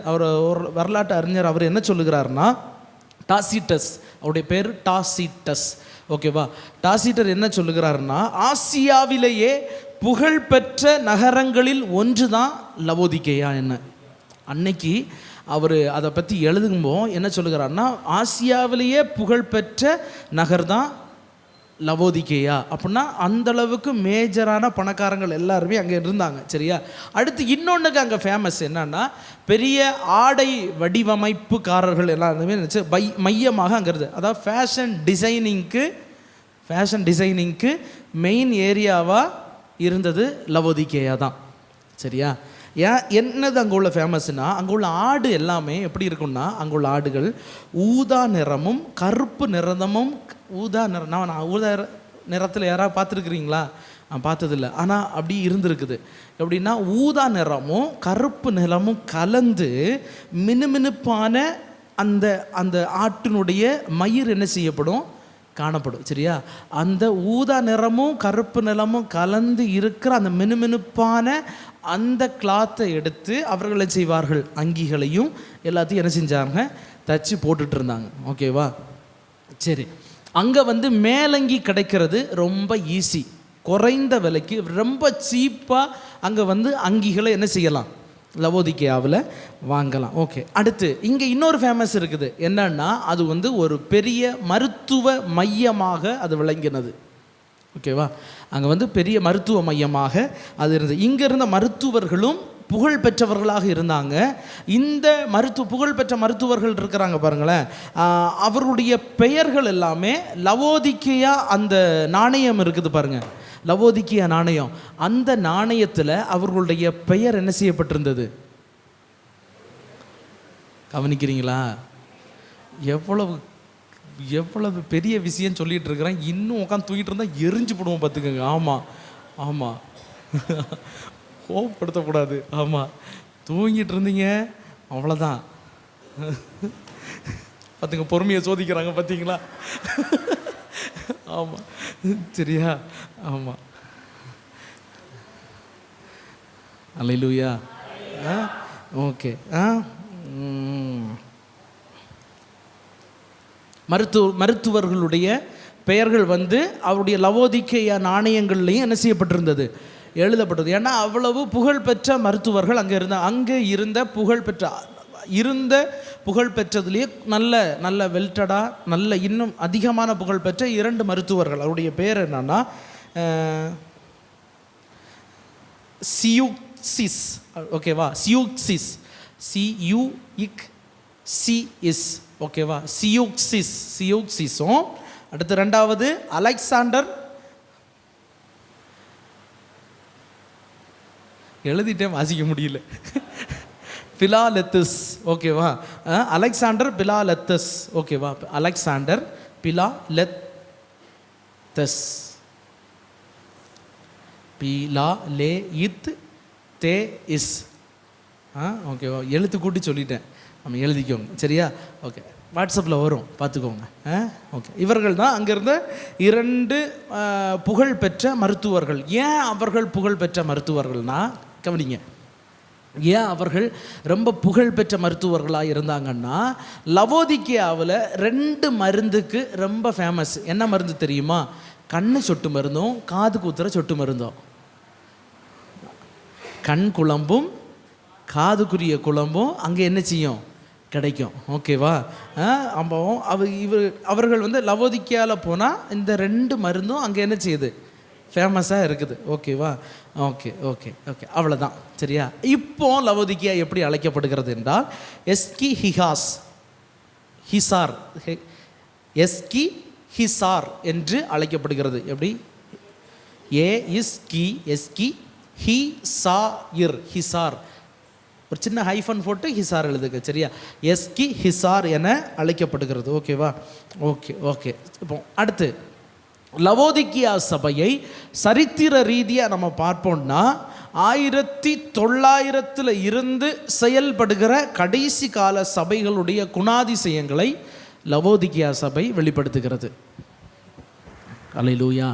அவர் என்ன சொல்லுகிறார்னா, டாசிட்டஸ், அவருடைய பேர் டாசிட்டஸ். ஓகேவா? டாசிட்டர் என்ன சொல்லுகிறாருன்னா, ஆசியாவிலேயே புகழ்பெற்ற நகரங்களில் ஒன்று தான் லவோதிக்கேயா. என்ன அன்னைக்கு அவர் அதை பற்றி எழுதும்போது என்ன சொல்லுகிறாருன்னா, ஆசியாவிலேயே புகழ்பெற்ற நகர் தான் லவோதிக்கேயா. அப்படின்னா அந்தளவுக்கு மேஜரான பணக்காரங்கள் எல்லாருமே அங்கே இருந்தாங்க. சரியா? அடுத்து இன்னொன்றுக்கு அங்கே ஃபேமஸ் என்னன்னா, பெரிய ஆடை வடிவமைப்புக்காரர்கள் எல்லாருமே நினச்சி மையமாக அங்கே இருந்தது. அதாவது ஃபேஷன் டிசைனிங்க்கு மெயின் ஏரியாவாக இருந்தது லவோதிக்கேயா தான். சரியா? என்னது அங்கே உள்ள ஃபேமஸ்னா, அங்கே உள்ள ஆடு எல்லாமே எப்படி இருக்குன்னா, அங்கே உள்ள ஆடுகள் ஊதா நிறமும் கருப்பு நிறமும் நான் ஊதா நிறத்தில் யாராவது பார்த்துருக்குறீங்களா? பார்த்ததில்லை. ஆனால் அப்படி இருந்திருக்குது. எப்படின்னா, ஊதா நிறமும் கருப்பு நிறமும் கலந்து மினுமினுப்பான அந்த அந்த ஆட்டினுடைய மயிர் என்ன செய்யப்படும், காணப்படும். சரியா? அந்த ஊதா நிறமும் கருப்பு நிறமும் கலந்து இருக்கிற அந்த மினுமினுப்பான அந்த கிளாத்தை எடுத்து அவர்களை செய்வார்கள், அங்கிகளையும் எல்லாத்தையும் என்ன செஞ்சாங்க, தச்சு போட்டுட்டு இருந்தாங்க. ஓகேவா? சரி. அங்கே வந்து மேலங்கி கிடைக்கிறது ரொம்ப ஈஸி, குறைந்த விலைக்கு ரொம்ப சீப்பாக அங்கே வந்து அங்கிகளை என்ன செய்யலாம், லவோதிக்கேயாவில் வாங்கலாம். ஓகே. அடுத்து இங்கே இன்னொரு ஃபேமஸ் இருக்குது. என்னன்னா, அது வந்து ஒரு பெரிய மருத்துவ மையமாக அது விளங்கினது. ஓகேவா? அங்கே வந்து பெரிய மருத்துவ மையமாக அது இருந்தது. இங்கே இருந்த மருத்துவர்களும் புகழ் பெற்றவர்களாக இருந்தாங்க. இந்த புகழ்பெற்ற மருத்துவர்கள் இருக்கிறாங்க பாருங்களேன், அவருடைய பெயர்கள் எல்லாமே லவோதிக்கேயா, அந்த நாணயம் இருக்குது பாருங்கள், லவோதிக்கேயா நாணயம், அந்த நாணயத்தில் அவர்களுடைய பெயர் என்ன செய்யப்பட்டிருந்தது, கவனிக்கிறீங்களா? எவ்வளவு பெரிய விஷயம் சொல்லிட்டு இருக்கிறேன். இன்னும் உட்காந்து தூக்கிட்டு இருந்தால் எரிஞ்சு போடுவோம் பார்த்துக்கோங்க. ஆமாம் கோவப்படுத்தக்கூடாது. ஆமாம், தூங்கிட்டு இருந்தீங்க அவ்வளோதான். பார்த்துங்க, பொறுமையை சோதிக்கிறாங்க பார்த்தீங்களா? ஆமாம், சரியா? ஆமாம். அல்லேலூயா. ஓகே. மருத்துவர்களுடைய பெயர்கள் வந்து அவருடைய லவோதிக்கேயா நாணயங்கள்லையும் என்ன செய்யப்பட்டிருந்தது, எழுதப்பட்டது. ஏன்னா அவ்வளவு புகழ்பெற்ற மருத்துவர்கள் அங்கே இருந்த புகழ்பெற்றதுலேயே நல்ல வெல்டடா நல்ல இன்னும் அதிகமான புகழ்பெற்ற 2 மருத்துவர்கள். அவருடைய பேர் என்னன்னா சியூக்சிஸ். ஓகேவா? சியூக்சிஸ், CUICS. ஓகேவா? சியூக்சிஸும் அடுத்து 2வது அலெக்சாண்டர், எழுதிட்டேன், வாசிக்க முடியல. பிலாலெத்தஸ், ஓகேவா? அலெக்சாண்டர் பிலாலெத்தஸ், ஓகேவா? அலெக்சாண்டர் பிலாலெத்தஸ், பிலாலே இத் தே இஸ், ஓகேவா? எழுத்து கூட்டி சொல்லிட்டேன், நம்ம எழுதிக்கோங்க, சரியா? ஓகே, வாட்ஸ்அப்பில் வரும், பார்த்துக்கோங்க. ஓகே, இவர்கள் தான் அங்கிருந்த 2 புகழ்பெற்ற மருத்துவர்கள். ஏன் அவர்கள் புகழ்பெற்ற மருத்துவர்கள்னா, கவனிங்க, ஏன் அவர்கள் ரொம்ப புகழ்பெற்ற மருத்துவர்களாக இருந்தாங்கன்னா, லவோதிக்கியாவில் 2 மருந்துக்கு ரொம்ப ஃபேமஸ். என்ன மருந்து தெரியுமா? கண்ணு சொட்டு மருந்தும் காது குத்துற சொட்டு மருந்தும். கண் குழம்பும் காதுக்குரிய குழம்பும் அங்கே என்ன செய்யும்? கிடைக்கும், ஓகேவா? அவர்கள் வந்து லவோதிக்கியாவில் போனால் இந்த 2 மருந்தும் அங்கே என்ன செய்யுது? ஃபேமஸாக இருக்குது, ஓகேவா? ஓகே ஓகே ஓகே, அவ்வளோதான், சரியா? இப்போ லவோதிக்கியா எப்படி அழைக்கப்படுகிறது என்றால் எஸ்கி ஹிசார் என்று அழைக்கப்படுகிறது. எப்படி? ஹிசார், ஒரு சின்ன ஹைஃபன் போட்டு ஹிசார் எழுதுங்க, சரியா? எஸ்கி ஹிசார் என அழைக்கப்படுகிறது, ஓகேவா? Okay okay. இப்போ அடுத்து லவோதிக்கியா சபையை சரித்திர ரீதியாக நம்ம பார்ப்போம்னா 1900 இருந்து செயல்படுகிற கடைசி கால சபைகளுடைய குணாதிசயங்களை லவோதிக்கியா சபை வெளிப்படுத்துகிறது. அல்லேலூயா.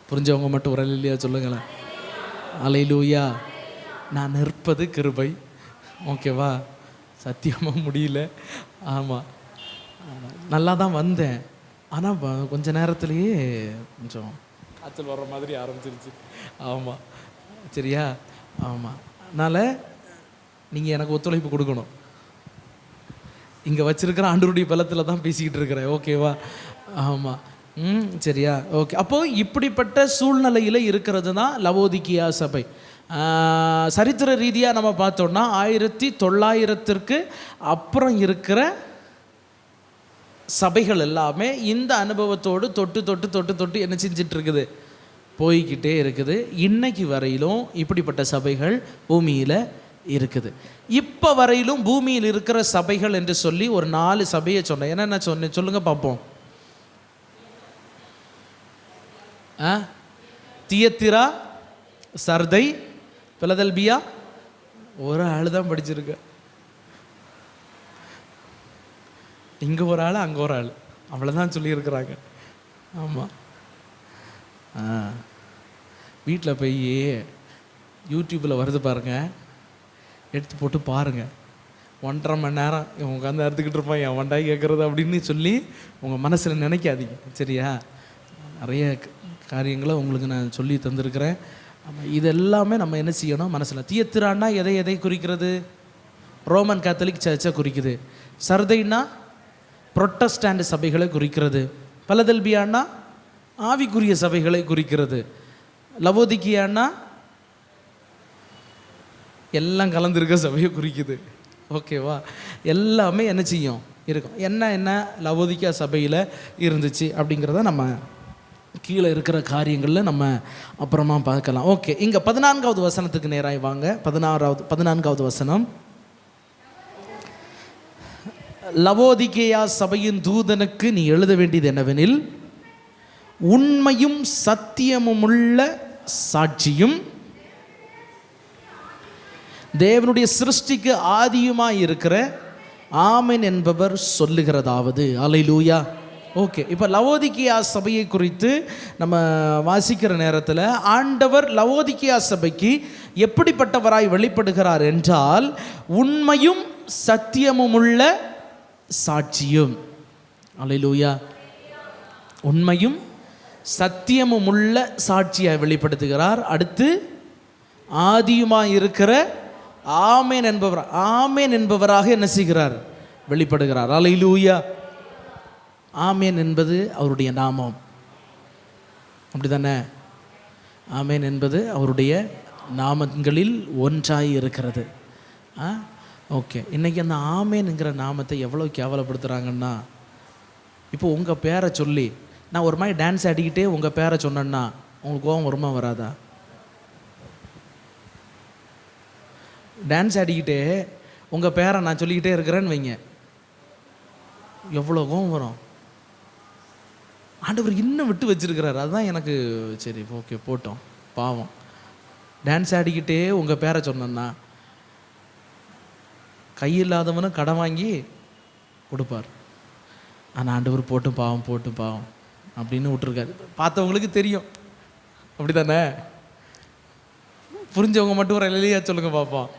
புரிஞ்சவங்க மட்டும் ஒரு இல்லையா சொல்லுங்களேன். அல்லேலூயா. நான் நிற்பது கிருபை, ஓகேவா? சத்தியமாக முடியல, ஆமாம், நல்லா தான் வந்தேன், ஆனால் கொஞ்ச நேரத்துலேயே கொஞ்சம் காய்ச்சல் வர்ற மாதிரி ஆரம்பிச்சிருச்சு, ஆமாம், சரியா? ஆமாம், அதனால் நீங்கள் எனக்கு ஒத்துழைப்பு கொடுக்கணும். இங்கே வச்சிருக்கிற ஆண்டவருடைய பலத்தில் தான் பேசிக்கிட்டு இருக்கிறேன், ஓகேவா? ஆமாம், சரியா? ஓகே. அப்போது இப்படிப்பட்ட சூழ்நிலையில் இருக்கிறது தான் லவோதிக்கியா சபை. சரித்திர ரீதியாக நம்ம பார்த்தோம்னா 1900 அப்புறம் இருக்கிற சபைகள் எல்லாமே இந்த அனுபவத்தோடு தொட்டு என்ன செஞ்சிட்டு இருக்குது? போய்கிட்டே இருக்குது. இன்னைக்கு வரையிலும் இப்படிப்பட்ட சபைகள் பூமியில் இருக்குது. இப்போ வரையிலும் பூமியில் இருக்கிற சபைகள் என்று சொல்லி ஒரு 4 சபையை சொன்னேன். என்னென்ன சொன்னேன் சொல்லுங்க பார்ப்போம். தியத்திரா, சர்தை, பிலதெல்பியா. ஒரு ஆள் தான் படிச்சிருக்க, இங்கே ஒரு ஆள் அங்கே ஒரு ஆள், அவ்வளோதான் சொல்லியிருக்கிறாங்க. ஆமாம், வீட்டில் போய் யூடியூப்பில் வருது பாருங்கள், எடுத்து போட்டு பாருங்கள். 1.5 மணி நேரம் இவன் உட்காந்து அறுத்துக்கிட்டு இருப்பான், என் வண்டாய் கேட்குறது அப்படின்னு சொல்லி உங்கள் மனசில் நினைக்காதீங்க, சரியா? நிறைய காரியங்களை உங்களுக்கு நான் சொல்லி தந்திருக்கிறேன். ஆமாம், இது எல்லாமே நம்ம என்ன செய்யணும் மனசில். தியத்திரான்னா எதை குறிக்கிறது? ரோமன் கேத்தலிக் சர்ச்சை குறிக்குது. சர்தைன்னா புரொட்டஸ்டாண்ட் சபைகளை குறிக்கிறது. பிலதெல்பியான்னா ஆவிக்குரிய சபைகளை குறிக்கிறது. லவோதிக்கியான்னா எல்லாம் கலந்துருக்க சபையை குறிக்குது, ஓகேவா? எல்லாமே என்ன செய்யும் இருக்கும். என்ன லவோதிக்கியா சபையில் இருந்துச்சு அப்படிங்கிறத நம்ம கீழே இருக்கிற காரியங்களில் நம்ம அப்புறமா பார்க்கலாம். ஓகே, இங்கே 14வது வசனத்துக்கு நேராக வாங்க. 14வது வசனம். லவோதிக்கேயா சபையின் தூதனுக்கு நீ எழுத வேண்டியது என்னவெனில், உண்மையும் சத்தியமுமுள்ள சாட்சியும் தேவனுடைய சிருஷ்டிக்கு ஆதியுமாய் இருக்கிற ஆமென் என்பவர் சொல்லுகிறதாவது. அல்லேலூயா. ஓகே, இப்போ லவோதிக்கியா சபையை குறித்து நம்ம வாசிக்கிற நேரத்தில் ஆண்டவர் லவோதிக்கியா சபைக்கு எப்படிப்பட்டவராய் வெளிப்படுகிறார் என்றால், உண்மையும் சத்தியமுமுள்ள சாட்சியும். அல்லேலூயா. உண்மையும் சத்தியமுமுள்ள சாட்சியாய் வெளிப்படுத்துகிறார். அடுத்து ஆதியுமாய் இருக்கிற ஆமென் என்பவராக என்ன செய்கிறார்? வெளிப்படுகிறார். அல்லேலூயா. ஆமென் என்பது அவருடைய நாமம், அப்படி தானே? ஆமென் என்பது அவருடைய நாமங்களில் ஒன்றாய் இருக்கிறது. ஓகே, இன்றைக்கி அந்த ஆமென்ங்கிற நாமத்தை எவ்வளோ கேவலப்படுத்துகிறாங்கன்னா, இப்போ உங்கள் பேரை சொல்லி நான் ஒரு மாதிரி டான்ஸ் ஆடிக்கிட்டே உங்கள் பேரை சொன்னேன்னா உங்களுக்கு கோபம் வருமா வராதா? டான்ஸ் ஆடிக்கிட்டே உங்கள் பேரை நான் சொல்லிக்கிட்டே இருக்கிறேன்னு வைங்க, எவ்வளோ கோபம் வரும். ஆண்டவர் இன்னும் விட்டு வச்சிருக்கிறார். அதுதான் எனக்கு சரி ஓகே போட்டோம். பாவம், டான்ஸ் ஆடிக்கிட்டே உங்கள் பேரை சொன்னேன்னா கையில்லாதவனும் கடன் வாங்கி கொடுப்பார். ஆனால் ஆண்டவர் போட்டு பாவம் அப்படின்னு விட்டுருக்காரு. பார்த்தவங்களுக்கு தெரியும், அப்படி தானே? புரிஞ்சவங்க மட்டும் ஒரு இல்லையா சொல்லுங்க பார்ப்போம்.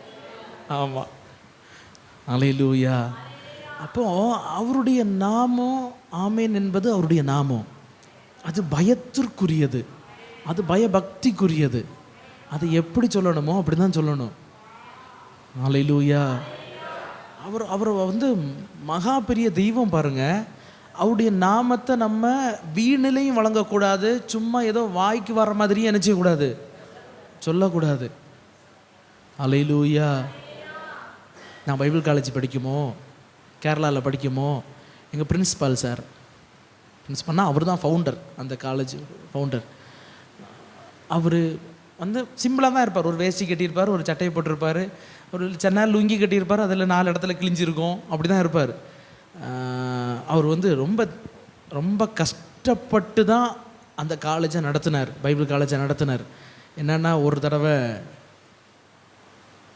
ஆமாம், அல்லேலூயா. அப்போது அவருடைய நாமம் ஆமேன் என்பது அவருடைய நாமம். அது பயத்திற்குரியது, அது பயபக்திக்குரியது. அதை எப்படி சொல்லணுமோ அப்படி தான் சொல்லணும். அல்லேலூயா. அவர் வந்து மகா பெரிய தெய்வம் பாருங்க. அவருடைய நாமத்தை நம்ம வீணிலையும் வழங்கக்கூடாது, சும்மா ஏதோ வாய்க்கு வர மாதிரியும் நினச்சக்கூடாது, சொல்லக்கூடாது. அல்லேலூயா. நான் பைபிள் காலேஜ் படிக்குமோ, கேரளாவில் படிக்குமோ, எங்கள் பிரின்ஸிபால் சார், பிரின்ஸிபால்னால் அவர் தான் ஃபவுண்டர், அந்த காலேஜ் ஃபவுண்டர். அவர் வந்து சிம்பிளாக தான் இருப்பார். ஒரு வேஷ்டி கட்டியிருப்பார், ஒரு சட்டையை போட்டிருப்பார், ஒரு சென்னை லுங்கி கட்டியிருப்பார், அதில் 4 இடத்துல கிழிஞ்சிருக்கும், அப்படி தான் இருப்பார். அவர் வந்து ரொம்ப ரொம்ப கஷ்டப்பட்டு தான் அந்த காலேஜை நடத்தினார், பைபிள் காலேஜை நடத்தினார். என்னென்னா ஒரு தடவை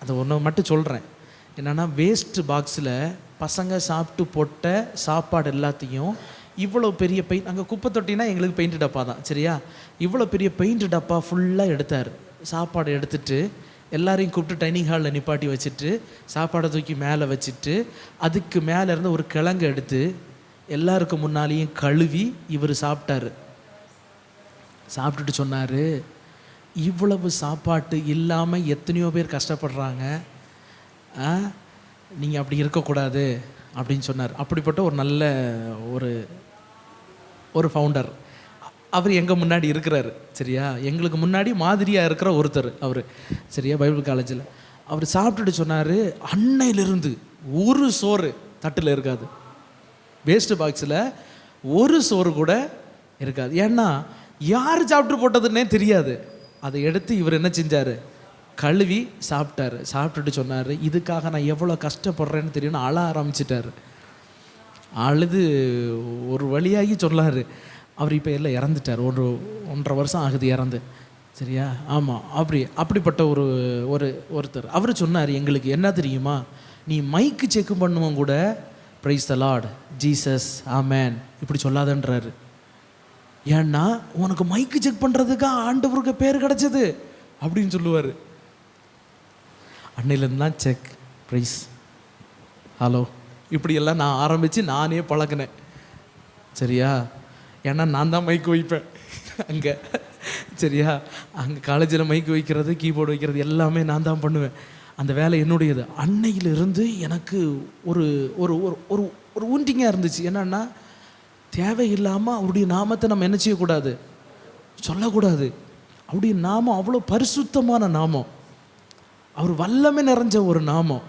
அதை ஒன்று மட்டும் சொல்கிறேன். என்னென்னா வேஸ்ட்டு பாக்ஸில் பசங்க சாப்பிட்டு போட்ட சாப்பாடு எல்லாத்தையும் இவ்வளோ பெரிய அங்கே குப்பை தொட்டினா எங்களுக்கு பெயிண்ட் டப்பா தான், சரியா? இவ்வளோ பெரிய பெயிண்ட் டப்பா ஃபுல்லாக எடுத்தார். சாப்பாடு எடுத்துகிட்டு எல்லாரையும் கூப்பிட்டு டைனிங் ஹாலில் நிப்பாட்டி வச்சுட்டு சாப்பாடை தூக்கி மேலே வச்சுட்டு அதுக்கு மேலே இருந்து ஒரு கிழங்கு எடுத்து எல்லாருக்கும் முன்னாலேயும் கழுவி இவர் சாப்பிட்டாரு. சாப்பிட்டுட்டு சொன்னார், இவ்வளவு சாப்பாட்டு இல்லாமல் எத்தனையோ பேர் கஷ்டப்படுறாங்க, நீங்கள் அப்படி இருக்கக்கூடாது அப்படின்னு சொன்னார். அப்படிப்பட்ட ஒரு நல்ல ஒரு ஃபவுண்டர் அவர் எங்கள் முன்னாடி இருக்கிறார், சரியா? எங்களுக்கு முன்னாடி மாதிரியாக இருக்கிற ஒருத்தர் அவர், சரியா? பைபிள் காலேஜில் அவர் சாப்பிட்டுட்டு சொன்னார், அன்னையிலிருந்து ஒரு சோறு தட்டில் இருக்காது, வேஸ்ட்டு பாக்ஸில் ஒரு சோறு கூட இருக்காது. ஏன்னா யார் சாப்பிட்டு போட்டதுன்னே தெரியாது. அதை எடுத்து இவர் என்ன செஞ்சார், கழுவி சாப்பிட்டார். சாப்பிட்டுட்டு சொன்னார், இதுக்காக நான் எவ்வளோ கஷ்டப்படுறேன்னு தெரியும்னு அழ ஆரம்பிச்சிட்டார். அழுது ஒரு வழியாகி சொன்னார். அவர் இப்போ எல்லாம் இறந்துட்டார், 1.5 வருஷம் ஆகுது இறந்து, சரியா? ஆமாம், அப்படிப்பட்ட ஒருத்தர். அவர் சொன்னார், எங்களுக்கு என்ன தெரியுமா, நீ மைக்கு செக் பண்ணுவோம் கூட பிரைஸ் த லார்ட் ஜீசஸ் ஆமேன் இப்படி சொல்லாதன்றாரு. ஏன்னா உனக்கு மைக்கு செக் பண்ணுறதுக்கு ஆண்டவருக்கு பேர் கிடச்சது அப்படின்னு சொல்லுவார். அன்னையிலேருந்து தான் செக் ப்ரைஸ் ஹலோ இப்படியெல்லாம் நான் ஆரம்பித்து நானே பழகினேன், சரியா? ஏன்னா நான் தான் மைக்கு வைப்பேன் அங்கே, சரியா? அங்கே காலேஜில் மைக்கு வைக்கிறது, கீபோர்டு வைக்கிறது எல்லாமே நான் தான் பண்ணுவேன். அந்த வேலை என்னுடையது. அன்னையிலிருந்து எனக்கு ஒரு ஒரு ஒரு ஒரு ஊண்டிங்காக இருந்துச்சு. என்னன்னா தேவையில்லாமல் அவருடைய நாமத்தை நம்ம என்ன செய்யக்கூடாது, சொல்லக்கூடாது. அவருடைய நாமம் அவ்வளோ பரிசுத்தமான நாமம், அவர் வல்லமை நிறைஞ்ச ஒரு நாமம்.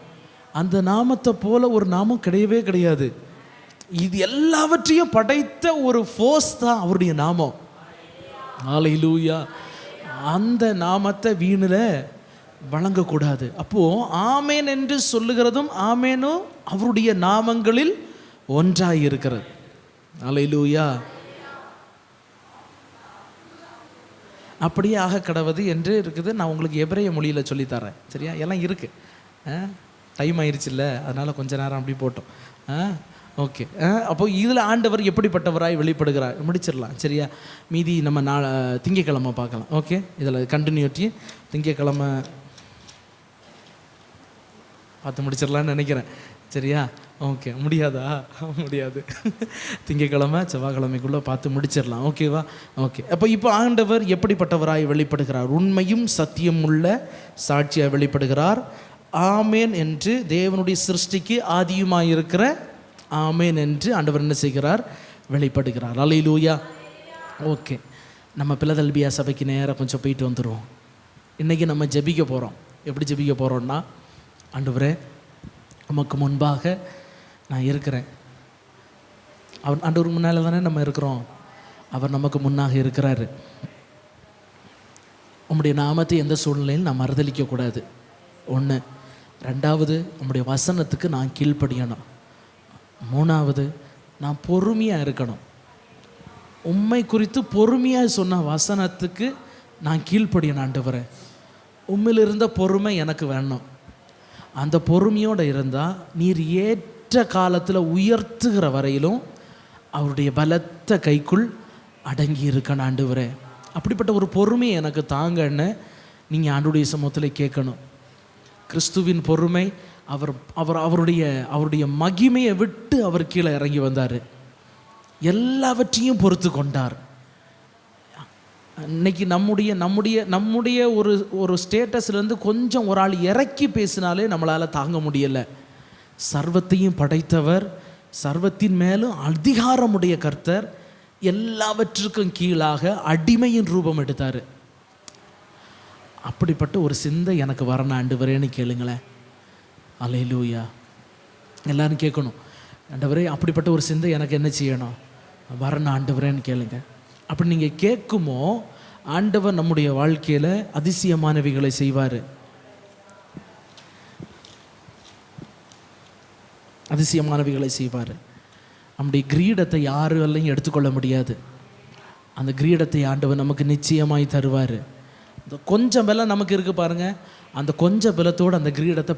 அந்த நாமத்தை போல ஒரு நாமம் கிடையவே கிடையாது. இது எல்லாவற்றையும் படைத்த ஒரு ஃபோர்ஸ் தான் அவருடைய நாமம். ஹல்லேலூயா. அந்த நாமத்தை வீணில் வழங்கக்கூடாது. அப்போது ஆமேன் என்று சொல்லுகிறதும் ஆமேனும் அவருடைய நாமங்களில் ஒன்றாக இருக்கிறது. ஹல்லேலூயா. அப்படியே ஆக கடவுது என்று இருக்குது. நான் உங்களுக்கு எபிரேய மொழியில் சொல்லித்தரேன், சரியா? எல்லாம் இருக்குது. டைம் ஆயிடுச்சுல்ல, அதனால் கொஞ்ச நேரம் அப்படி போட்டோம். ஓகே. அப்போ இதில் ஆண்டவர் எப்படிப்பட்டவராய் வெளிப்படுகிறார் முடிச்சிடலாம், சரியா? மீதி நம்ம திங்கக்கிழமை பார்க்கலாம். ஓகே, இதில் கண்டினியூட்டி திங்கக்கிழமை பார்த்து முடிச்சிடலான்னு நினைக்கிறேன், சரியா? ஓகே. முடியாதா? முடியாது. திங்கக்கிழமை செவ்வாய்க்கிழமைக்குள்ளே பார்த்து முடிச்சிடலாம், ஓகேவா? ஓகே. அப்போ இப்போ ஆண்டவர் எப்படிப்பட்டவராய் வெளிப்படுகிறார்? உண்மையும் சத்தியம் உள்ள சாட்சியாக வெளிப்படுகிறார். ஆமேன் என்று தேவனுடைய சிருஷ்டிக்கு ஆதியுமாய் இருக்கிற ஆமேன் என்று ஆண்டவர் என்ன செய்கிறார், வெளிப்படுகிறார். அல்லேலூயா. ஓகே, நம்ம பிலதெல்பியா சபைக்கு நேராக கொஞ்சம் போயிட்டு வந்துடுவோம். இன்றைக்கி நம்ம ஜெபிக்க போகிறோம். எப்படி ஜெபிக்க போகிறோன்னா, ஆண்டவரே நமக்கு முன்பாக நான் இருக்கிறேன். அவர் ஆண்டவர் முன்னால் தானே நம்ம இருக்கிறோம், அவர் நமக்கு முன்னாக இருக்கிறாரு. உம்முடைய நாமத்தை எந்த சூழ்நிலையும் நான் மறுதளிக்கக்கூடாது. ஒன்று. ரெண்டாவது, உம்முடைய வசனத்துக்கு நான் கீழ்ப்படியணும். மூணாவது, நான் பொறுமையாக இருக்கணும். உம்மை குறித்து பொறுமையாக சொன்ன வசனத்துக்கு நான் கீழ்ப்படியணும். ஆண்டவரே, உம்மில் இருந்த பொறுமை எனக்கு வேணும். அந்த பொறுமையோடு இருந்தால் நீர் ஏற்ற காலத்தில் உயர்த்துகிற வரையிலும் அவருடைய பலத்த கைக்குள் அடங்கி இருக்கணும். ஆண்டவரே, அப்படிப்பட்ட ஒரு பொறுமையை எனக்கு தாங்கன்னு நீங்கள் ஆண்டுடைய சமூகத்தில் கேட்கணும். கிறிஸ்துவின் பொறுமை, அவருடைய மகிமையை விட்டு அவர் கீழே இறங்கி வந்தார். எல்லாவற்றையும் பொறுத்து கொண்டார். இன்னைக்கு நம்முடைய ஒரு ஸ்டேட்டஸ்லேருந்து கொஞ்சம் ஒரு ஆள் இறக்கி பேசினாலே நம்மளால் தாங்க முடியலை. சர்வத்தையும் படைத்தவர், சர்வத்தின் மேலும் அதிகாரமுடைய கர்த்தர், எல்லாவற்றுக்கும் கீழாக அடிமையின் ரூபம் எடுத்தார். அப்படிப்பட்ட ஒரு சிந்தை எனக்கு வரணும் ஆண்டவரேன்னு கேளுங்களேன். அல்லேலூயா. எல்லாரும் கேட்கணும், ஆண்டவரே அப்படிப்பட்ட ஒரு சிந்தை எனக்கு என்ன செய்யணும், வரணும் ஆண்டவரேன்னு கேளுங்க. அப்படி நீங்கள் கேட்குமோ ஆண்டவர் நம்முடைய வாழ்க்கையில் அதிசயமானவைகளை செய்வார். நம்முடைய கிரீடத்தை யாராலையும் எடுத்துக்கொள்ள முடியாது. அந்த கிரீடத்தை ஆண்டவர் நமக்கு நிச்சயமாய் தருவார். இந்த கொஞ்சம் பலம் நமக்கு இருக்குது பாருங்கள், அந்த கொஞ்சம் பலத்தோடு அந்த கிரீடத்தை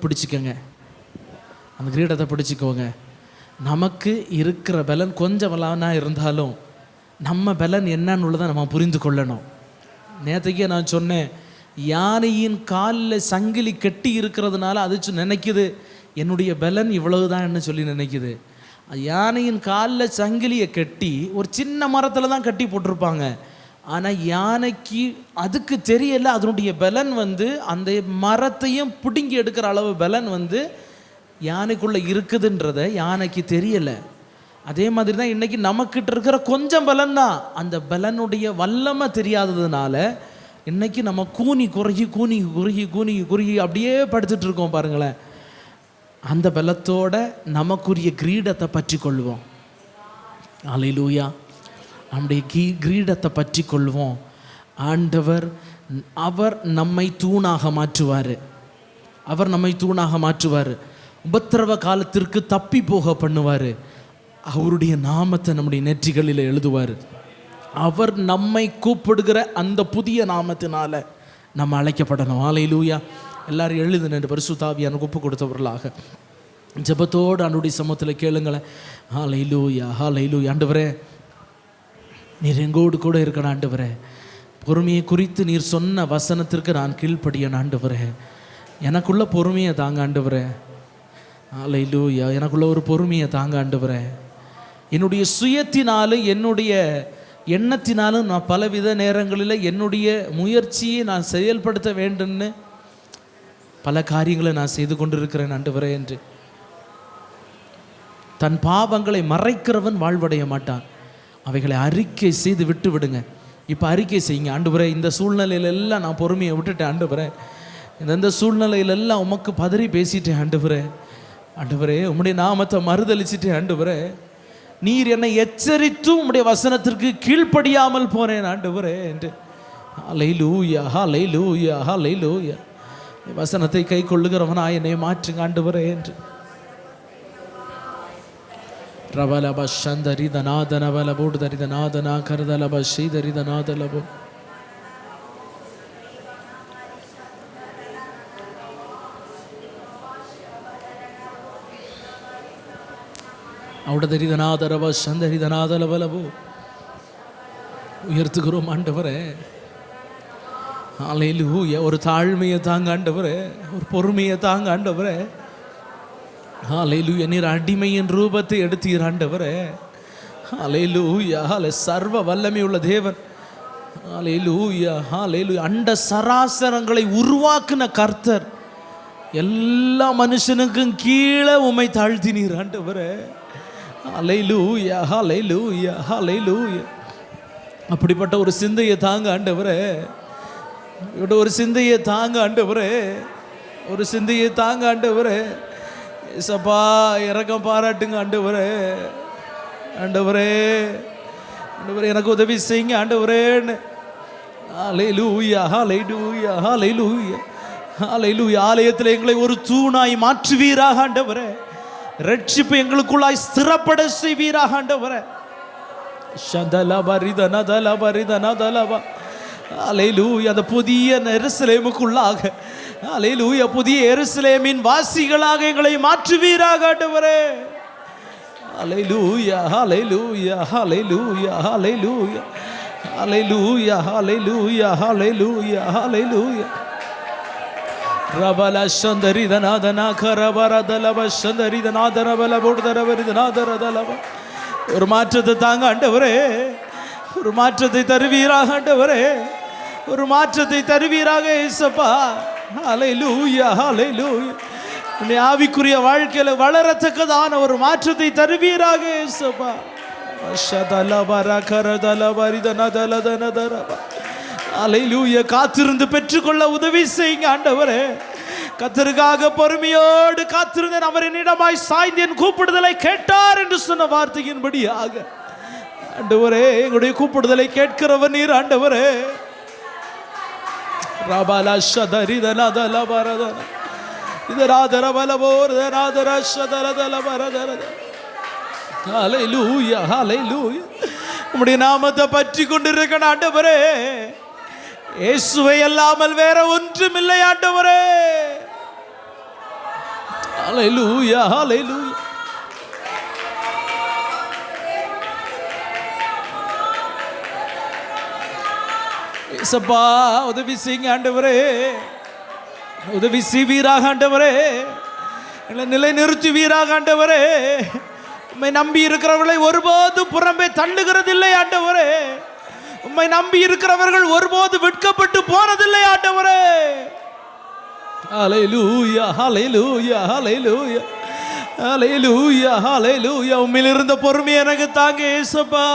பிடிச்சிக்கோங்க. நமக்கு இருக்கிற பலன் கொஞ்சம் பலனா இருந்தாலும் நம்ம பலன் என்னன்னு உள்ளதை நம்ம புரிந்து கொள்ளணும். நேற்றுக்கே நான் சொன்னேன், யானையின் காலில் சங்கிலி கட்டி இருக்கிறதுனால அது நினைக்குது என்னுடைய பலன் இவ்வளவுதான்னு சொல்லி நினைக்குது. யானையின் காலில் சங்கிலியை கட்டி ஒரு சின்ன மரத்தில் தான் கட்டி போட்டிருப்பாங்க. ஆனால் யானைக்கு அதுக்கு தெரியலை அதனுடைய பலன் அந்த மரத்தையும் பிடுங்கி எடுக்கிற அளவு பலன் யானைக்குள்ளே இருக்குதுன்றதை யானைக்கு தெரியலை. அதே மாதிரி தான் இன்றைக்கி நமக்கிட்ட இருக்கிற கொஞ்சம் பலன் தான், அந்த பலனுடைய வல்லமை தெரியாததுனால இன்றைக்கி நம்ம குறுகி அப்படியே படுத்துட்டு இருக்கோம் பாருங்களேன். அந்த பலத்தோட நமக்குரிய கிரீடத்தை பற்றி கொள்வோம். அல்லேலூயா. நம்முடைய கிரீடத்தை பற்றி கொள்வோம். ஆண்டவர் அவர் நம்மை தூணாக மாற்றுவார். உபத்திரவ காலத்திற்கு தப்பி போக பண்ணுவார். அவருடைய நாமத்தை நம்முடைய நெற்றிகளில் எழுதுவார். அவர் நம்மை கூப்பிடுகிற அந்த புதிய நாமத்தினால நம்ம அழைக்கப்படணும். அல்லேலூயா. எல்லாரும் எழுதுன பரிசுத்த ஆவியானவருக்கு ஒப்பு கொடுத்தவர்களாக ஜெபத்தோடு ஆண்டவருடைய சமூகத்தில் கேளுங்களேன். ஹல்லேலூயா, ஹல்லேலூயா. ஆண்டவரே, நீர் எங்கோடு கூட இருக்கணும். ஆண்டவரே, பொறுமையை குறித்து நீர் சொன்ன வசனத்திற்கு நான் கீழ்ப்படியேன். ஆண்டவரே, எனக்குள்ள பொறுமையை தாங்க. ஆண்டவரே, ஹல்லேலூயா. எனக்குள்ள ஒரு பொறுமையை தாங்க. ஆண்டவரே, என்னுடைய சுயத்தினாலும் என்னுடைய எண்ணத்தினாலும் நான் பலவித நேரங்களில் என்னுடைய முயற்சியை நான் செயல்படுத்த வேண்டும்னு பல காரியங்களை நான் செய்து கொண்டிருக்கிறேன். ஆண்டவரே என்று தன் பாவங்களை மறைக்கிறவன் வாழ்வடைய மாட்டான். அவைகளை அறிக்கை செய்து விட்டு விடுங்க. இப்போ அறிக்கை செய்யுங்க. ஆண்டவரே, இந்த சூழ்நிலையிலெல்லாம் நான் பொறுமையை விட்டுட்டேன். ஆண்டவரே, இந்த சூழ்நிலையிலெல்லாம் உமக்கு பதறி பேசிட்டேன். ஆண்டவரே, உம்முடைய நாமத்தை மறுதளிச்சிட்டேன். ஆண்டவரே, நீர் என்னை எச்சரித்தும் உம்முடைய வசனத்திற்கு கீழ்ப்படியாமல் போனேன். ஆண்டவரே என்று ஹல்லேலூயா, ஹல்லேலூயா, ஹல்லேலூயா. வசனத்தை கை கொள்ளுகிறவனா என்னை மாற்றுங்க ஆண்டவரே என்று ரவலப சந்தரிதநாதனவலபோடு தரிதநாதனா கருதலப ஸ்ரீதரிதநாதலபோ அவுடதரிதநாதரவ சந்தரிதநாதலவலபோ உயர்த்துகிறோம் ஆண்டவரே. ஹல்லேலூயா. ஒரு தாழ்மையை தாங்க ஆண்டவரே, ஒரு பொறுமையை தாங்க ஆண்டவரே. ஹல்லேலூயா. நீர் அடிமையின் ரூபத்தை எடுத்தீர் ஆண்டவரே. ஹல்லேலூயா. சர்வ வல்லமை உள்ள தேவன். ஹல்லேலூயா, ஹல்லேலூயா. அண்ட சராசரங்களை உருவாக்குன கர்த்தர், எல்லா மனுஷனுக்கும் கீழே உம்மை தாழ்த்தினீர் ஆண்டவரே. ஹல்லேலூயா, ஹல்லேலூயா, ஹல்லேலூயா. அப்படிப்பட்ட ஒரு சிந்தையை தாங்க ஆண்டவரே. ஒரு சிந்தையை தாங்க ஆண்டவரே. ஒரு சிந்தையை தாங்க ஆண்டவரே. ஏசப்பா, இரக்கம் பாராட்டுங்க ஆண்டவரே. ஆண்டவரே, ஆண்டவரே, எனக்கு உதவி செய்யுங்க ஆண்டவரேன்னு ஹல்லேலூயா, ஹல்லேலூயா, ஹல்லேலூயா, ஹல்லேலூயா. ஆலயத்தில் எங்களை ஒரு தூணாய் மாற்றுவீராக ஆண்டவரே. ரட்சிப்பு எங்களுக்குள்ளாய் ஸ்திரப்பட செய்வீராக ஆண்டவரே. ஹல்லேலூயா. அந்த புதிய எருசலேமுக்குள்ளாக, ஹல்லேலூயா, புதிய எருசலேமின் வாசிகளாக எங்களை மாற்றுவீராக ஆண்டவரே. ஹல்லேலூயா, hallelujah, hallelujah, hallelujah, hallelujah, hallelujah, hallelujah, ஹல்லேலூயா. ரபல சந்தரிதநாதனா கரபரதலப சந்தரிதநாதரபல போடுதரவரிதநாதரதலப. ஒரு மாற்றத்தை தாங்க ஆண்டவரே. ஒரு மாற்றத்தை தருவீராக ஆண்டவரே. ஒரு மாற்றத்தை தருவீராக இயேசப்பா. ஹல்லேலூயா, ஹல்லேலூயா. உன்னை ஆவிக்குரிய வாழ்க்கையில வளரத்தக்கதான ஒரு மாற்றத்தை தருவீராக இயேசப்பா. ஹல்லேலூயா. காத்திருந்து பெற்றுக்கொள்ள உதவி செய்யுங்க ஆண்டவரே. கர்த்தருக்காக பொறுமையோடு காத்திருந்தேன், அவர் என்னிடமாய் சாய்ந்து என் கூப்பிடுதலை கேட்டார் என்று சொன்ன வார்த்தையின்படியாக ஆண்டவரே, எங்களுடைய கூப்பிடுதலை கேட்கிறவர் நீர் ஆண்டவரே. ரபாலா ஷதரிதனதல பரதன இதராதர பலபோர் தராதர ஷதரதல பரதர. ஹல்லேலூயா, ஹல்லேலூயா. உம்முடைய நாமத்தை பற்றி கொண்டிருக்கிற ஆண்டவரே, இயேசுவை அல்லாமல் வேற ஒன்றும் இல்லை ஆண்டவரே. ஹல்லேலூயா, ஹல்லேலூயா. இயேசப்பா, உதவி செய்யுங்க ஆண்டவரே. உதவி செய்வீராக ஆண்டவரே. எங்களை நிலை நிறுத்துவீராக ஆண்டவரே. உம்மை நம்பி இருக்கிறவர்களை ஒருபோதும் புறம்பே தள்ளுகிறதில்லை ஆண்டவரே. உம்மை நம்பி இருக்கிறவர்கள் ஒருபோது விற்கப்பட்டு போனதில்லை ஆண்டவரே. ஹல்லேலூயா, ஹல்லேலூயா, ஹல்லேலூயா, ஹல்லேலூயா, ஹல்லேலூயா. உம்மில் இருந்த பொறுமை எனக்கு தாங்க இயேசப்பா.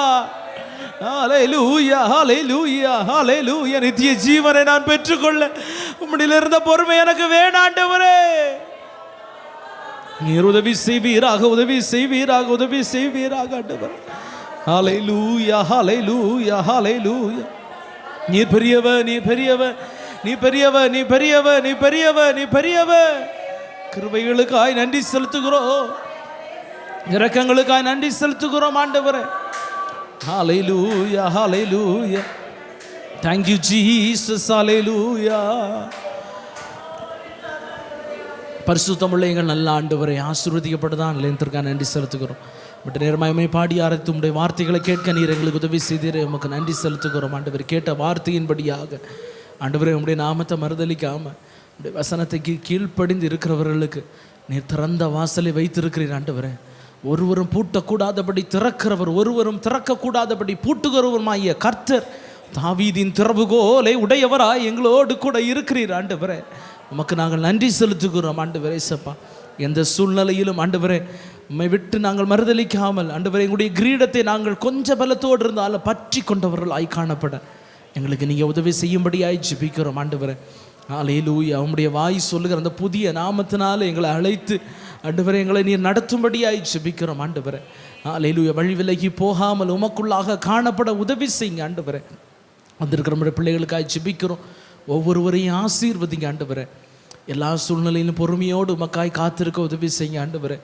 ஹல்லேலூயா, ஹல்லேலூயா, ஹல்லேலூயா. நித்திய ஜீவனை நான் பெற்றுக்கொள்ள உம்மில் இருந்த பொறுமை எனக்கு வேணும் ஆண்டவரே. நீர் உதவி செய்வீராக, உதவி செய்வீராக, உதவி செய்வீராக ஆண்டவர். ஹல்லேலூயா, ஹல்லேலூயா, ஹல்லேலூயா. நீர் பெரியவர், நீர் பெரியவர், நீ பெரியவர், நீ பெரியவர், நீ பெரியவர், நீ பெரியவர். கிருபைகளுக்காய் நன்றி செலுத்துகிறோம், இரக்கங்களுக்காய் நன்றி செலுத்துகிறோம் ஆண்டவரே. ஹல்லேலூயா, ஹல்லேலூயா. Thank you Jesus. ஹல்லேலூயா. பரிசுத்தமுள்ள எங்கள் நல்ல ஆண்டவரை ஆசீர்வதிக்கப்பட்டதான் நிலையத்திற்காக நன்றி செலுத்துகிறோம். பட் நேர்மையுமே பாடி ஆரம்பித்து உம்முடைய வார்த்தைகளை கேட்க நீர் எங்களுக்கு உதவி செய்தீர். உமக்கு நன்றி செலுத்துகிறோம் ஆண்டவர். கேட்ட வார்த்தையின்படியாக ஆண்டவரே, உம்முடைய நாமத்தை மறுதலிக்காமல் உம்முடைய வசனத்தை கீழ்ப்படிந்து இருக்கிறவர்களுக்கு நீர் திறந்த வாசலை வைத்திருக்கிறீர் ஆண்டவரே. ஒருவரும் பூட்டக்கூடாதபடி திறக்கிறவர், ஒருவரும் திறக்கக்கூடாதபடி பூட்டுகிறவருமாகிய கர்த்தர் தாவீதின் திறவுகோலை உடையவராய் எங்களோடு கூட இருக்கிறீர் ஆண்டவரே. உமக்கு நாங்கள் நன்றி செலுத்துகிறோம் ஆண்டவரே. இயேசப்பா, எந்த சூழ்நிலையிலும் ஆண்டவரே உம்மை விட்டு நாங்கள் மறுதலிக்காமல் ஆண்டவரே, எங்களுடைய கிரீடத்தை நாங்கள் கொஞ்சம் பலத்தோடு இருந்தாலும் பற்றி கொண்டவர்களாய் காணப்பட எங்களுக்கு நீங்கள் உதவி செய்யும்படியாய் ஜெபிக்கிறோம் ஆண்டவரே. ஹல்லேலூயா. உம்முடைய வாய் சொல்லுகிற அந்த புதிய நாமத்தினால எங்களை அழைத்து ஆண்டவரே எங்களை நீர் நடத்தும்படியாய் ஜெபிக்கிறோம் ஆண்டவரே. ஹல்லேலூயா. வழி விலகி போகாமல் உமக்குள்ளாக காணப்பட உதவி செய்யுங்க ஆண்டவரே. வந்திருக்கிற நம்முடைய பிள்ளைகளுக்காய் ஜெபிக்கிறோம். ஒவ்வொருவரையும் ஆசீர்வதிங்க ஆண்டவரே. எல்லா சூழ்நிலையிலும் பொறுமையோடு உமக்காய் காத்திருக்க உதவி செய்யுங்க ஆண்டவரே.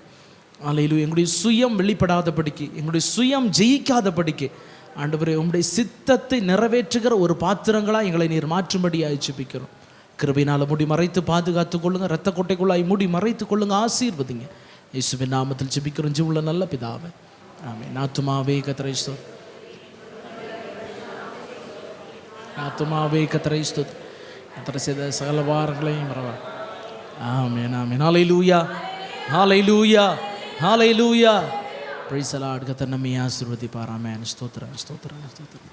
ஹல்லேலூயா. எங்களுடைய சுயம் வெளிப்படாதபடிக்கு, எங்களுடைய சுயம் ஜெயிக்காதபடிக்கு ஆண்டவரே உம்முடைய சித்தத்தை நிறைவேற்றுகிற ஒரு பாத்திரங்களாக எங்களை நீர் மாற்றும்படியாய் ஜெபிக்கிறோம். கிருபையினால் மூடி மறைத்து பாதுகாத்து கொள்ளுங்க. இரத்த கொட்டைக்குள்ளாய் மூடி மறைத்து கொள்ளுங்க. ஆசீர்வதிங்க. இயேசுவின் நாமத்தில் ஜெபிக்கிறோம் ஜீவனுள்ள நல்ல பிதாவே, ஆமென். ஆத்துமாவே கர்த்தரை ஸ்தோத்திரம், ஆத்துமாவே கர்த்தரை ஸ்தோத்திரம். கர்த்தர் செய்த சகல வாரங்களையும் மறவா. Amen, amen. Hallelujah, hallelujah, hallelujah. Praise the Lord. கர்த்தர் நம்மை ஆசீர்வதிப்பார். ஆமென். ஸ்தோத்திரம், ஸ்தோத்திரம், ஸ்தோத்திரம்.